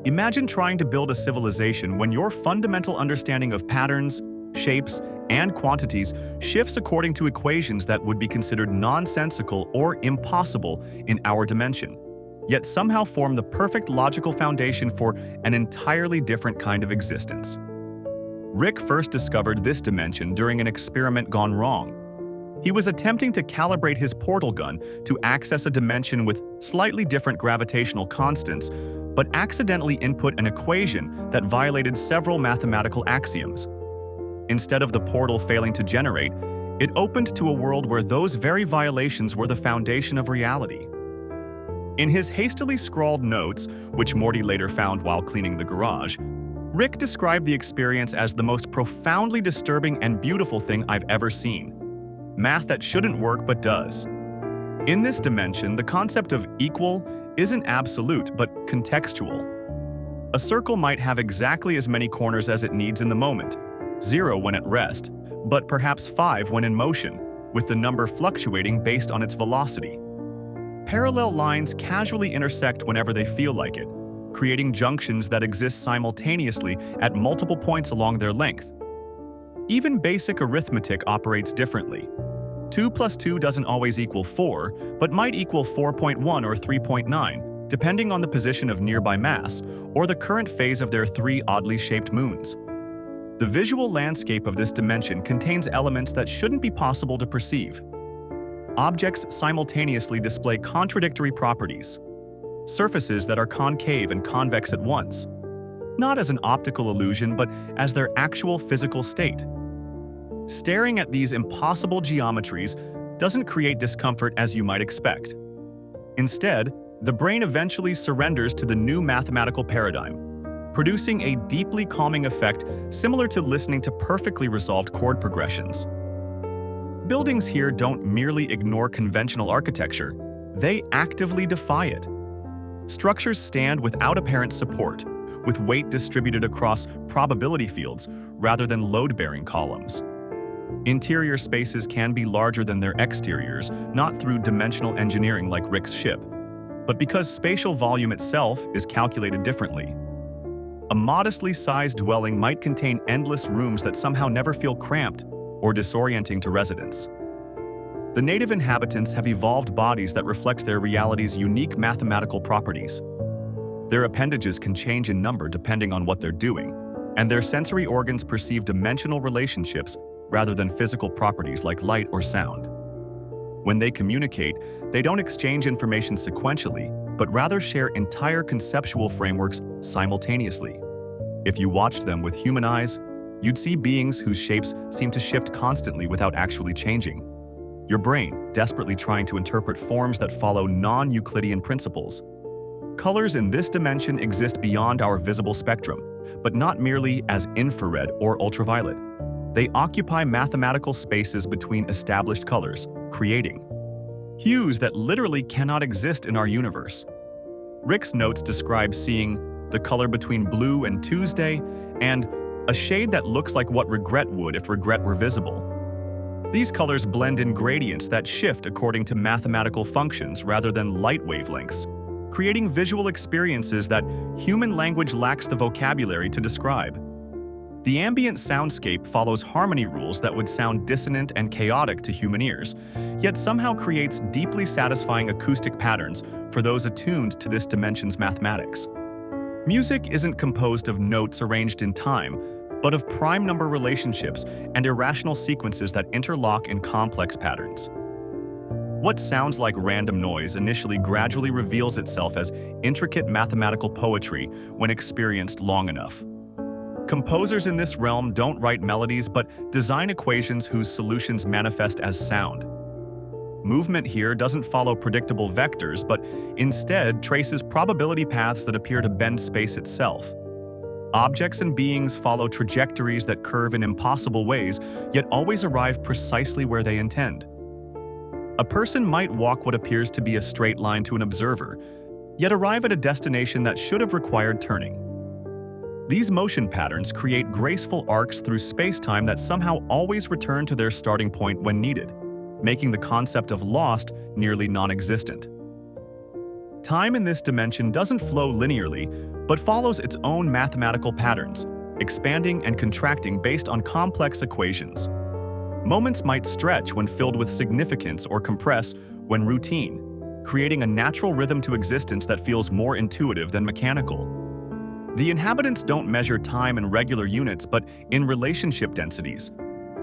Imagine trying to build a civilization when your fundamental understanding of patterns, shapes, and quantities shifts according to equations that would be considered nonsensical or impossible in our dimension, yet somehow form the perfect logical foundation for an entirely different kind of existence. Rick first discovered this dimension during an experiment gone wrong. He was attempting to calibrate his portal gun to access a dimension with slightly different gravitational constants, but accidentally input an equation that violated several mathematical axioms. Instead of the portal failing to generate, it opened to a world where those very violations were the foundation of reality. In his hastily scrawled notes, which Morty later found while cleaning the garage, Rick described the experience as the most profoundly disturbing and beautiful thing I've ever seen. Math that shouldn't work but does. In this dimension, the concept of equal isn't absolute but contextual. A circle might have exactly as many corners as it needs in the moment, 0 when at rest, but perhaps 5 when in motion, with the number fluctuating based on its velocity. Parallel lines casually intersect whenever they feel like it, creating junctions that exist simultaneously at multiple points along their length. Even basic arithmetic operates differently. 2 plus 2 doesn't always equal 4, but might equal 4.1 or 3.9, depending on the position of nearby mass or the current phase of their 3 oddly shaped moons. The visual landscape of this dimension contains elements that shouldn't be possible to perceive. Objects simultaneously display contradictory properties. Surfaces that are concave and convex at once, not as an optical illusion but as their actual physical state. Staring at these impossible geometries doesn't create discomfort as you might expect. Instead, the brain eventually surrenders to the new mathematical paradigm, producing a deeply calming effect similar to listening to perfectly resolved chord progressions. Buildings here don't merely ignore conventional architecture, they actively defy it. Structures stand without apparent support, with weight distributed across probability fields rather than load-bearing columns. Interior spaces can be larger than their exteriors, not through dimensional engineering like Rick's ship, but because spatial volume itself is calculated differently. A modestly sized dwelling might contain endless rooms that somehow never feel cramped or disorienting to residents. The native inhabitants have evolved bodies that reflect their reality's unique mathematical properties. Their appendages can change in number depending on what they're doing, and their sensory organs perceive dimensional relationships rather than physical properties like light or sound. When they communicate, they don't exchange information sequentially, but rather share entire conceptual frameworks simultaneously. If you watched them with human eyes, you'd see beings whose shapes seem to shift constantly without actually changing. Your brain desperately trying to interpret forms that follow non-Euclidean principles. Colors in this dimension exist beyond our visible spectrum, but not merely as infrared or ultraviolet. They occupy mathematical spaces between established colors, creating hues that literally cannot exist in our universe. Rick's notes describe seeing the color between blue and Tuesday and a shade that looks like what regret would if regret were visible. These colors blend in gradients that shift according to mathematical functions rather than light wavelengths, creating visual experiences that human language lacks the vocabulary to describe. The ambient soundscape follows harmony rules that would sound dissonant and chaotic to human ears, yet somehow creates deeply satisfying acoustic patterns for those attuned to this dimension's mathematics. Music isn't composed of notes arranged in time, but of prime number relationships and irrational sequences that interlock in complex patterns. What sounds like random noise initially gradually reveals itself as intricate mathematical poetry when experienced long enough. Composers in this realm don't write melodies but design equations whose solutions manifest as sound. Movement here doesn't follow predictable vectors, but instead traces probability paths that appear to bend space itself. Objects and beings follow trajectories that curve in impossible ways, yet always arrive precisely where they intend. A person might walk what appears to be a straight line to an observer, yet arrive at a destination that should have required turning. These motion patterns create graceful arcs through space-time that somehow always return to their starting point when needed, making the concept of lost nearly non-existent. Time in this dimension doesn't flow linearly, but follows its own mathematical patterns, expanding and contracting based on complex equations. Moments might stretch when filled with significance or compress when routine, creating a natural rhythm to existence that feels more intuitive than mechanical. The inhabitants don't measure time in regular units but in relationship densities,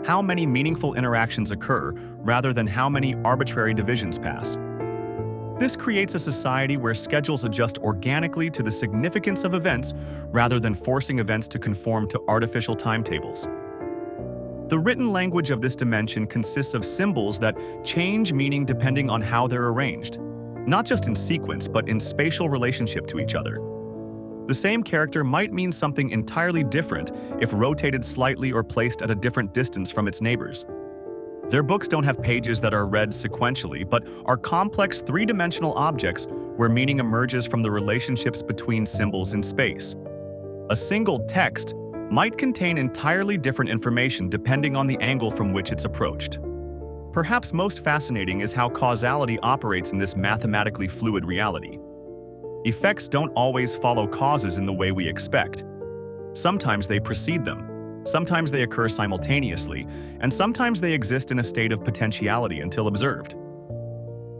how many meaningful interactions occur rather than how many arbitrary divisions pass. This creates a society where schedules adjust organically to the significance of events rather than forcing events to conform to artificial timetables. The written language of this dimension consists of symbols that change meaning depending on how they're arranged, not just in sequence but in spatial relationship to each other. The same character might mean something entirely different if rotated slightly or placed at a different distance from its neighbors. Their books don't have pages that are read sequentially, but are complex three-dimensional objects where meaning emerges from the relationships between symbols in space. A single text might contain entirely different information depending on the angle from which it's approached. Perhaps most fascinating is how causality operates in this mathematically fluid reality. Effects don't always follow causes in the way we expect. Sometimes they precede them, sometimes they occur simultaneously, and sometimes they exist in a state of potentiality until observed.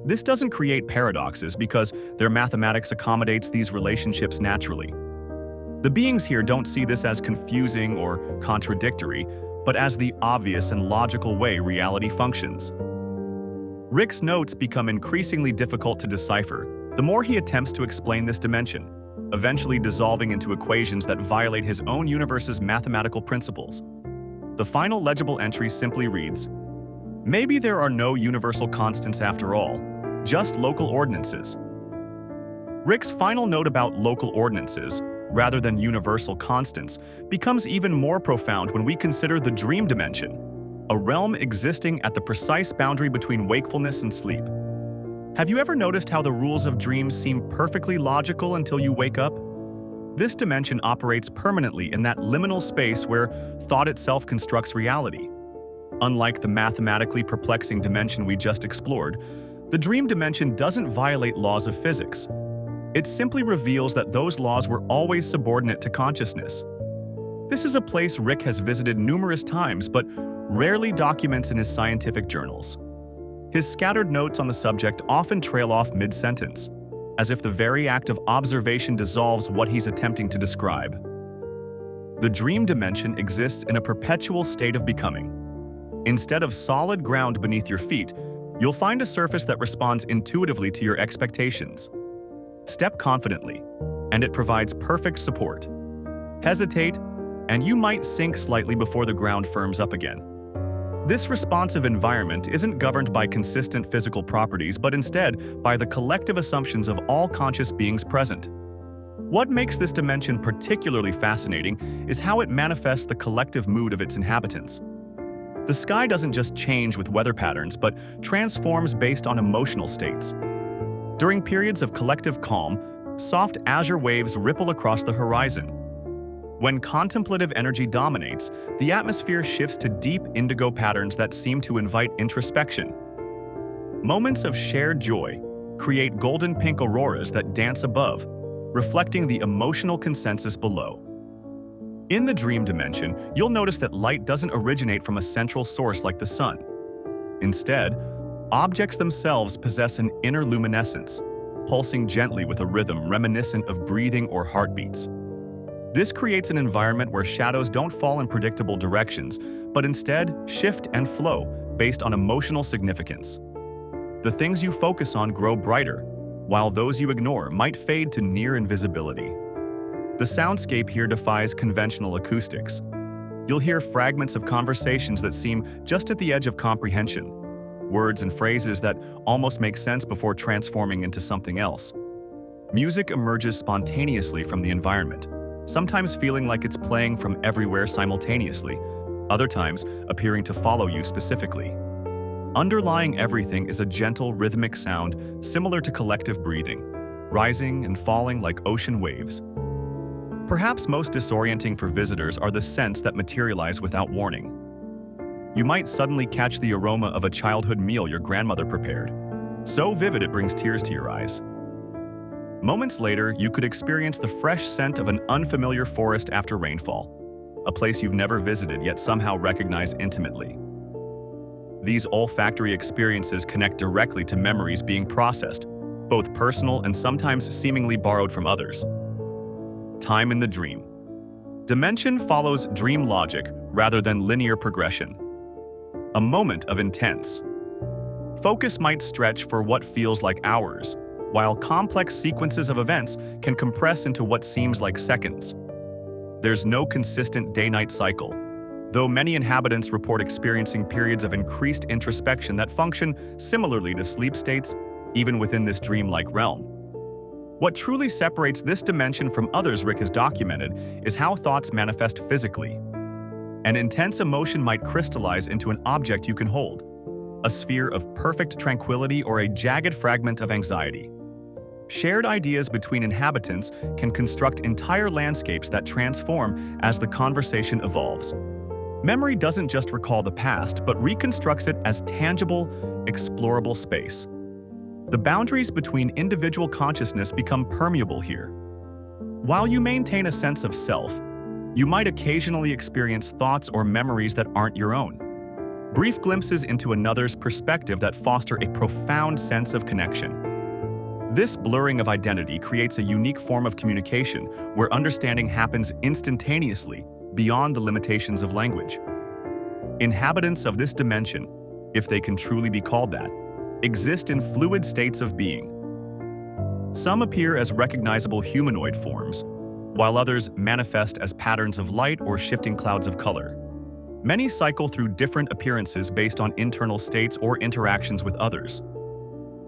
This doesn't create paradoxes because their mathematics accommodates these relationships naturally. The beings here don't see this as confusing or contradictory, but as the obvious and logical way reality functions. Rick's notes become increasingly difficult to decipher the more he attempts to explain this dimension, eventually dissolving into equations that violate his own universe's mathematical principles. The final legible entry simply reads, "Maybe there are no universal constants after all, just local ordinances." Rick's final note about local ordinances, rather than universal constants, becomes even more profound when we consider the dream dimension, a realm existing at the precise boundary between wakefulness and sleep. Have you ever noticed how the rules of dreams seem perfectly logical until you wake up? This dimension operates permanently in that liminal space where thought itself constructs reality. Unlike the mathematically perplexing dimension we just explored, the dream dimension doesn't violate laws of physics. It simply reveals that those laws were always subordinate to consciousness. This is a place Rick has visited numerous times but rarely documents in his scientific journals. His scattered notes on the subject often trail off mid-sentence. as if the very act of observation dissolves what he's attempting to describe. The dream dimension exists in a perpetual state of becoming. Instead of solid ground beneath your feet, you'll find a surface that responds intuitively to your expectations. Step confidently, and it provides perfect support. Hesitate, and you might sink slightly before the ground firms up again. This responsive environment isn't governed by consistent physical properties, but instead by the collective assumptions of all conscious beings present. What makes this dimension particularly fascinating is how it manifests the collective mood of its inhabitants. The sky doesn't just change with weather patterns, but transforms based on emotional states. During periods of collective calm, soft azure waves ripple across the horizon. When contemplative energy dominates, the atmosphere shifts to deep indigo patterns that seem to invite introspection. Moments of shared joy create golden pink auroras that dance above, reflecting the emotional consensus below. In the dream dimension, you'll notice that light doesn't originate from a central source like the sun. Instead, objects themselves possess an inner luminescence, pulsing gently with a rhythm reminiscent of breathing or heartbeats. This creates an environment where shadows don't fall in predictable directions, but instead shift and flow based on emotional significance. The things you focus on grow brighter, while those you ignore might fade to near invisibility. The soundscape here defies conventional acoustics. You'll hear fragments of conversations that seem just at the edge of comprehension, words and phrases that almost make sense before transforming into something else. Music emerges spontaneously from the environment, sometimes feeling like it's playing from everywhere simultaneously, other times appearing to follow you specifically. Underlying everything is a gentle, rhythmic sound similar to collective breathing, rising and falling like ocean waves. Perhaps most disorienting for visitors are the scents that materialize without warning. You might suddenly catch the aroma of a childhood meal your grandmother prepared, so vivid it brings tears to your eyes. Moments later, you could experience the fresh scent of an unfamiliar forest after rainfall, a place you've never visited yet somehow recognize intimately. These olfactory experiences connect directly to memories being processed, both personal and sometimes seemingly borrowed from others. Time in the dream. Dimension follows dream logic rather than linear progression. A moment of intense focus might stretch for what feels like hours, while complex sequences of events can compress into what seems like seconds. There's no consistent day-night cycle, though many inhabitants report experiencing periods of increased introspection that function similarly to sleep states, even within this dreamlike realm. What truly separates this dimension from others Rick has documented is how thoughts manifest physically. An intense emotion might crystallize into an object you can hold, a sphere of perfect tranquility or a jagged fragment of anxiety. Shared ideas between inhabitants can construct entire landscapes that transform as the conversation evolves. Memory doesn't just recall the past, but reconstructs it as tangible, explorable space. The boundaries between individual consciousness become permeable here. While you maintain a sense of self, you might occasionally experience thoughts or memories that aren't your own. Brief glimpses into another's perspective that foster a profound sense of connection. This blurring of identity creates a unique form of communication where understanding happens instantaneously, beyond the limitations of language. Inhabitants of this dimension, if they can truly be called that, exist in fluid states of being. Some appear as recognizable humanoid forms, while others manifest as patterns of light or shifting clouds of color. Many cycle through different appearances based on internal states or interactions with others.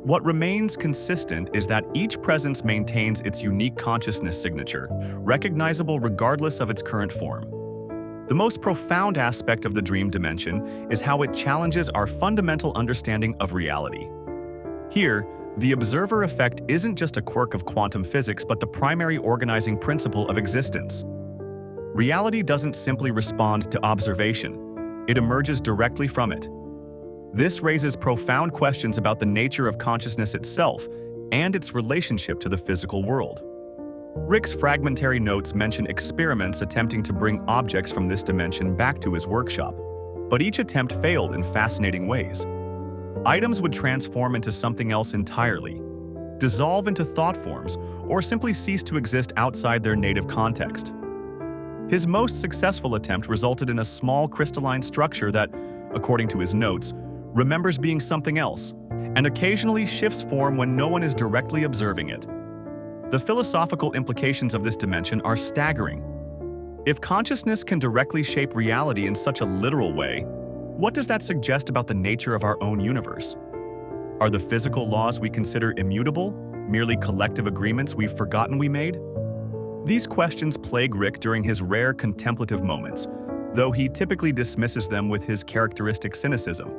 What remains consistent is that each presence maintains its unique consciousness signature, recognizable regardless of its current form. The most profound aspect of the dream dimension is how it challenges our fundamental understanding of reality. Here, the observer effect isn't just a quirk of quantum physics, but the primary organizing principle of existence. Reality doesn't simply respond to observation, it emerges directly from it. This raises profound questions about the nature of consciousness itself and its relationship to the physical world. Rick's fragmentary notes mention experiments attempting to bring objects from this dimension back to his workshop, but each attempt failed in fascinating ways. Items would transform into something else entirely, dissolve into thought forms, or simply cease to exist outside their native context. His most successful attempt resulted in a small crystalline structure that, according to his notes, remembers being something else, and occasionally shifts form when no one is directly observing it. The philosophical implications of this dimension are staggering. If consciousness can directly shape reality in such a literal way, what does that suggest about the nature of our own universe? Are the physical laws we consider immutable merely collective agreements we've forgotten we made? These questions plague Rick during his rare contemplative moments, though he typically dismisses them with his characteristic cynicism.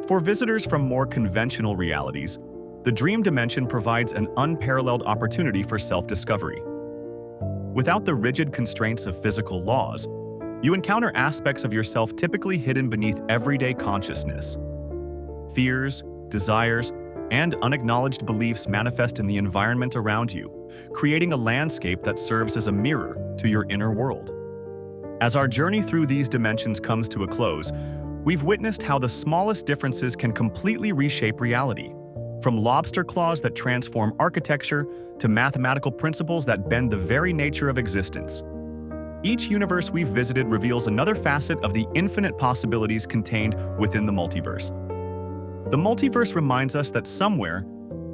For visitors from more conventional realities, the dream dimension provides an unparalleled opportunity for self-discovery. Without the rigid constraints of physical laws, you encounter aspects of yourself typically hidden beneath everyday consciousness. Fears, desires, and unacknowledged beliefs manifest in the environment around you, creating a landscape that serves as a mirror to your inner world. As our journey through these dimensions comes to a close, we've witnessed how the smallest differences can completely reshape reality, from lobster claws that transform architecture to mathematical principles that bend the very nature of existence. Each universe we've visited reveals another facet of the infinite possibilities contained within the multiverse. The multiverse reminds us that somewhere,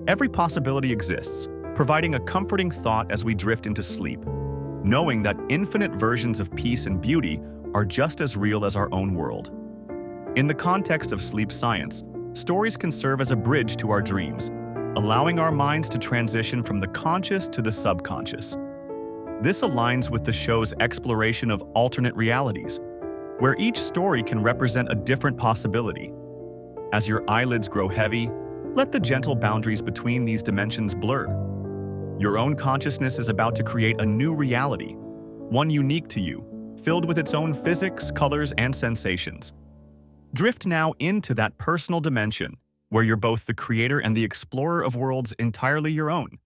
every possibility exists, providing a comforting thought as we drift into sleep, knowing that infinite versions of peace and beauty are just as real as our own world. In the context of sleep science, stories can serve as a bridge to our dreams, allowing our minds to transition from the conscious to the subconscious. This aligns with the show's exploration of alternate realities, where each story can represent a different possibility. As your eyelids grow heavy, let the gentle boundaries between these dimensions blur. Your own consciousness is about to create a new reality, one unique to you, filled with its own physics, colors, and sensations. Drift now into that personal dimension, where you're both the creator and the explorer of worlds entirely your own.